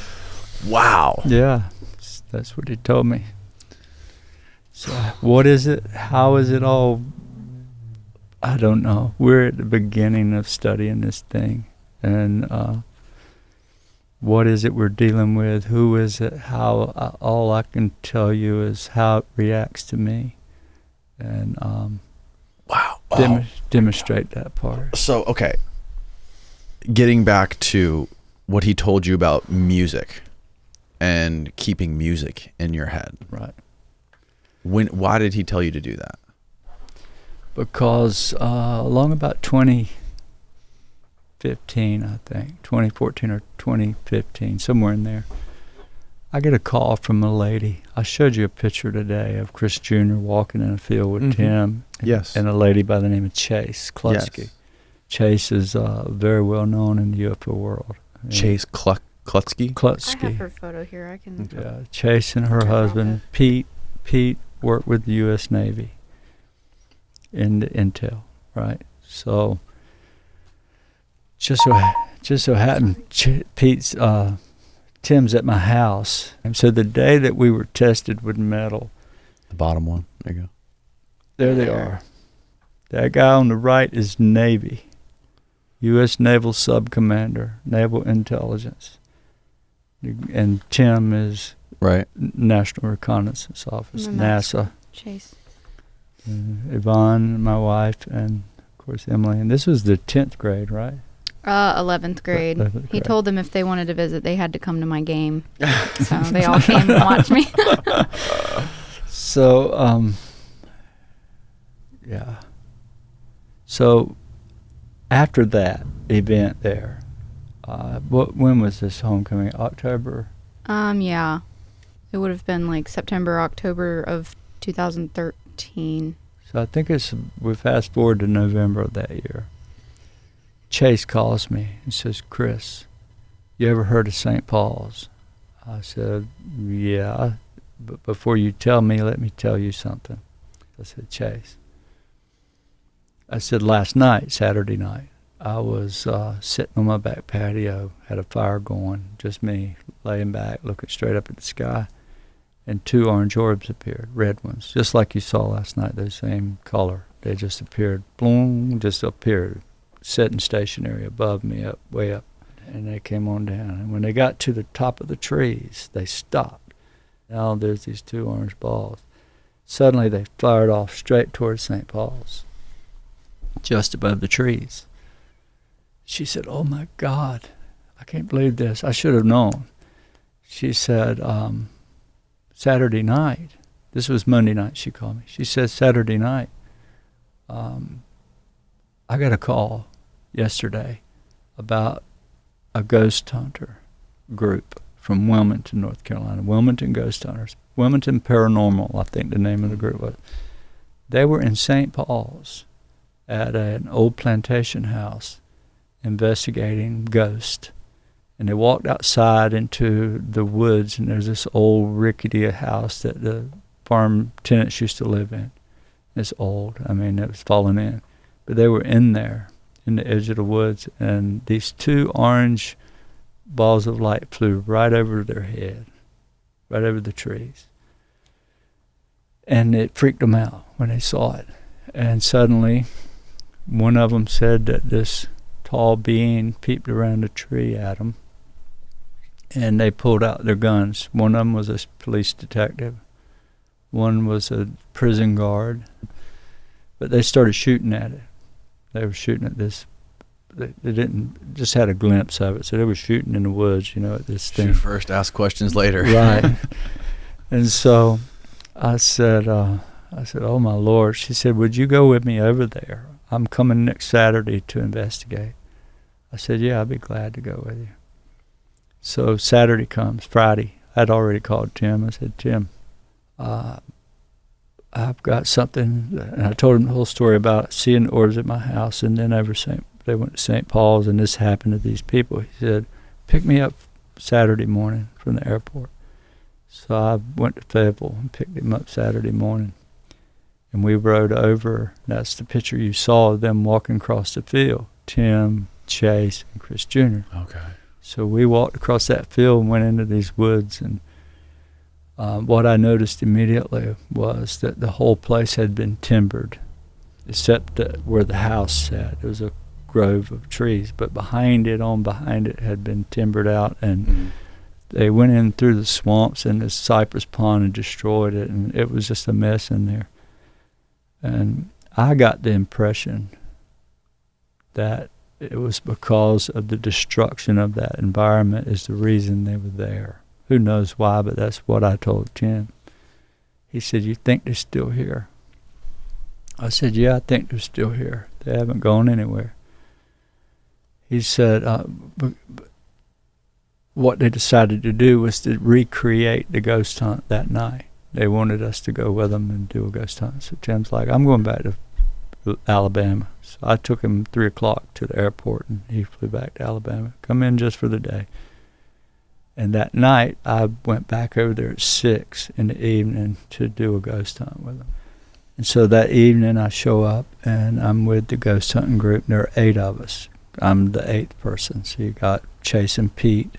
wow. yeah, that's what he told me. So, what is it? How is it all? I don't know. We're at the beginning of studying this thing. And what is it we're dealing with? Who is it? How? All I can tell you is how it reacts to me. And Wow. demonstrate that part. So, okay. Getting back to what he told you about music and keeping music in your head. Right. Why did he tell you to do that? Because along about 2015, I think, 2014 or 2015, somewhere in there, I get a call from a lady. I showed you a picture today of Chris Jr. walking in a field with Tim. Yes. And a lady by the name of Chase Klutsky. Yes. Chase is very well known in the UFO world. Chase Klutsky? Klutsky. I have her photo here. I can. Yeah, Chase and her husband, Pete worked with the U.S. Navy in the intel, right? So just so happened, Tim's at my house, and so the day that we were tested with metal, The bottom one. There you go. there they are. That guy on the right is Navy, U.S. Naval Subcommander, Naval Intelligence, and Tim is Right. National Reconnaissance Office, And that's NASA. Chase. Yvonne, my wife, and of course Emily. And this was the 10th grade, right? 11th grade. 11th He grade. told them if they wanted to visit, they had to come to my game. So they all came and watched me. So, yeah. So, after that event there, when was this homecoming? October? Yeah. It would have been like September, October of 2013. So I think we fast forward to November of that year. Chase calls me and says, Chris, you ever heard of St. Paul's? I said, yeah, but before you tell me, let me tell you something. I said, Chase. I said, last night, Saturday night, I was sitting on my back patio, had a fire going, just me, laying back, looking straight up at the sky, and 2 orange orbs appeared, red ones, just like you saw last night, the same color. They just appeared, boom, just appeared, sitting stationary above me, up, way up, and they came on down. And when they got to the top of the trees, they stopped. Now there's these 2 orange balls. Suddenly they fired off straight towards St. Paul's, just above the trees. She said, oh my God, I can't believe this. I should have known. She said, Saturday night, this was Monday night she called me. She said, Saturday night, I got a call yesterday about a ghost hunter group from Wilmington, North Carolina. Wilmington Ghost Hunters. Wilmington Paranormal, I think the name of the group was. They were in St. Paul's at an old plantation house investigating ghosts. And they walked outside into the woods, and there's this old rickety house that the farm tenants used to live in. It's old. I mean, it was falling in. But they were in there, in the edge of the woods, and these 2 orange balls of light flew right over their head, right over the trees. And it freaked them out when they saw it. And suddenly, one of them said that this tall being peeped around a tree at them, and they pulled out their guns. One of them was a police detective. One was a prison guard. But they started shooting at it. They were shooting at this. They didn't just had a glimpse of it, so they were shooting in the woods, at this thing. Shoot first, ask questions later. Right. And so I said, "Oh my Lord!" She said, "Would you go with me over there? I'm coming next Saturday to investigate." I said, "Yeah, I'd be glad to go with you." So Saturday comes, Friday. I'd already called Tim. I said, "Tim, I've got something," and I told him the whole story about seeing the orbs at my house, and then they went to St. Paul's, and this happened to these people. He said, "Pick me up Saturday morning from the airport." So I went to Fayetteville and picked him up Saturday morning, and we rode over. That's the picture you saw of them walking across the field, Tim, Chase, and Chris Jr. Okay. So we walked across that field and went into these woods, and what I noticed immediately was that the whole place had been timbered, except where the house sat. It was a grove of trees, but behind it had been timbered out, and they went in through the swamps and this cypress pond and destroyed it, and it was just a mess in there. And I got the impression that it was because of the destruction of that environment is the reason they were there. Who knows why, but that's what I told Tim. He said, "You think they're still here?" I said, "Yeah, I think they're still here. They haven't gone anywhere." He said, what they decided to do was to recreate the ghost hunt that night. They wanted us to go with them and do a ghost hunt. So Tim's like, "I'm going back to Alabama." So I took him 3 o'clock to the airport, and he flew back to Alabama. Come in just for the day. And that night, I went back over there at 6 in the evening to do a ghost hunt with them. And so that evening, I show up, and I'm with the ghost hunting group. There are 8 of us. I'm the 8th person. So you got Chase and Pete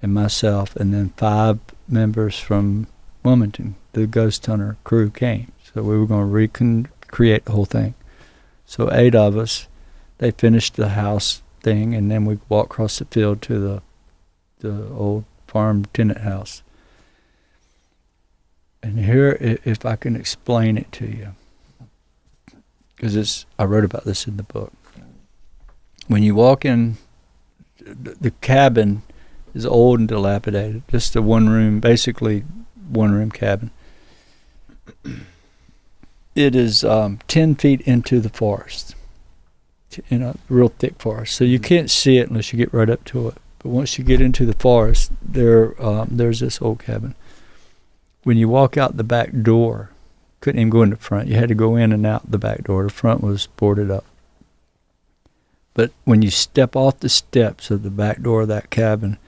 and myself, and then 5 members from Wilmington. The ghost hunter crew came. So we were going to recreate the whole thing. So 8 of us, they finished the house thing, and then we walked across the field to the old farm tenant house. And here, if I can explain it to you, because I wrote about this in the book. When you walk in, the cabin is old and dilapidated, just a basically one-room cabin. It is 10 feet into the forest, in a real thick forest. So you can't see it unless you get right up to it. But once you get into the forest, there's this old cabin. When you walk out the back door, couldn't even go in the front. You had to go in and out the back door. The front was boarded up. But when you step off the steps of the back door of that cabin,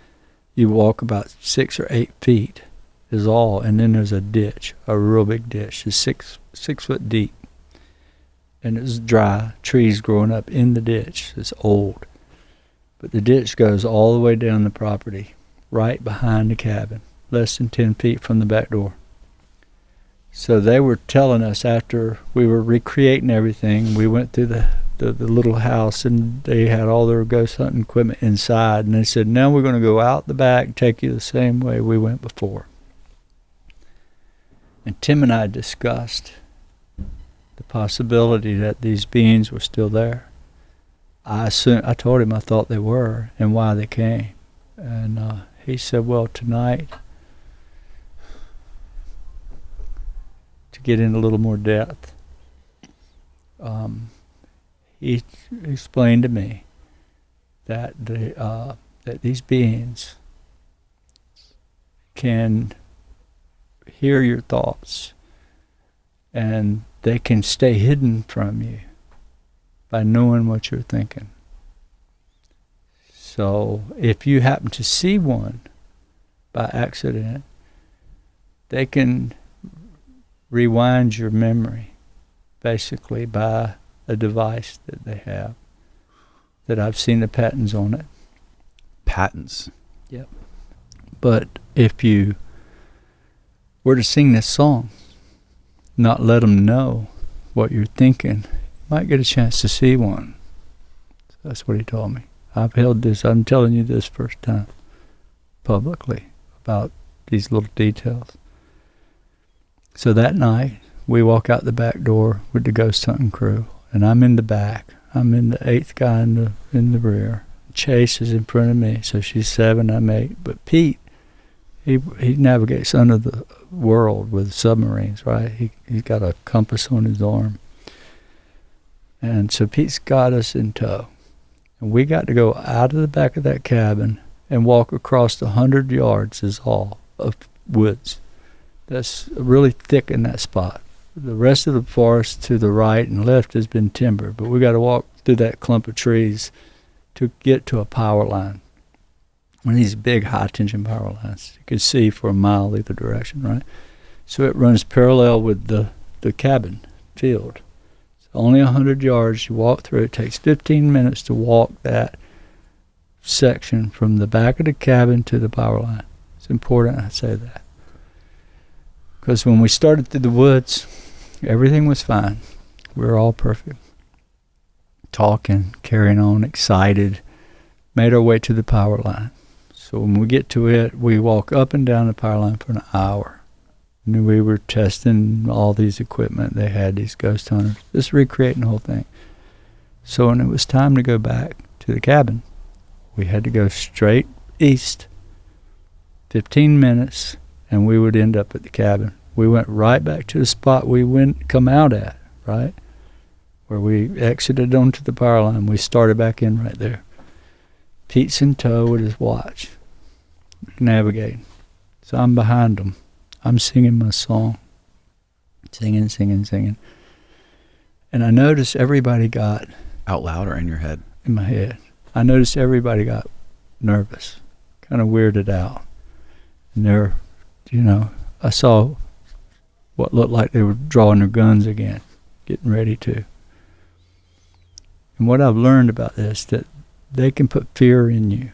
you walk about 6 or 8 feet is all, and then there's a ditch, a real big ditch. It's 6 foot deep, and it's dry, trees growing up in the ditch. It's old. But the ditch goes all the way down the property, right behind the cabin, less than 10 feet from the back door. So they were telling us after we were recreating everything, we went through the little house, and they had all their ghost hunting equipment inside, and they said, "Now we're going to go out the back, take you the same way we went before." And Tim and I discussed the possibility that these beings were still there. I told him I thought they were and why they came. And he said, "Well, tonight, to get in a little more depth, he explained to me that that these beings can hear your thoughts, and they can stay hidden from you by knowing what you're thinking. So if you happen to see one by accident, they can rewind your memory, basically by a device that they have, that I've seen the patents on it." Patents? Yep. But if you were to sing this song, not let them know what you're thinking, you might get a chance to see one. So that's what he told me. I've held this, I'm telling you this first time publicly about these little details. So that night, we walk out the back door with the ghost hunting crew, and I'm in the back. I'm in the 8th guy in the rear. Chase is in front of me, so she's 7, I'm 8. But Pete, he navigates under the world with submarines, right? He's got a compass on his arm. And so Pete's got us in tow. And we got to go out of the back of that cabin and walk across 100 yards is all of woods. That's really thick in that spot. The rest of the forest to the right and left has been timber, but we got to walk through that clump of trees to get to a power line. One of these big high-tension power lines. You could see for a mile either direction, right? So it runs parallel with the cabin field. It's only 100 yards. You walk through. It takes 15 minutes to walk that section from the back of the cabin to the power line. It's important I say that. Because when we started through the woods, everything was fine. We were all perfect. Talking, carrying on, excited. Made our way to the power line. So when we get to it, we walk up and down the power line for an hour. And we were testing all these equipment. They had these ghost hunters, just recreating the whole thing. So when it was time to go back to the cabin, we had to go straight east, 15 minutes, and we would end up at the cabin. We went right back to the spot we come out at, right? Where we exited onto the power line. We started back in right there. Pete's in tow with his watch, navigating. So I'm behind him. I'm singing my song. Singing. And I noticed everybody got... Out loud or in your head? In my head. I noticed everybody got nervous, kind of weirded out. And they're, I saw what looked like they were drawing their guns again, getting ready to. And what I've learned about this, that they can put fear in you.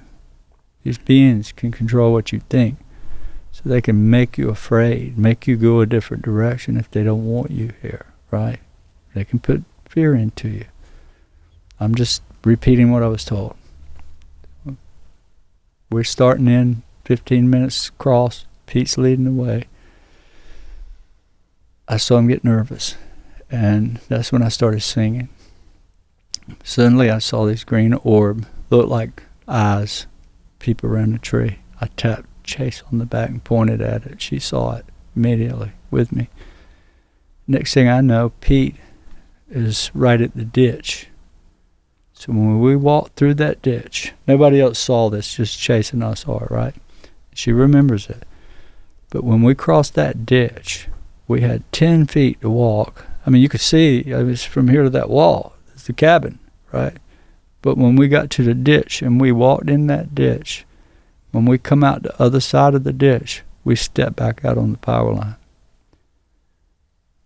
These beings can control what you think. So they can make you afraid, make you go a different direction if they don't want you here, right? They can put fear into you. I'm just repeating what I was told. We're starting in 15 minutes across. Pete's leading the way. I saw him get nervous, and that's when I started singing. Suddenly I saw this green orb, looked like eyes, peep around the tree. I tapped Chase on the back and pointed at it. She saw it immediately with me. Next thing I know, Pete is right at the ditch. So when we walked through that ditch, nobody else saw this, just Chase and I saw it, right? She remembers it. But when we crossed that ditch, we had 10 feet to walk. I mean, you could see, it was from here to that wall. It's the cabin, right? But when we got to the ditch and we walked in that ditch, when we come out the other side of the ditch, we stepped back out on the power line.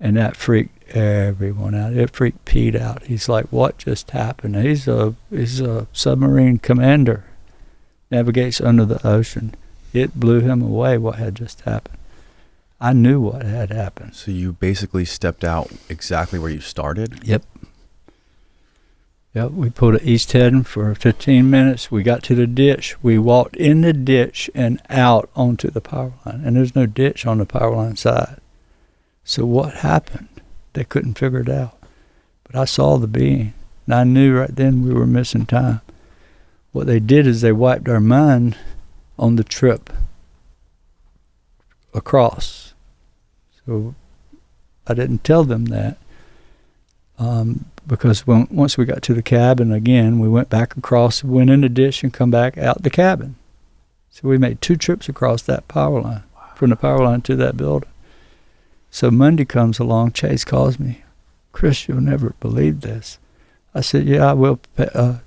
And that freaked everyone out. It freaked Pete out. He's like, what just happened? He's a submarine commander, navigates under the ocean. It blew him away what had just happened. I knew what had happened. So you basically stepped out exactly where you started? Yep, we pulled an east heading for 15 minutes. We got to the ditch. We walked in the ditch and out onto the power line. And there's no ditch on the power line side. So what happened? They couldn't figure it out. But I saw the being. And I knew right then we were missing time. What they did is they wiped our mind on the trip across. So I didn't tell them that. Because once we got to the cabin again, we went back across, went in the ditch, and come back out the cabin. So we made 2 trips across that power line, from the power line to that building. So Monday comes along, Chase calls me, Chris, you'll never believe this. I said, yeah, I will,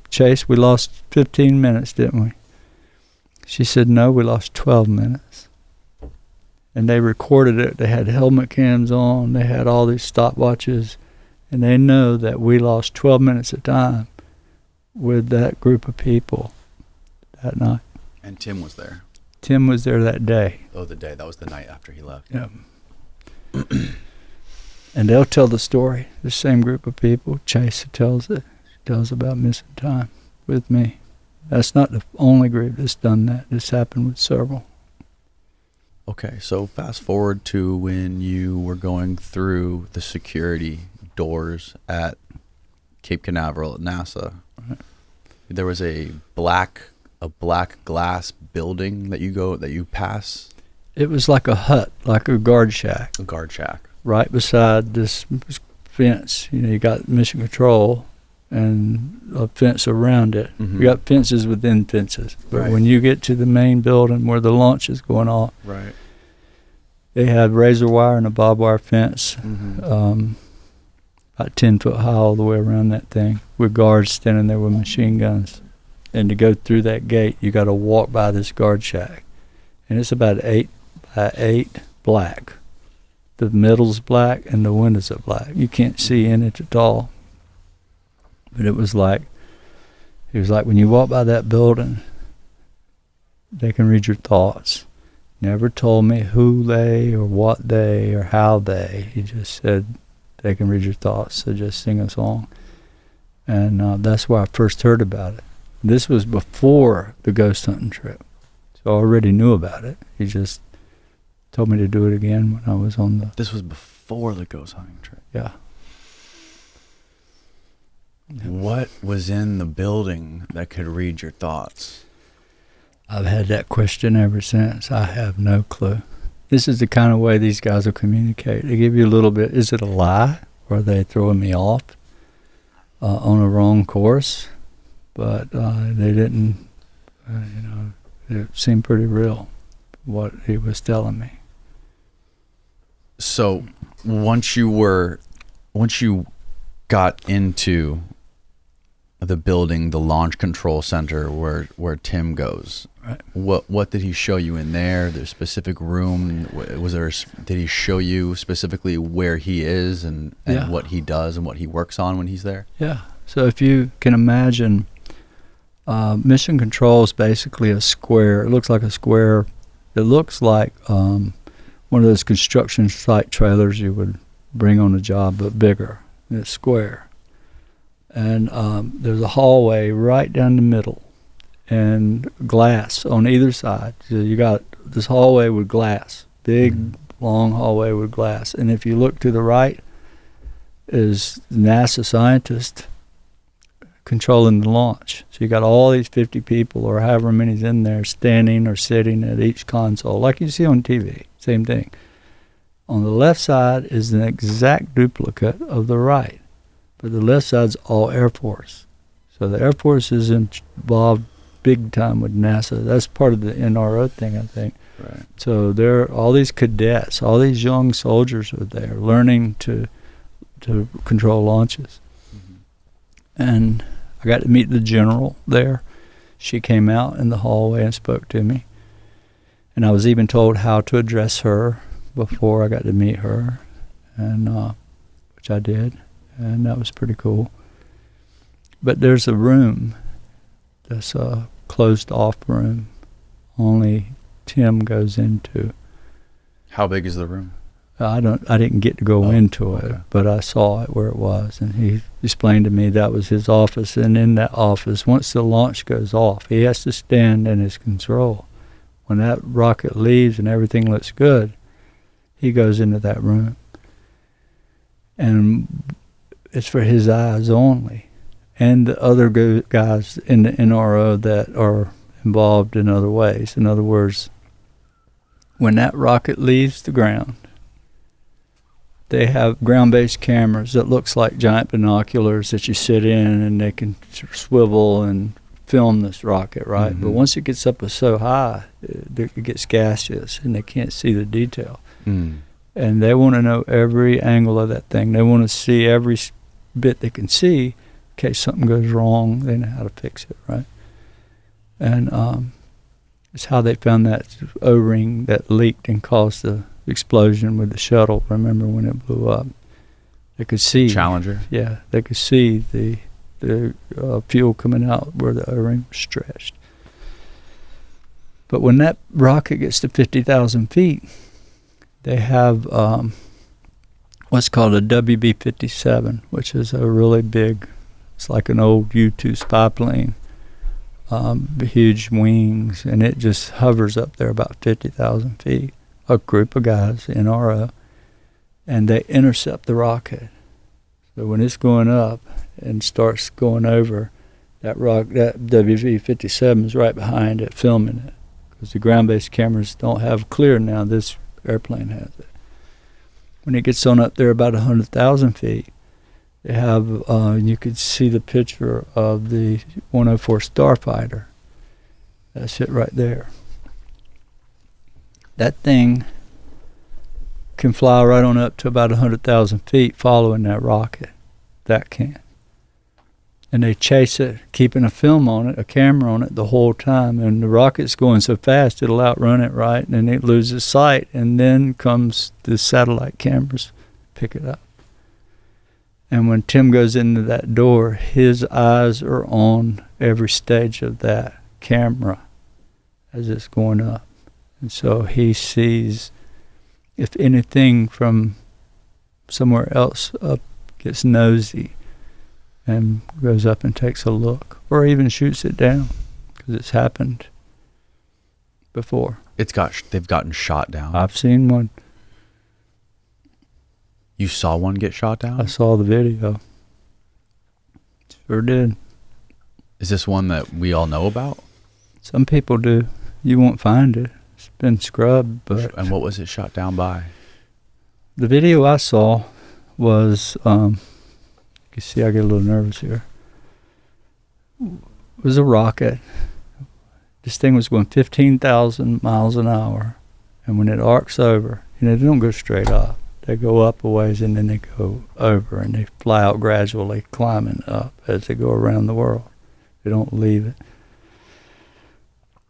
Chase, we lost 15 minutes, didn't we? She said, no, we lost 12 minutes. And they recorded it. They had helmet cams on. They had all these stopwatches. And they know that we lost 12 minutes of time with that group of people that night. And Tim was there? Tim was there that day. Oh, the day. That was the night after he left. Yeah. And they'll tell the story. The same group of people. Chase tells it. She tells about missing time with me. That's not the only group that's done that. This happened with several. Okay, so fast forward to when you were going through the security doors at Cape Canaveral at NASA. There was a black glass building that you pass. It was like a hut, like a guard shack. A guard shack. Right beside this fence. You got mission control and a fence around it. Mhm. You got fences within fences. But Right. when you get to the main building where the launch is going on, Right. they had razor wire and a barbed wire fence, Mm-hmm. about 10 foot high all the way around that thing, with guards standing there with machine guns. And to go through that gate, you got to walk by this guard shack. And it's about 8 by 8 black. The middle's black and the windows are black. You can't see in it at all. But it was like when you walk by that building, they can read your thoughts. Never told me who they or what they or how they. He just said they can read your thoughts, so just sing a song. And that's where I first heard about it. This was before the ghost hunting trip. So I already knew about it. He just told me to do it again when I was on the... This was before the ghost hunting trip. Yeah. What was in the building that could read your thoughts? I've had that question ever since. I have no clue. This is the kind of way these guys will communicate. They give you a little bit, is it a lie? Or are they throwing me off on a wrong course? But they didn't, it seemed pretty real, what he was telling me. So once you got into the building, the launch control center where Tim goes, Right. What did he show you in there? The specific room? Did he show you specifically where he is and Yeah. what he does and what he works on when he's there? Yeah. So if you can imagine, mission control is basically a square. It looks like a square. It looks like one of those construction site trailers you would bring on a job, but bigger. It's square. And there's a hallway right down the middle and glass on either side. So you got this hallway with glass, big, long hallway with glass. And if you look to the right is NASA scientist controlling the launch. So you got all these 50 people or however many's in there standing or sitting at each console, like you see on TV, same thing. On the left side is an exact duplicate of the right, but the left side's all Air Force. So the Air Force is involved big time with NASA. That's part of the NRO thing, I think. Right. So there are all these cadets, all these young soldiers are there learning to control launches. Mm-hmm. And I got to meet the general there. She came out in the hallway and spoke to me. And I was even told how to address her before I got to meet her, and which I did, and that was pretty cool. But there's a room that's a closed-off room only Tim goes into. How big is the room? I didn't get to go into it, okay. but I saw it where it was, and he explained to me that was his office. And in that office, once the launch goes off, he has to stand in his control. When that rocket leaves and everything looks good, he goes into that room, and it's for his eyes only, and the other guys in the NRO that are involved in other ways. In other words, when that rocket leaves the ground, they have ground-based cameras that looks like giant binoculars that you sit in, and they can swivel and film this rocket, right? Mm-hmm. But once it gets up so high, it gets gaseous, and they can't see the detail. Mm. And they want to know every angle of that thing. They want to see every bit they can see in case something goes wrong. They know how to fix it, right? And it's how they found that O-ring that leaked and caused the explosion with the shuttle. Remember when it blew up? They could see. Challenger? Yeah, they could see the fuel coming out where the O-ring was stretched. But when that rocket gets to 50,000 feet, they have what's called a WB-57, which is a really big, it's like an old U-2 spy plane, huge wings, and it just hovers up there about 50,000 feet. A group of guys, NRO, and they intercept the rocket. So when it's going up, and starts going over that rock. That WV-57 is right behind it, filming it, because the ground-based cameras don't have clear now. This airplane has it. When it gets on up there about 100,000 feet, they have, you could see the picture of the 104 Starfighter. That's it right there. That thing can fly right on up to about 100,000 feet following that rocket. That can. And they chase it, keeping a film on it, a camera on it the whole time. And the rocket's going so fast, it'll outrun it, right? And it loses sight. And then comes the satellite cameras, pick it up. And when Tim goes into that door, his eyes are on every stage of that camera as it's going up. And so he sees, if anything from somewhere else up gets nosy and goes up and takes a look, or even shoots it down, because it's happened before. They've gotten shot down. I've seen one. You saw one get shot down? I saw the video. Sure did. Is this one that we all know about? Some people do. You won't find it. It's been scrubbed, but... And what was it shot down by? The video I saw was, you can see I get a little nervous here. It was a rocket. This thing was going 15,000 miles an hour. And when it arcs over, they don't go straight up. They go up a ways and then they go over, and they fly out gradually, climbing up as they go around the world. They don't leave it.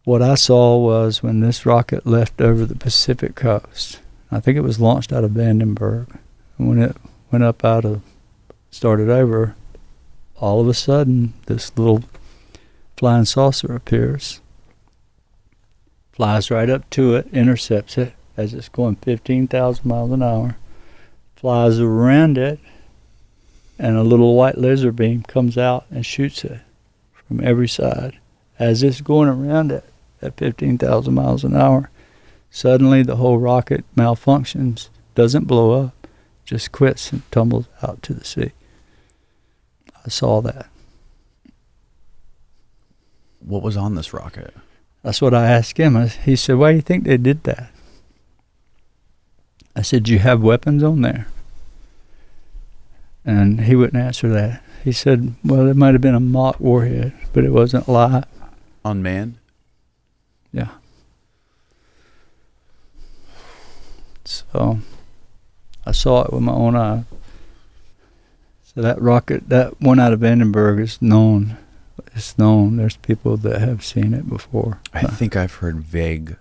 What I saw was when this rocket left over the Pacific coast, I think it was launched out of Vandenberg, and when it went up started over, all of a sudden this little flying saucer appears, flies right up to it, intercepts it as it's going 15,000 miles an hour, flies around it, and a little white laser beam comes out and shoots it from every side. As it's going around it at 15,000 miles an hour, suddenly the whole rocket malfunctions, doesn't blow up, just quits and tumbles out to the sea. I saw that. What was on this rocket? That's what I asked him. He said, why do you think they did that? I said, do you have weapons on there? And he wouldn't answer that. He said, well, it might have been a mock warhead, but it wasn't live. Unmanned? Yeah. So I saw it with my own eye. So that rocket, that one out of Vandenberg is known. It's known. There's people that have seen it before. I think I've heard vague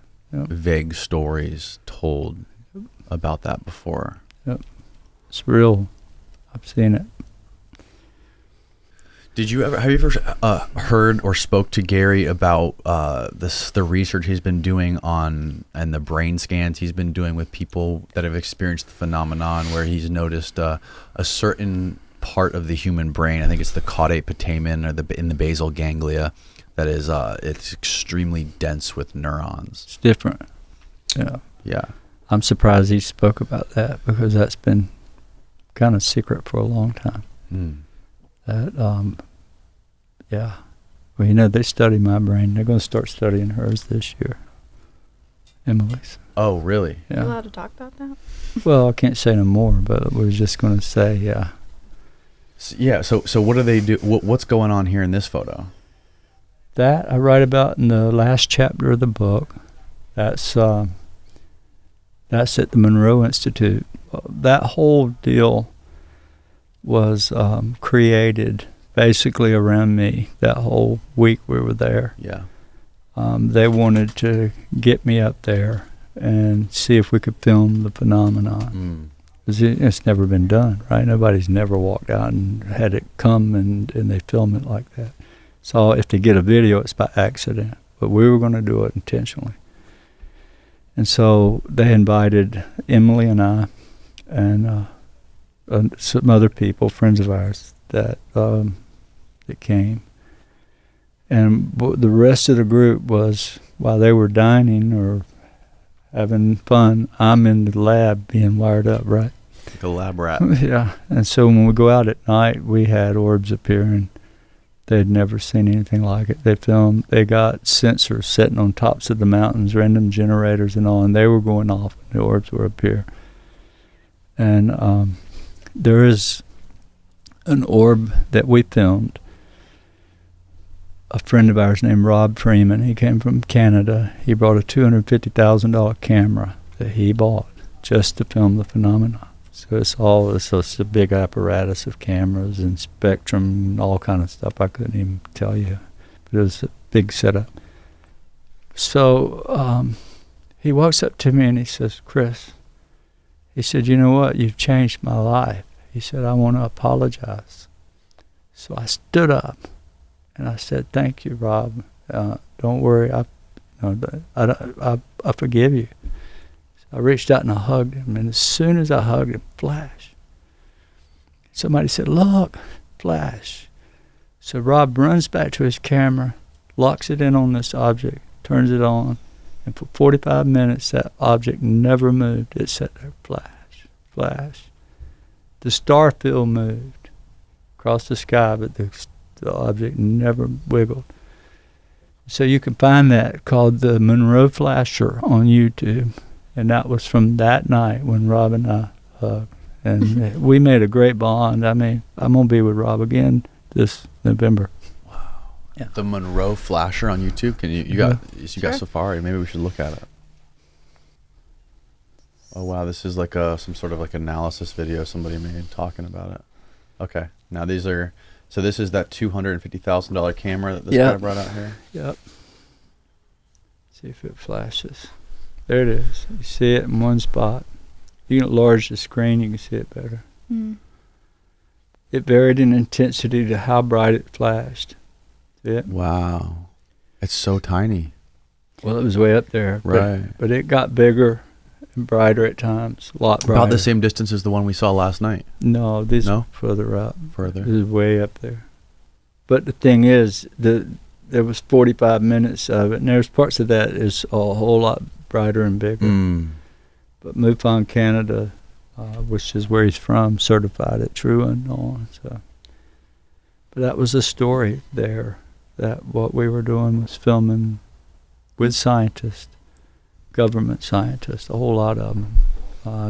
stories told about that before. Yep. It's real. I've seen it. Have you ever heard or spoke to Gary about the research he's been doing on, and the brain scans he's been doing with people that have experienced the phenomenon, where he's noticed a certain part of the human brain, I think it's the caudate putamen, or in the basal ganglia, that is it's extremely dense with neurons. It's different. Yeah. Yeah. I'm surprised he spoke about that, because that's been kind of secret for a long time. Mm. That, yeah. Well, they study my brain. They're going to start studying hers this year. Emily's. Oh, really? Yeah. Are you allowed to talk about that? Well, I can't say no more, but we're just going to say, yeah. So what do they do? What's going on here in this photo? That I write about in the last chapter of the book. That's at the Monroe Institute. That whole deal was created basically around me. That whole week we were there. Yeah. They wanted to get me up there and see if we could film the phenomenon. 'Cause it's never been done, right? Nobody's never walked out and had it come and they film it like that. So if they get a video, it's by accident. But we were going to do it intentionally. And so they invited Emily and I and some other people, friends of ours, that came. And the rest of the group was, while they were dining or having fun, I'm in the lab being wired up, right? Like a lab rat. Yeah, and so when we go out at night, we had orbs appear, and they'd never seen anything like it. They got sensors sitting on tops of the mountains, random generators and all, and they were going off, and the orbs were appear. And there is an orb that we filmed. A friend of ours named Rob Freeman, he came from Canada. He brought a $250,000 camera that he bought just to film the phenomenon. So it's just a big apparatus of cameras and spectrum and all kind of stuff. I couldn't even tell you, but it was a big setup. So he walks up to me and he says, "Chris," he said, "you know what? You've changed my life." He said, "I want to apologize." So I stood up and I said, "Thank you, Rob. Don't worry. I forgive you." I reached out and I hugged him, and as soon as I hugged him, flash. Somebody said, "Look, flash." So Rob runs back to his camera, locks it in on this object, turns it on, and for 45 minutes that object never moved. It sat there, flash, flash. The star field moved across the sky, but the object never wiggled. So you can find that called the Monroe Flasher on YouTube. And that was from that night when Rob and I hugged. And we made a great bond. I mean, I'm going to be with Rob again this November. Wow. Yeah. The Monroe Flasher on YouTube. Can you got Safari. Maybe we should look at it. Oh, wow. This is like some sort of like analysis video somebody made talking about it. Okay. Now this is that $250,000 camera that this guy brought out here? Yep. See if it flashes. There it is. You see it in one spot. You can enlarge the screen, you can see it better. Mm. It varied in intensity to how bright it flashed. See it? Wow. It's so tiny. Well, it was way up there. Right. But it got bigger and brighter at times, a lot brighter. About the same distance as the one we saw last night. No, these are further up. Further. This is way up there. But the thing is, there was 45 minutes of it, and there's parts of that is a whole lot brighter and bigger. Mm. But MUFON Canada, which is where he's from, certified it true and all. So, but that was a story there. That what we were doing was filming with scientists, government scientists, a whole lot of them,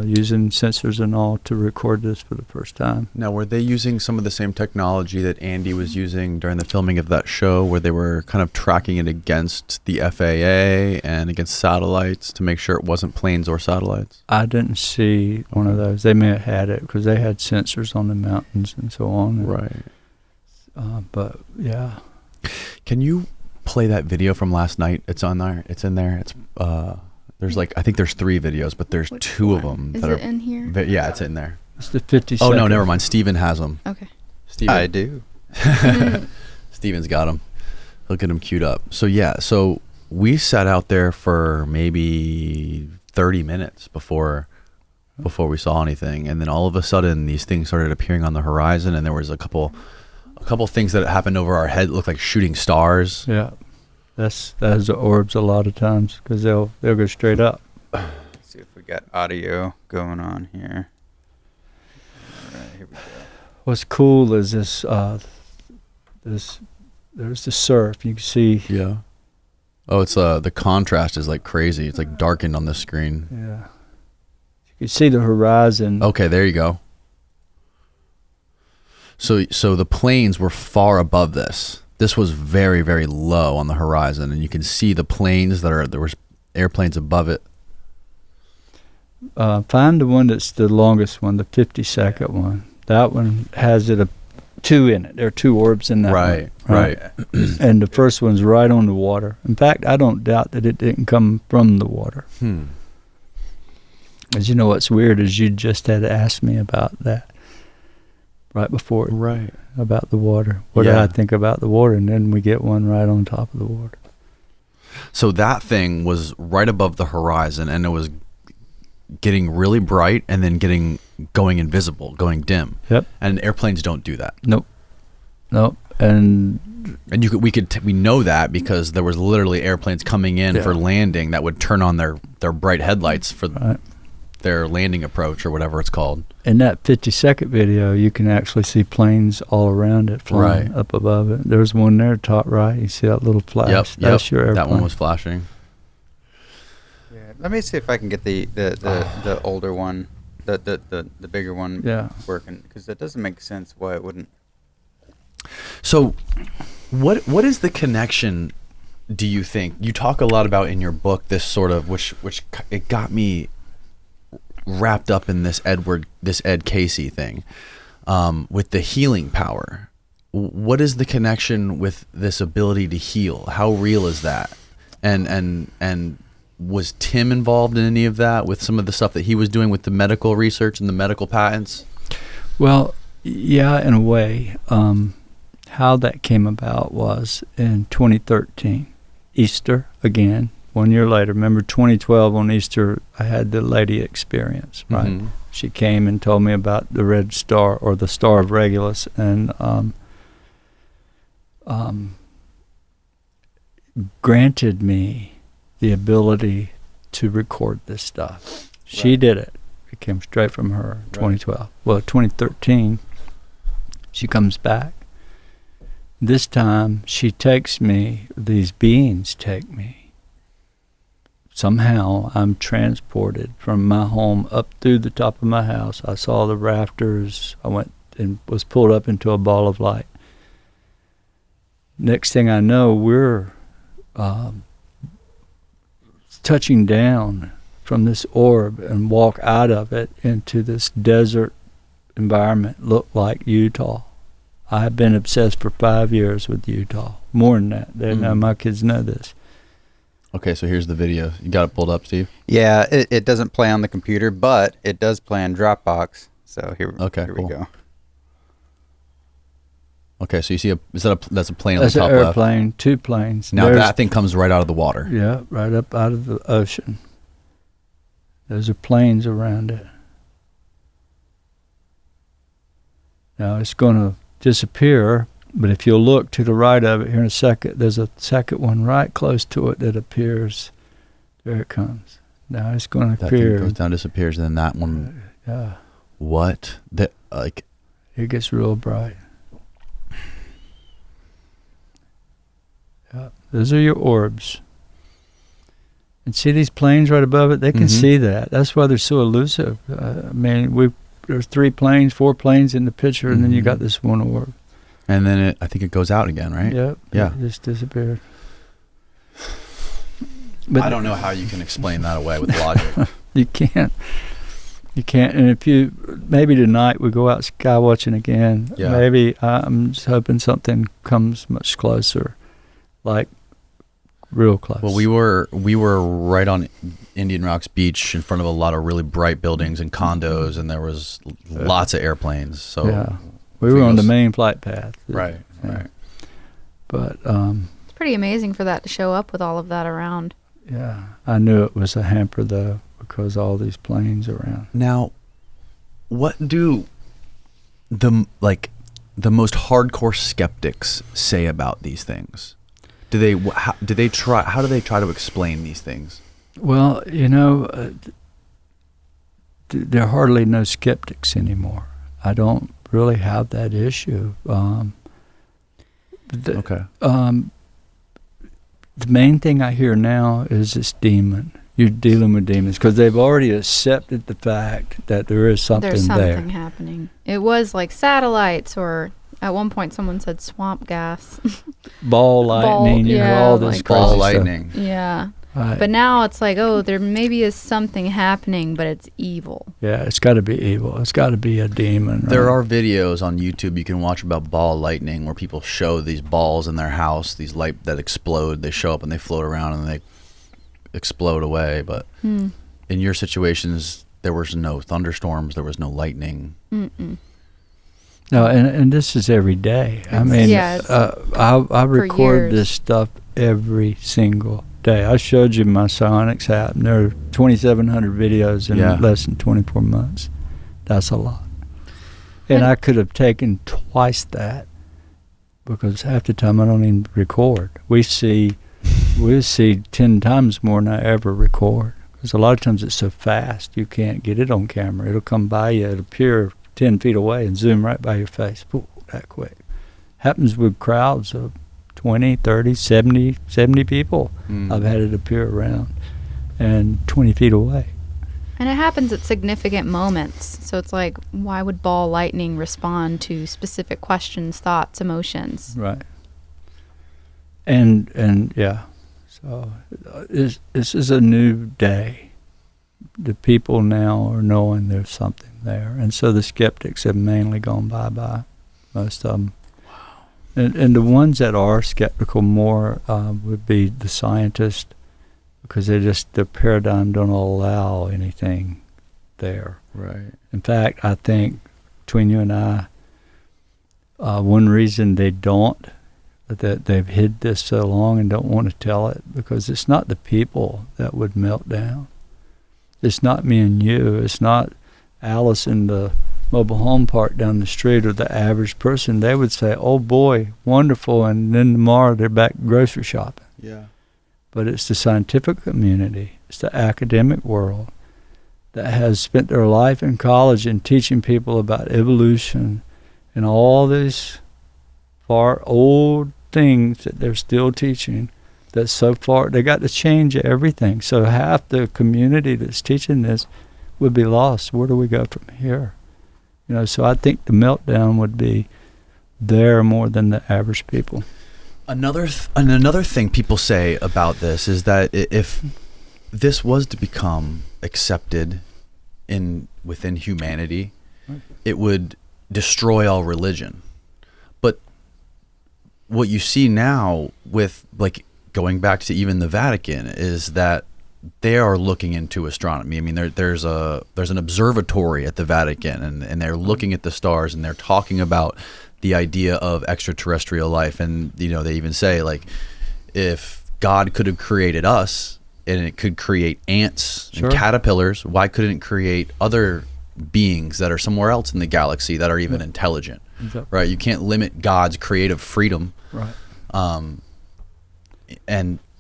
using sensors and all to record this for the first time. Now, were they using some of the same technology that Andy was using during the filming of that show, where they were kind of tracking it against the FAA and against satellites to make sure it wasn't planes or satellites? I didn't see one of those. They may have had it because they had sensors on the mountains and so on. And, right. But, yeah. Can you play that video from last night? It's on there. It's in there. It's there's I think there's 3 videos, but there's 2 of them. Is it in here? Yeah, it's in there. It's the 50 Oh, no, never mind. Steven has them. Okay. Steven. I do. Steven's got them. Look at him queued up. So, yeah. So we sat out there for maybe 30 minutes before we saw anything. And then all of a sudden, these things started appearing on the horizon. And there was a couple things that happened over our head that looked like shooting stars. Yeah. That's the orbs a lot of times because they'll go straight up. Let's see if we got audio going on here. All right, here we go. What's cool is this. There's the surf. You can see. Yeah. Oh, it's the contrast is like crazy. It's like darkened on the screen. Yeah. You can see the horizon. Okay, there you go. So the planes were far above this. This was very, very low on the horizon, and you can see the planes there was airplanes above it. Find the one that's the longest one, the 50-second one. That one has 2 in it. There are 2 orbs in that one. Right. And the first one's right on the water. In fact, I don't doubt that it didn't come from the water. As you know, what's weird is you just had asked me about that right before. Right. About the water. What do I think about the water? And then we get one right on top of the water. So that thing was right above the horizon, and it was getting really bright and then going invisible, going dim. Yep. And airplanes don't do that. Nope. And we know that because there was literally airplanes coming in for landing that would turn on their bright headlights for. Right. their landing approach or whatever it's called. In that 50-second video, you can actually see planes all around it flying up above it. There's one there top right. You see that little flash? Yep. That's your airplane. That one was flashing. Yeah. Let me see if I can get the older one, the bigger one working, because that doesn't make sense why it wouldn't. So, what is the connection? Do you think you talk a lot about in your book this sort of which it got me wrapped up in this Ed Casey thing with the healing power. What is the connection with this ability to heal? How real is that? And was Tim involved in any of that with some of the stuff that he was doing with the medical research and the medical patents? Well, yeah, in a way. How that came about was in 2013, Easter again. 1 year later, remember 2012 on Easter, I had the lady experience, right? Mm-hmm. She came and told me about the red star, or the star of Regulus, and granted me the ability to record this stuff. She did it. It came straight from her, 2012. Well, 2013, she comes back. This time, she takes me, these beings take me. Somehow, I'm transported from my home up through the top of my house. I saw the rafters. I went and was pulled up into a ball of light. Next thing I know, we're touching down from this orb and walk out of it into this desert environment, looked like Utah. I've been obsessed for 5 years with Utah. More than that. Now my kids know this. Okay, so here's the video. You got it pulled up, Steve? Yeah, it doesn't play on the computer, but it does play on Dropbox. So here we go. Okay, so you see that's a plane that's on the top an left. Airplane, 2 planes. Now that thing comes right out of the water. Yeah, right up out of the ocean. Those are planes around it. Now it's going to disappear, but if you'll look to the right of it here in a second, there's a second one right close to it that appears. There it comes. Now it's going to appear. That thing goes down, disappears, and then that one. Yeah. What? That it gets real bright. Yeah. Those are your orbs. And see these planes right above it? They can see that. That's why they're so elusive. There's 3 planes, 4 planes in the picture, and then you got this one orb. And then I think it goes out again, right? Yep. Yeah. It just disappeared. But I don't know how you can explain that away with logic. You can't. You can't. And if maybe tonight we go out sky watching again. Yeah. Maybe I'm just hoping something comes much closer, like real close. Well, we were right on Indian Rocks Beach in front of a lot of really bright buildings and condos, and there was lots of airplanes. So yeah. We were on the main flight path. Right. But it's pretty amazing for that to show up with all of that around. Yeah. I knew it was a hamper, though, because all these planes around. Now, what do the most hardcore skeptics say about these things? How do they try to explain these things? Well, there are hardly no skeptics anymore. I don't really have that issue. Okay. The main thing I hear now is this demon. You're dealing with demons because they've already accepted the fact that there is something there. There's something happening. It was like satellites, or at one point someone said swamp gas. Ball lightning, all this like ball lightning. Stuff. Yeah. Right. But now it's like, there maybe is something happening, but it's evil. Yeah, it's got to be evil. It's got to be a demon. Right? There are videos on YouTube you can watch about ball lightning where people show these balls in their house, these light that explode. They show up and they float around and they explode away. But in your situations, there was no thunderstorms. There was no lightning. Mm-mm. No, and this is every day. I record this stuff every single day. I showed you my psionics app, and there are 2,700 videos in less than 24 months. That's a lot. And I could have taken twice that, because half the time I don't even record. We see 10 times more than I ever record, because a lot of times it's so fast you can't get it on camera. It'll come by you, it'll appear 10 feet away and zoom right by your face. Ooh, that quick. Happens with crowds of 20, 30, 70 people. I've had it appear around and 20 feet away. And it happens at significant moments. So it's like, why would ball lightning respond to specific questions, thoughts, emotions? Right. And yeah. So this is a new day. The people now are knowing there's something there. And so the skeptics have mainly gone bye-bye, most of them. Wow. And the ones that are skeptical more would be the scientists, because their paradigm don't allow anything there. Right. In fact, I think between you and I, one reason they don't, that they've hid this so long and don't want to tell it, because it's not the people that would melt down. It's not me and you. It's not Alice in the mobile home park down the street or the average person. They would say, oh boy, wonderful, and then tomorrow they're back grocery shopping. Yeah. But it's the scientific community, it's the academic world that has spent their life in college and teaching people about evolution and all these far old things that they're still teaching. That so far they got to change everything. So half the community that's teaching this would be lost. Where do we go from here? So I think the meltdown would be there more than the average people. Another thing people say about this is that if this was to become accepted within humanity, it would destroy all religion. But what you see now with, like, going back to even the Vatican, is that they are looking into astronomy. I mean, there's an observatory at the Vatican, and they're looking at the stars, and they're talking about the idea of extraterrestrial life. And they even say, like, if God could have created us and it could create ants and caterpillars, why couldn't it create other beings that are somewhere else in the galaxy that are even intelligent? Exactly. Right? You can't limit God's creative freedom. Right.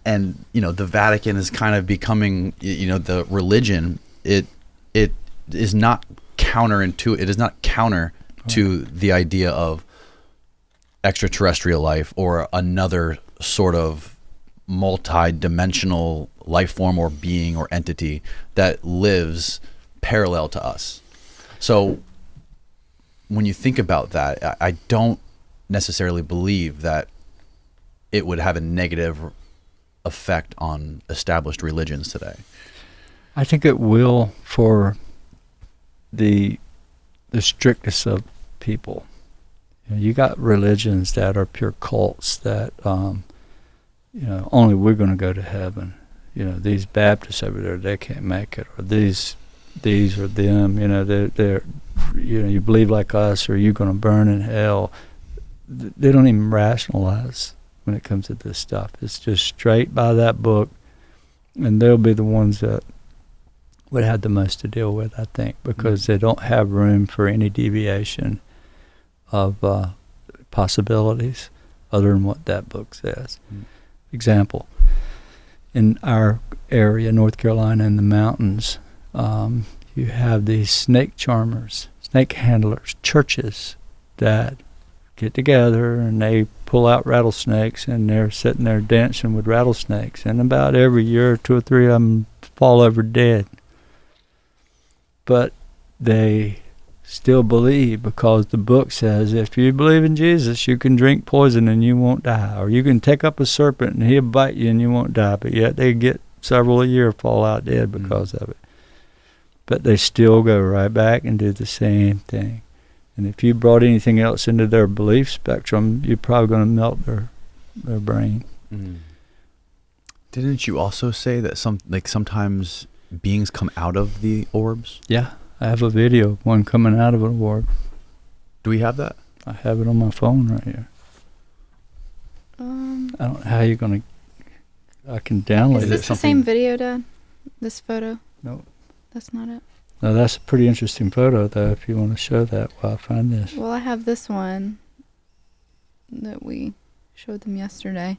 And the Vatican is kind of becoming, the religion, it is not counterintuitive. It is not counter to the idea of extraterrestrial life or another sort of multi-dimensional life form or being or entity that lives parallel to us. So when you think about that, I don't necessarily believe that it would have a negative effect on established religions today. I think it will for the strictest of people. You got religions that are pure cults that only we're going to go to heaven. These Baptists over there, they can't make it, or these or them. They're you believe like us, or you're going to burn in hell. They don't even rationalize when it comes to this stuff. It's just straight by that book, and they'll be the ones that would have the most to deal with, I think, because they don't have room for any deviation of possibilities other than what that book says. Example, in our area, North Carolina, in the mountains, you have these snake charmers, snake handlers, churches that get together and they pull out rattlesnakes, and they're sitting there dancing with rattlesnakes, and about every year 2 or 3 of them fall over dead. But they still believe, because the book says if you believe in Jesus, you can drink poison and you won't die, or you can take up a serpent and he'll bite you and you won't die. But yet they get several a year fall out dead because of it. But they still go right back and do the same thing. And if you brought anything else into their belief spectrum, you're probably going to melt their brain. Didn't you also say that sometimes beings come out of the orbs? Yeah, I have a video of one coming out of an orb. Do we have that? I have it on my phone right here. I don't know how you're going to... I can download it. Is this the same video, Dad? This photo? No. That's not it? No, that's a pretty interesting photo, though, if you want to show that while I find this. Well, I have this one that we showed them yesterday.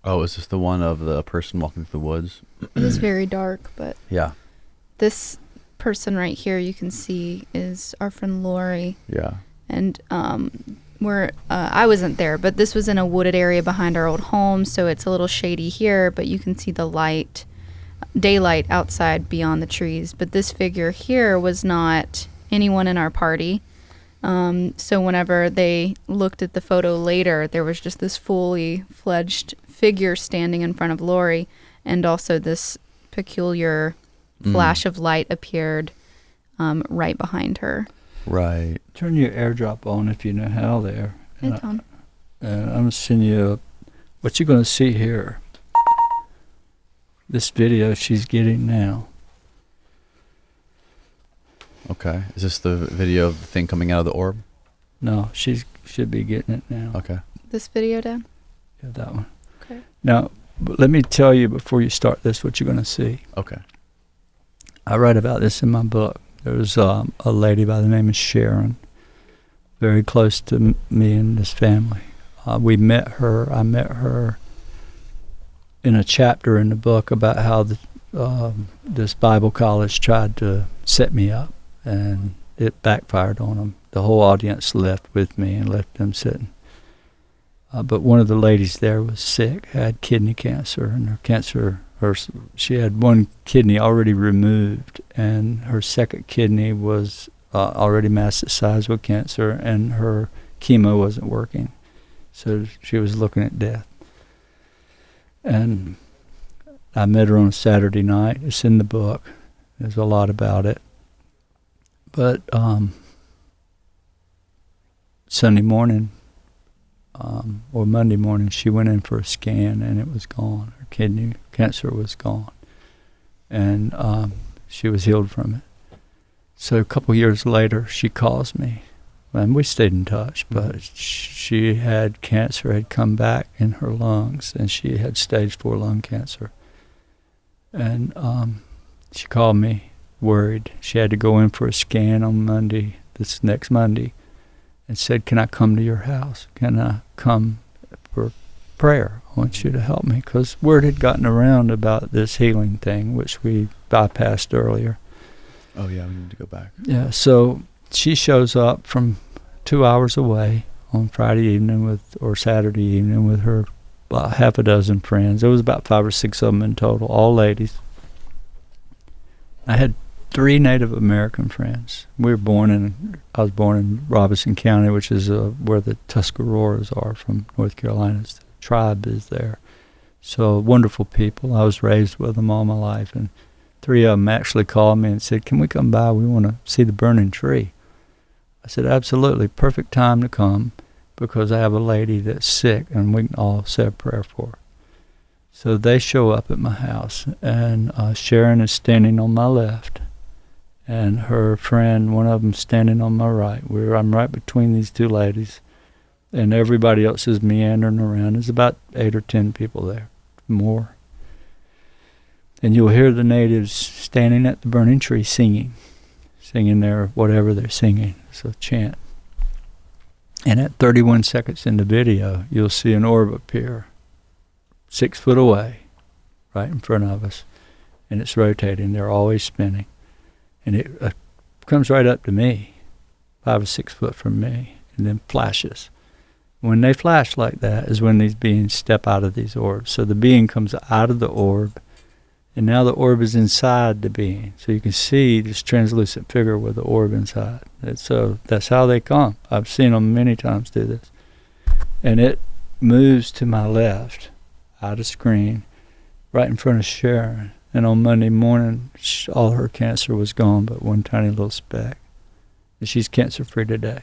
Oh, is this the one of the person walking through the woods? It is very dark, but Yeah. this person right here you can see is our friend Lori. Yeah. And I wasn't there, but this was in a wooded area behind our old home, so it's a little shady here, but you can see the daylight outside beyond the trees. But this figure here was not anyone in our party. So whenever they looked at the photo later, there was just this fully fledged figure standing in front of Lori, and also this peculiar flash of light appeared right behind her. Right. Turn your airdrop on if you know how there. It's on. I'm going to send you what you're going to see here. This video she's getting now. Okay. Is this the video of the thing coming out of the orb? No, she should be getting it now. Okay. This video, Dad? Yeah, that one. Okay. Now, but let me tell you before you start this what you're going to see. Okay. I write about this in my book. There was a lady by the name of Sharon, very close to me and this family. I met her in a chapter in the book about how this Bible college tried to set me up, and it backfired on them. The whole audience left with me and left them sitting. But one of the ladies there was sick, had kidney cancer, and she had one kidney already removed, and her second kidney was already metastasized with cancer, and her chemo wasn't working. So she was looking at death. And I met her on a Saturday night. It's in the book. There's a lot about it. But Sunday morning or Monday morning, she went in for a scan, and it was gone. Her kidney cancer was gone. And she was healed from it. So a couple years later, she calls me. And we stayed in touch, but she had cancer, had come back in her lungs, and she had stage 4 lung cancer. And she called me, worried. She had to go in for a scan on Monday, this next Monday, and said, "Can I come to your house? Can I come for prayer? I want you to help me." Because word had gotten around about this healing thing, which we bypassed earlier. Oh, yeah, we need to go back. Yeah, so she shows up from 2 hours away on Friday evening or Saturday evening with her about half a dozen friends. There was about 5 or 6 of them in total, all ladies. I had 3 Native American friends. I was born in Robeson County, which is where the Tuscaroras are from North Carolina. The tribe is there. So wonderful people. I was raised with them all my life, and 3 of them actually called me and said, "Can we come by? We want to see the burning tree." I said, "Absolutely, perfect time to come, because I have a lady that's sick and we can all say a prayer for her." So they show up at my house, and Sharon is standing on my left, and her friend, one of them, standing on my right. I'm right between these 2 ladies, and everybody else is meandering around. There's about 8 or 10 people there, more. And you'll hear the natives standing at the burning tree singing their whatever they're singing. It's a chant. And at 31 seconds in the video, you'll see an orb appear 6 foot away, right in front of us. And it's rotating. They're always spinning. And it comes right up to me, 5 or 6 foot from me, and then flashes. When they flash like that is when these beings step out of these orbs. So the being comes out of the orb, and now the orb is inside the being. So you can see this translucent figure with the orb inside. So that's how they come. I've seen them many times do this. And it moves to my left, out of screen, right in front of Sharon. And on Monday morning, all her cancer was gone but one tiny little speck. And she's cancer-free today.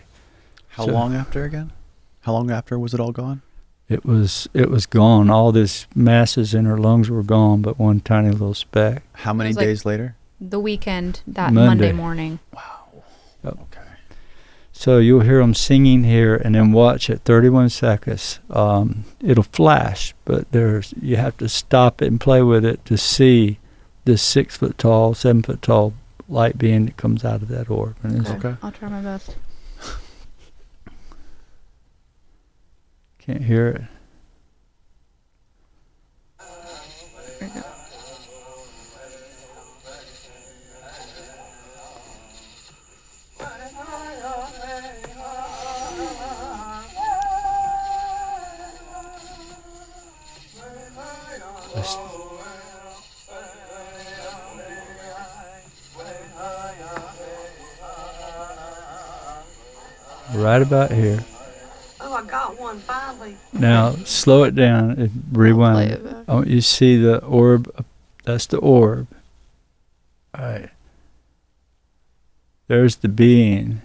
How long after again? How long after was it all gone? It was gone. All this masses in her lungs were gone, but one tiny little speck. How many days later? The weekend, that Monday morning. Wow. Yep. Okay. So you'll hear them singing here, and then watch at 31 seconds. It'll flash, but you have to stop it and play with it to see this 6 foot tall, 7 foot tall light being that comes out of that orb. And Okay. I'll try my best. Can't hear it. There you go. Right about here. Oh, I got one finally. Now slow it down and rewind. it back. I want you to see the orb. That's the orb. All right. There's the being.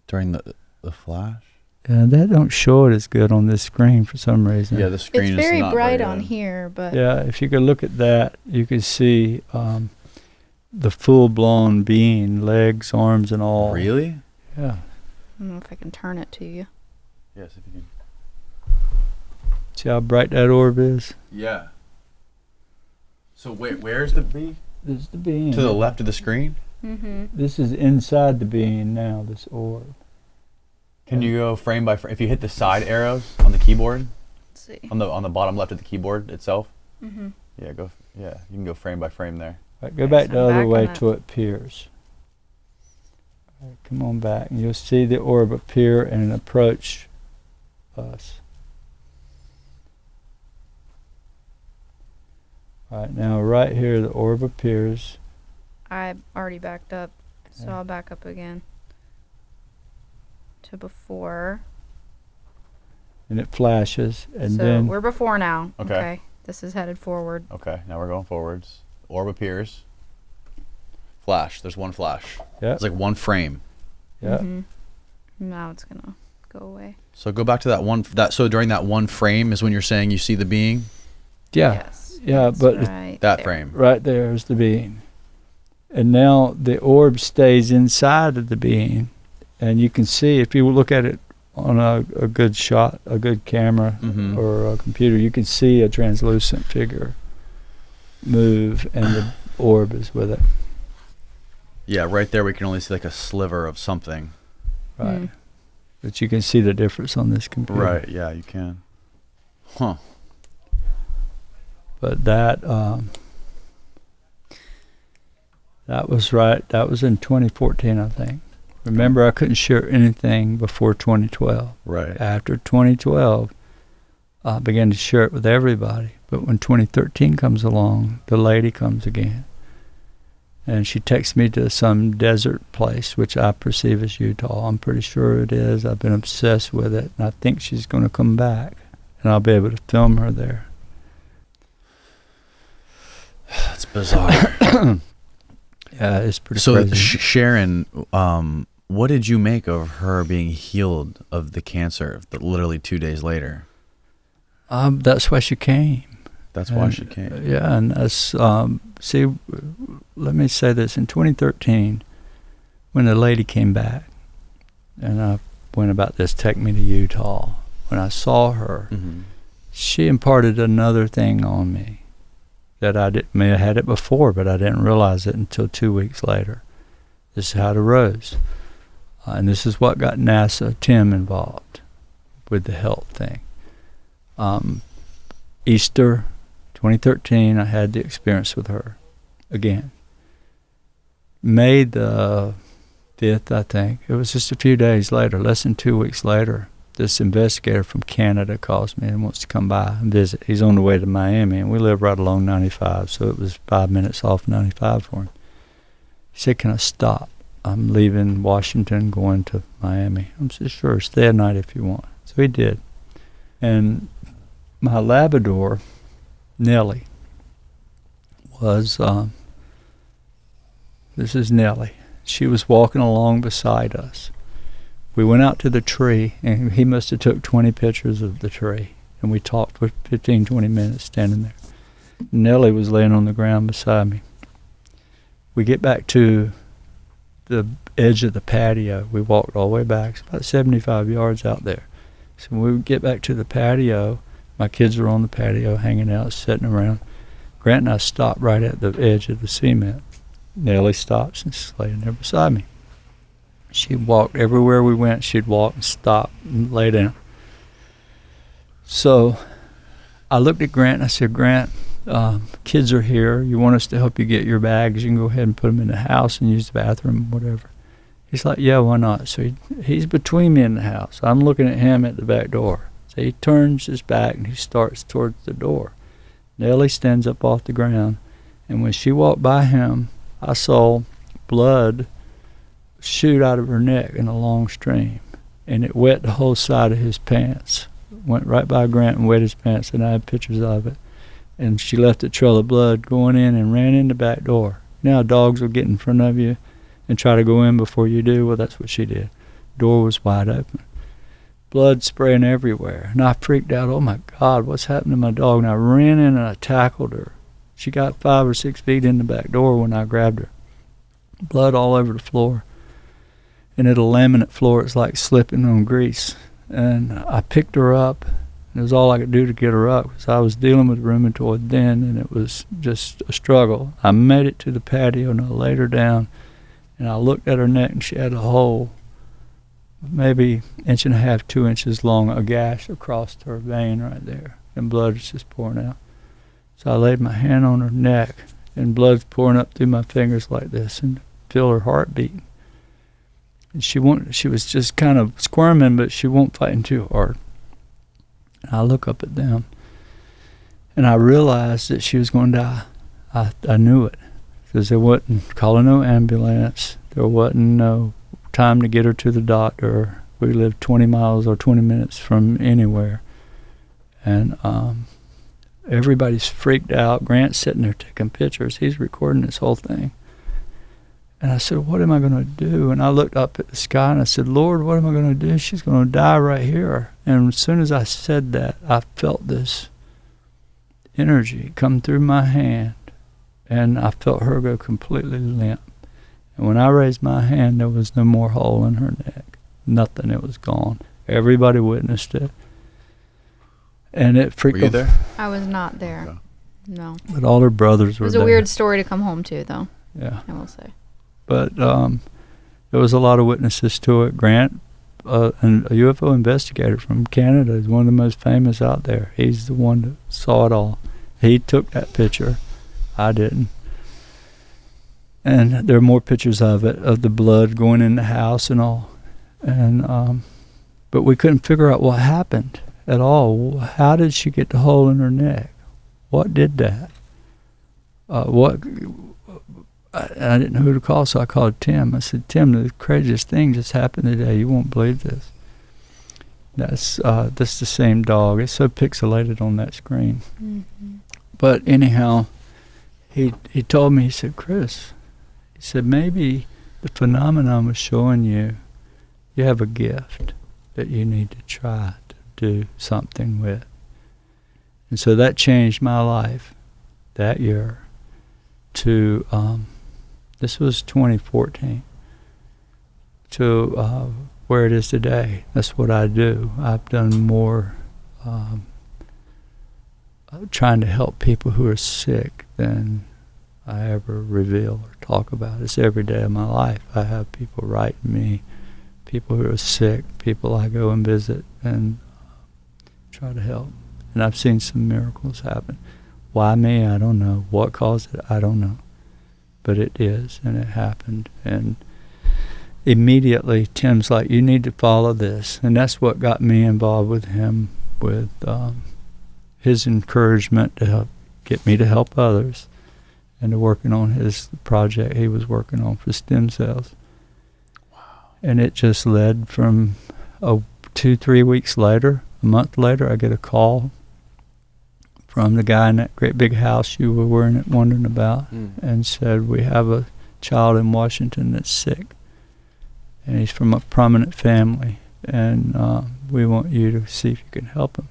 During the flash. And that don't show it as good on this screen for some reason. Yeah, the screen It's is very not bright very on good. here, but Yeah, if you could look at that, you could see the full-blown being, legs, arms, and all. Really? Yeah. I don't know if I can turn it to you. Yes, if you can. See how bright that orb is? Yeah. So where's the bee? This is the being. To the left of the screen? Mm-hmm. This is inside the being now, this orb. Can you go frame by frame? If you hit the side arrows on the keyboard, Let's see. on the bottom left of the keyboard itself, Mm-hmm. yeah, you can go frame by frame there. Right, go Okay, back so the I'm other back way on till it appears. All right, come on back, and you'll see the orb appear and approach us. All right, now right here, the orb appears. I already backed up, so Yeah. I'll back up again to before. And it flashes, and So then we're before now. Okay. This is headed forward. Okay, now we're going forwards. Orb appears. Flash. There's one flash. yeah, It's like one frame. yeah, Mhm. Now it's gonna go away. So go back to that one. So during that one frame is when you're saying you see the being. yeah, Yes. yeah, that's but right That there. frame. right there is the being, and now the orb stays inside of the being, and you can see if you look at it on a good shot, a good camera Mm-hmm. or a computer, you can see a translucent figure move, and the orb is with it. Yeah, right there we can only see like a sliver of something. Right. Mm. But you can see the difference on this computer. Right. Yeah, you can. Huh. But that was right. That was in 2014, I think. Remember, I couldn't share anything before 2012. Right. After 2012, I began to share it with everybody. But when 2013 comes along, the lady comes again. And she takes me to some desert place, which I perceive as Utah. I'm pretty sure it is. I've been obsessed with it. And I think she's going to come back. And I'll be able to film her there. That's bizarre. Yeah, it's pretty So crazy. Sharon, what did you make of her being healed of the cancer literally 2 days later? That's why she came. That's why she came. Yeah, and that's, see, let me say this. In 2013, when the lady came back, and I went about this, take me to Utah, when I saw her, Mm-hmm. she imparted another thing on me that I may have had it before, but I didn't realize it until 2 weeks later. This is how it arose. And this is what got NASA, Tim, involved with the health thing. Easter 2013, I had the experience with her again. May the 5th, I think, it was just a few days later, less than 2 weeks later, this investigator from Canada calls me and wants to come by and visit. He's on the way to Miami, and we live right along 95, so it was 5 minutes off 95 for him. He said, "Can I stop? I'm leaving Washington, going to Miami." I said, "Sure, stay a night if you want." So he did. And my Labrador, Nellie, was, this is Nellie. She was walking along beside us. We went out to the tree, and he must have took 20 pictures of the tree. And we talked for 15, 20 minutes standing there. Nellie was laying on the ground beside me. We get back to the edge of the patio. We walked all the way back. It's about 75 yards out there. So when we get back to the patio, my kids are on the patio hanging out, sitting around. Grant and I stopped right at the edge of the cement. Nellie stops and she's laying there beside me. She walked everywhere we went. She'd walk and stop and lay down. So I looked at Grant and I said, "Grant, kids are here. You want us to help you get your bags. You can go ahead and put them in the house and use the bathroom, whatever. He's like, yeah, why not? So he's between me and the house. I'm looking at him at the back door. So he turns his back and he starts towards the door. Nellie stands up off the ground, and when she walked by him, I saw blood shoot out of her neck in a long stream, and it wet the whole side of his pants. Went right by Grant and wet his pants, and I have pictures of it. And she left a trail of blood going in and ran in the back door. Now dogs will get in front of you and try to go in before you do. Well, that's what she did. Door was wide open. Blood spraying everywhere. And I freaked out. Oh, my God, what's happened to my dog? And I ran in and I tackled her. She got 5 or 6 feet in the back door when I grabbed her. Blood all over the floor. And at a laminate floor, it's like slipping on grease. And I picked her up. It was all I could do to get her up because I was dealing with rheumatoid then, and it was just a struggle. I made it to the patio, and I laid her down, and I looked at her neck, and she had a hole, maybe 1.5 to 2 inches long, a gash across her vein right there, and blood was just pouring out. So I laid my hand on her neck, and blood's pouring up through my fingers like this, and feel her heart beating. And she was just kind of squirming, but she wasn't fighting too hard. And I look up at them, and I realized that she was going to die. I knew it, because there wasn't calling no ambulance. There wasn't no time to get her to the doctor. We lived 20 miles or 20 minutes from anywhere. And everybody's freaked out. Grant's sitting there taking pictures. He's recording this whole thing. And I said, what am I going to do? And I looked up at the sky and I said, Lord, what am I going to do? She's going to die right here. And as soon as I said that, I felt this energy come through my hand, and I felt her go completely limp. And when I raised my hand, there was no more hole in her neck. Nothing. It was gone. Everybody witnessed it. And it freaked Were you there? I was not there. No. But all her brothers were there. It was a weird story to come home to, though. Yeah. I will say. But there was a lot of witnesses to it. Grant, a UFO investigator from Canada, is one of the most famous out there. He's the one that saw it all. He took that picture. I didn't. And there are more pictures of it, of the blood going in the house and all. And but we couldn't figure out what happened at all. How did she get the hole in her neck? What did that? I didn't know who to call, so I called Tim. I said, Tim, the craziest thing just happened today. You won't believe this. That's the same dog. It's so pixelated on that screen. Mm-hmm. But anyhow, he told me, he said, Chris, he said, maybe the phenomenon was showing you have a gift that you need to try to do something with. And so that changed my life that year to... this was 2014, to where it is today. That's what I do. I've done more trying to help people who are sick than I ever reveal or talk about. It's every day of my life. I have people write me, people who are sick, people I go and visit and try to help. And I've seen some miracles happen. Why me? I don't know. What caused it? I don't know. But it is, and it happened. And immediately Tim's like, you need to follow this. And that's what got me involved with him, with his encouragement to help get me to help others, and to working on his project he was working on for stem cells. Wow. And it just led from 2-3 weeks later, a month later, I get a call from the guy in that great big house you were wondering about, and said, we have a child in Washington that's sick, and he's from a prominent family, and we want you to see if you can help him.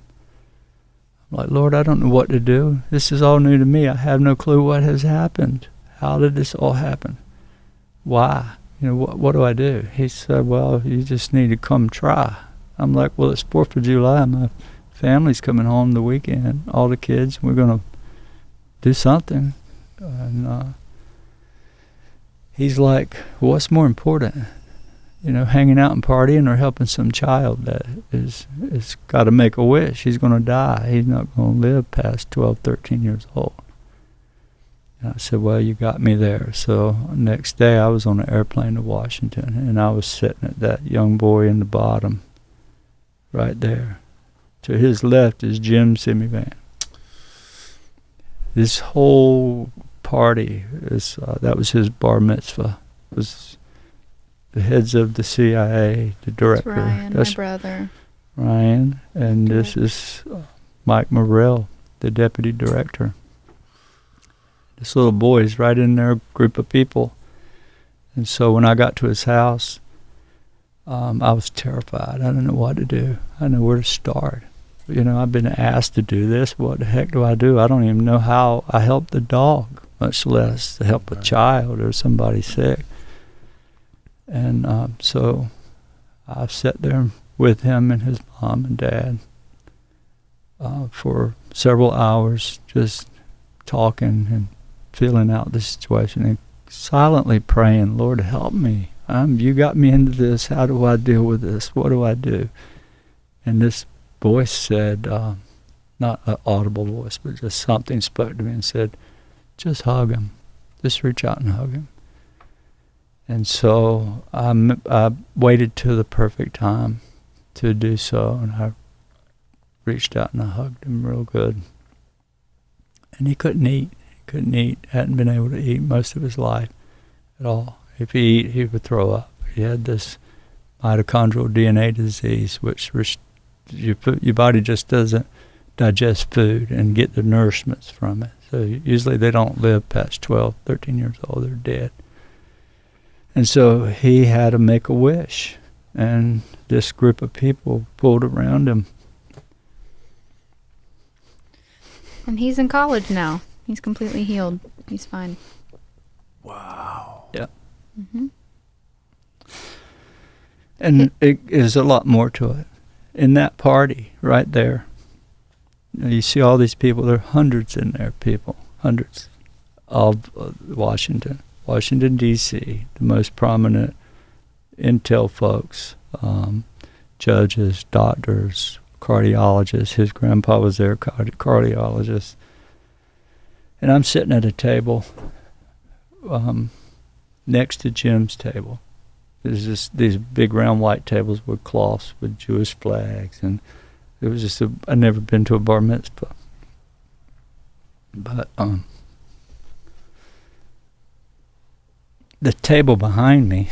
I'm like, Lord, I don't know what to do. This is all new to me. I have no clue what has happened. How did this all happen? Why? What do I do? He said, well, you just need to come try. I'm like, well, it's 4th of July. My family's coming home the weekend, all the kids. We're going to do something. And he's like, what's more important? hanging out and partying or helping some child that is got to make a wish. He's going to die. He's not going to live past 12, 13 years old. And I said, well, you got me there. So next day I was on an airplane to Washington, and I was sitting at that young boy in the bottom right there. To his left is Jim Semivan. This whole party, that was his bar mitzvah. It was the heads of the CIA, the director. That's Ryan, my brother. Ryan, and this is Mike Morrell, the deputy director. This little boy is right in their group of people. And so when I got to his house, I was terrified. I didn't know what to do. I didn't know where to start. I've been asked to do this. What the heck do? I don't even know how I help the dog, much less to help a child or somebody sick. And so I sat there with him and his mom and dad for several hours, just talking and feeling out the situation and silently praying, Lord, help me. You got me into this. How do I deal with this? What do I do? And this voice said, not an audible voice, but just something spoke to me and said, just hug him. Just reach out and hug him. And so I waited till the perfect time to do so, and I reached out and I hugged him real good. And he couldn't eat. Hadn't been able to eat most of his life at all. If he ate, he would throw up. He had this mitochondrial DNA disease, which your body just doesn't digest food and get the nourishments from it. So usually they don't live past 12, 13 years old. They're dead. And so he had to make a wish, and this group of people pulled around him. And he's in college now. He's completely healed. He's fine. Wow. Yeah. Mm-hmm. And it is a lot more to it. In that party right there, you see all these people. There are hundreds in there, hundreds of Washington, D.C., the most prominent intel folks, judges, doctors, cardiologists. His grandpa was their cardiologist. And I'm sitting at a table next to Jim's table. There's just these big round white tables with cloths with Jewish flags, and it was just I'd never been to a bar mitzvah. But the table behind me,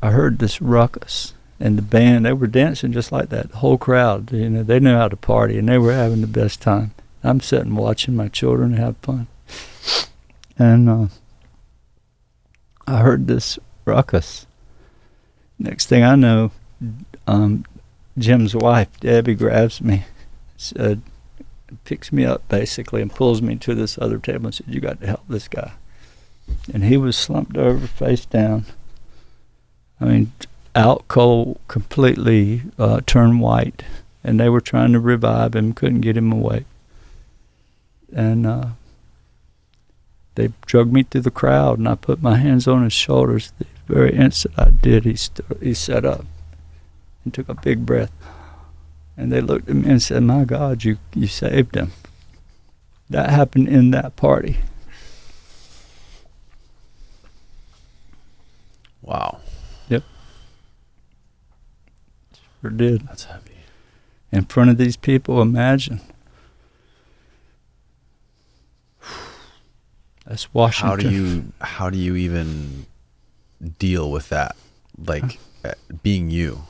I heard this ruckus, and the band, they were dancing just like that. The whole crowd, they knew how to party, and they were having the best time. I'm sitting watching my children have fun. And I heard this ruckus. Next thing I know, Jim's wife, Debbie, grabs me, picks me up basically and pulls me to this other table and said, you got to help this guy. And he was slumped over, face down. I mean, out cold, completely turned white. And they were trying to revive him, couldn't get him awake. And they dragged me through the crowd, and I put my hands on his shoulders. The very instant I did, he sat up and took a big breath. And they looked at me and said, my God, you saved him. That happened in that party. Wow. Yep. Sure did. That's heavy. In front of these people, imagine. That's Washington. How do you even deal with that? Like being you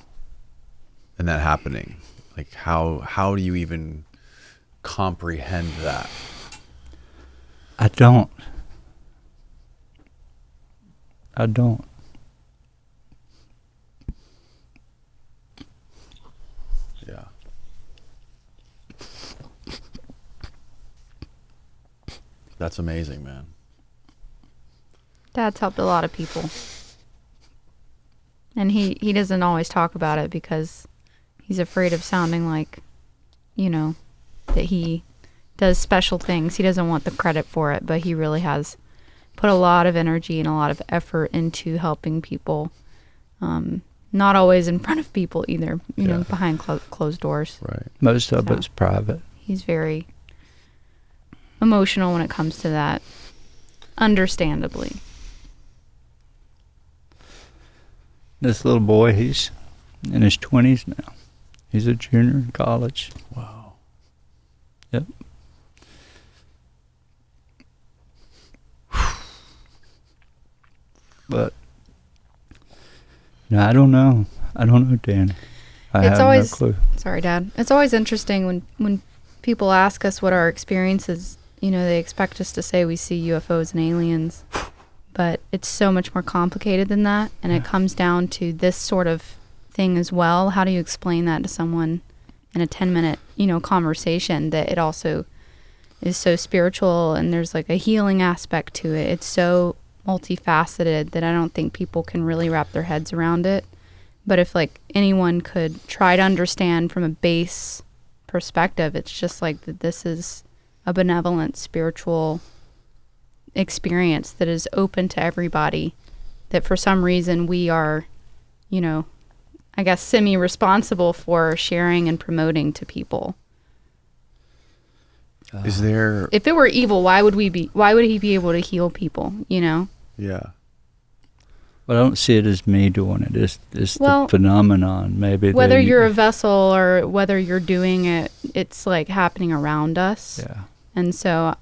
and that happening? Like how do you even comprehend that? I don't. Yeah. That's amazing, man. Dad's helped a lot of people. And he doesn't always talk about it because he's afraid of sounding like, that he does special things. He doesn't want the credit for it, but he really has put a lot of energy and a lot of effort into helping people not always in front of people either, you know, Yeah. behind closed doors. Right. Most of So- it's private. He's very emotional when it comes to that, understandably. This little boy, he's in his 20s now. He's a junior in college. Wow. Yep. But no, I don't know. I don't know, Danny. I It's have always- no clue. Sorry, Dad. It's always interesting when people ask us what our experiences, you know, they expect us to say we see UFOs and aliens, but it's so much more complicated than that, and it comes down to this sort of thing as well. How do you explain that to someone in a 10-minute, you know, conversation, that it also is so spiritual and there's like a healing aspect to it? It's so multifaceted that I don't think people can really wrap their heads around it. But if like anyone could try to understand from a base perspective, it's just like that this is a benevolent spiritual experience that is open to everybody, that for some reason we are, you know, I guess semi-responsible for sharing and promoting to people. Is there? If it were evil, why would he be able to heal people, you know? Yeah. But I don't see it as me doing it. It's Well, the phenomenon. Maybe Whether they- you're a vessel or whether you're doing it, it's like happening around us. Yeah. And so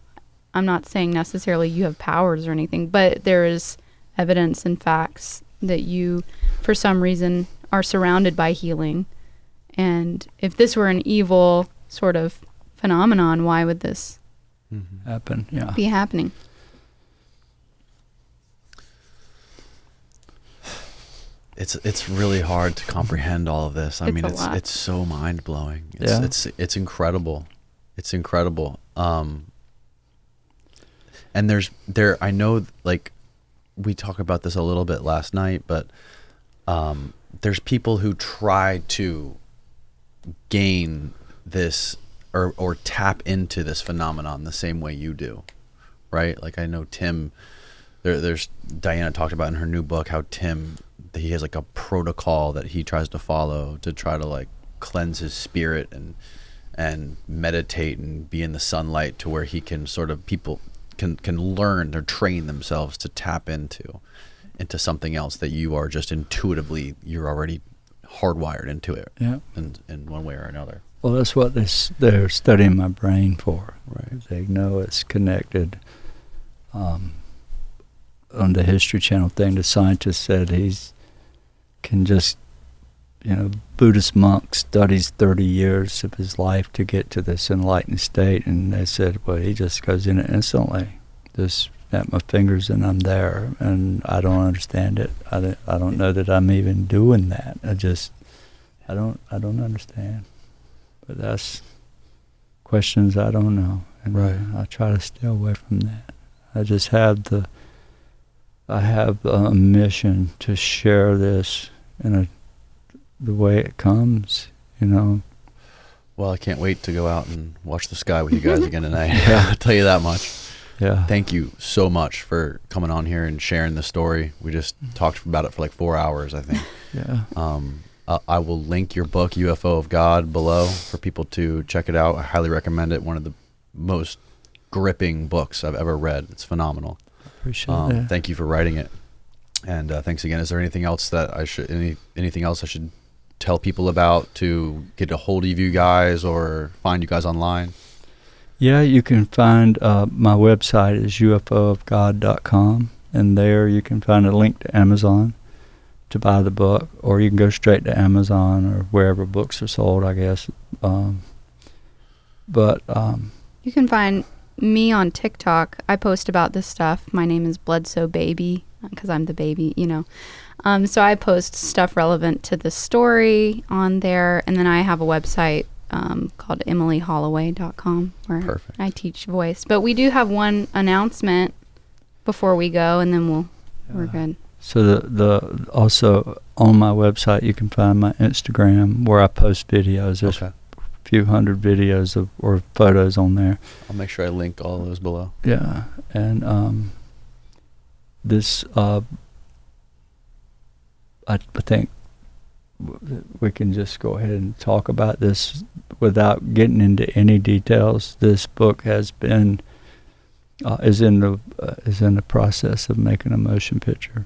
I'm not saying necessarily you have powers or anything, but there is evidence and facts that you, for some reason, are surrounded by healing. And if this were an evil sort of phenomenon, why would this happen. Yeah. be happening? It's really hard to comprehend all of this. I It's mean, a lot. it's so mind blowing. Yeah. It's incredible. It's incredible. And I know, like, we talked about this a little bit last night, but there's people who try to gain this or tap into this phenomenon the same way you do, right? Like, I know Tim. There's Diana talked about in her new book how he has like a protocol that he tries to follow to try to like cleanse his spirit and meditate and be in the sunlight, to where he can sort of, people can learn or train themselves to tap into something else that you are just intuitively, you're already hardwired into it. Yeah. in one way or another. Well, that's what they're studying my brain for. Right. They know it's connected. On the History Channel thing, the scientist said can just, Buddhist monk studies 30 years of his life to get to this enlightened state, and they said, well, he just goes in it instantly. Just snap my fingers and I'm there, and I don't understand it. I don't know that I'm even doing that. I don't understand. But that's questions I don't know, and Right. I try to stay away from that. I just have a mission to share this in the way it comes, Well, I can't wait to go out and watch the sky with you guys again tonight. I'll tell you that much. Yeah. Thank you so much for coming on here and sharing the story. We just talked about it for like 4 hours, I think. Yeah. I will link your book, UFO of God, below for people to check it out. I highly recommend it. One of the most gripping books I've ever read. It's phenomenal. Appreciate that. Thank you for writing it. And thanks again. Is there anything else that anything else I should tell people about to get a hold of you guys or find you guys online? Yeah, you can find my website is ufoofgod.com, and there you can find a link to Amazon to buy the book, or you can go straight to Amazon or wherever books are sold, I guess. You can find me on TikTok. I post about this stuff. My name is Bledsoe Baby, because I'm the baby, So I post stuff relevant to the story on there, and then I have a website called emilyholloway.com where Perfect. I teach voice. But we do have one announcement before we go, and then we're good. So the also on my website you can find my Instagram where I post videos. There's Okay. a few hundred videos or photos on there. I'll make sure I link all of those below. Yeah, and this I think we can just go ahead and talk about this without getting into any details. This book has been is in the process of making a motion picture.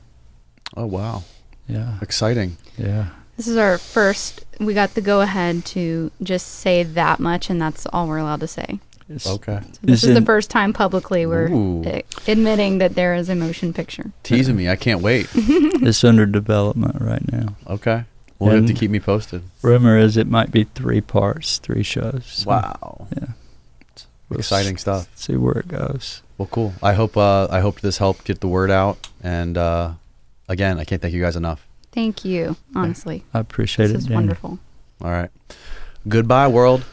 Oh wow! Yeah, exciting. Yeah, this is our first. We got the go ahead to just say that much, and that's all we're allowed to say. Okay. So this is the first time publicly we're admitting that there is a motion picture. Teasing me. I can't wait. It's under development right now. Okay. We'll have to keep me posted. Rumor is it might be 3 parts, 3 shows. So, wow. Yeah. We'll exciting stuff. See where it goes. Well, cool. I hope this helped get the word out. And again, I can't thank you guys enough. Thank you. Honestly, I appreciate it. This is wonderful. All right. Goodbye, world.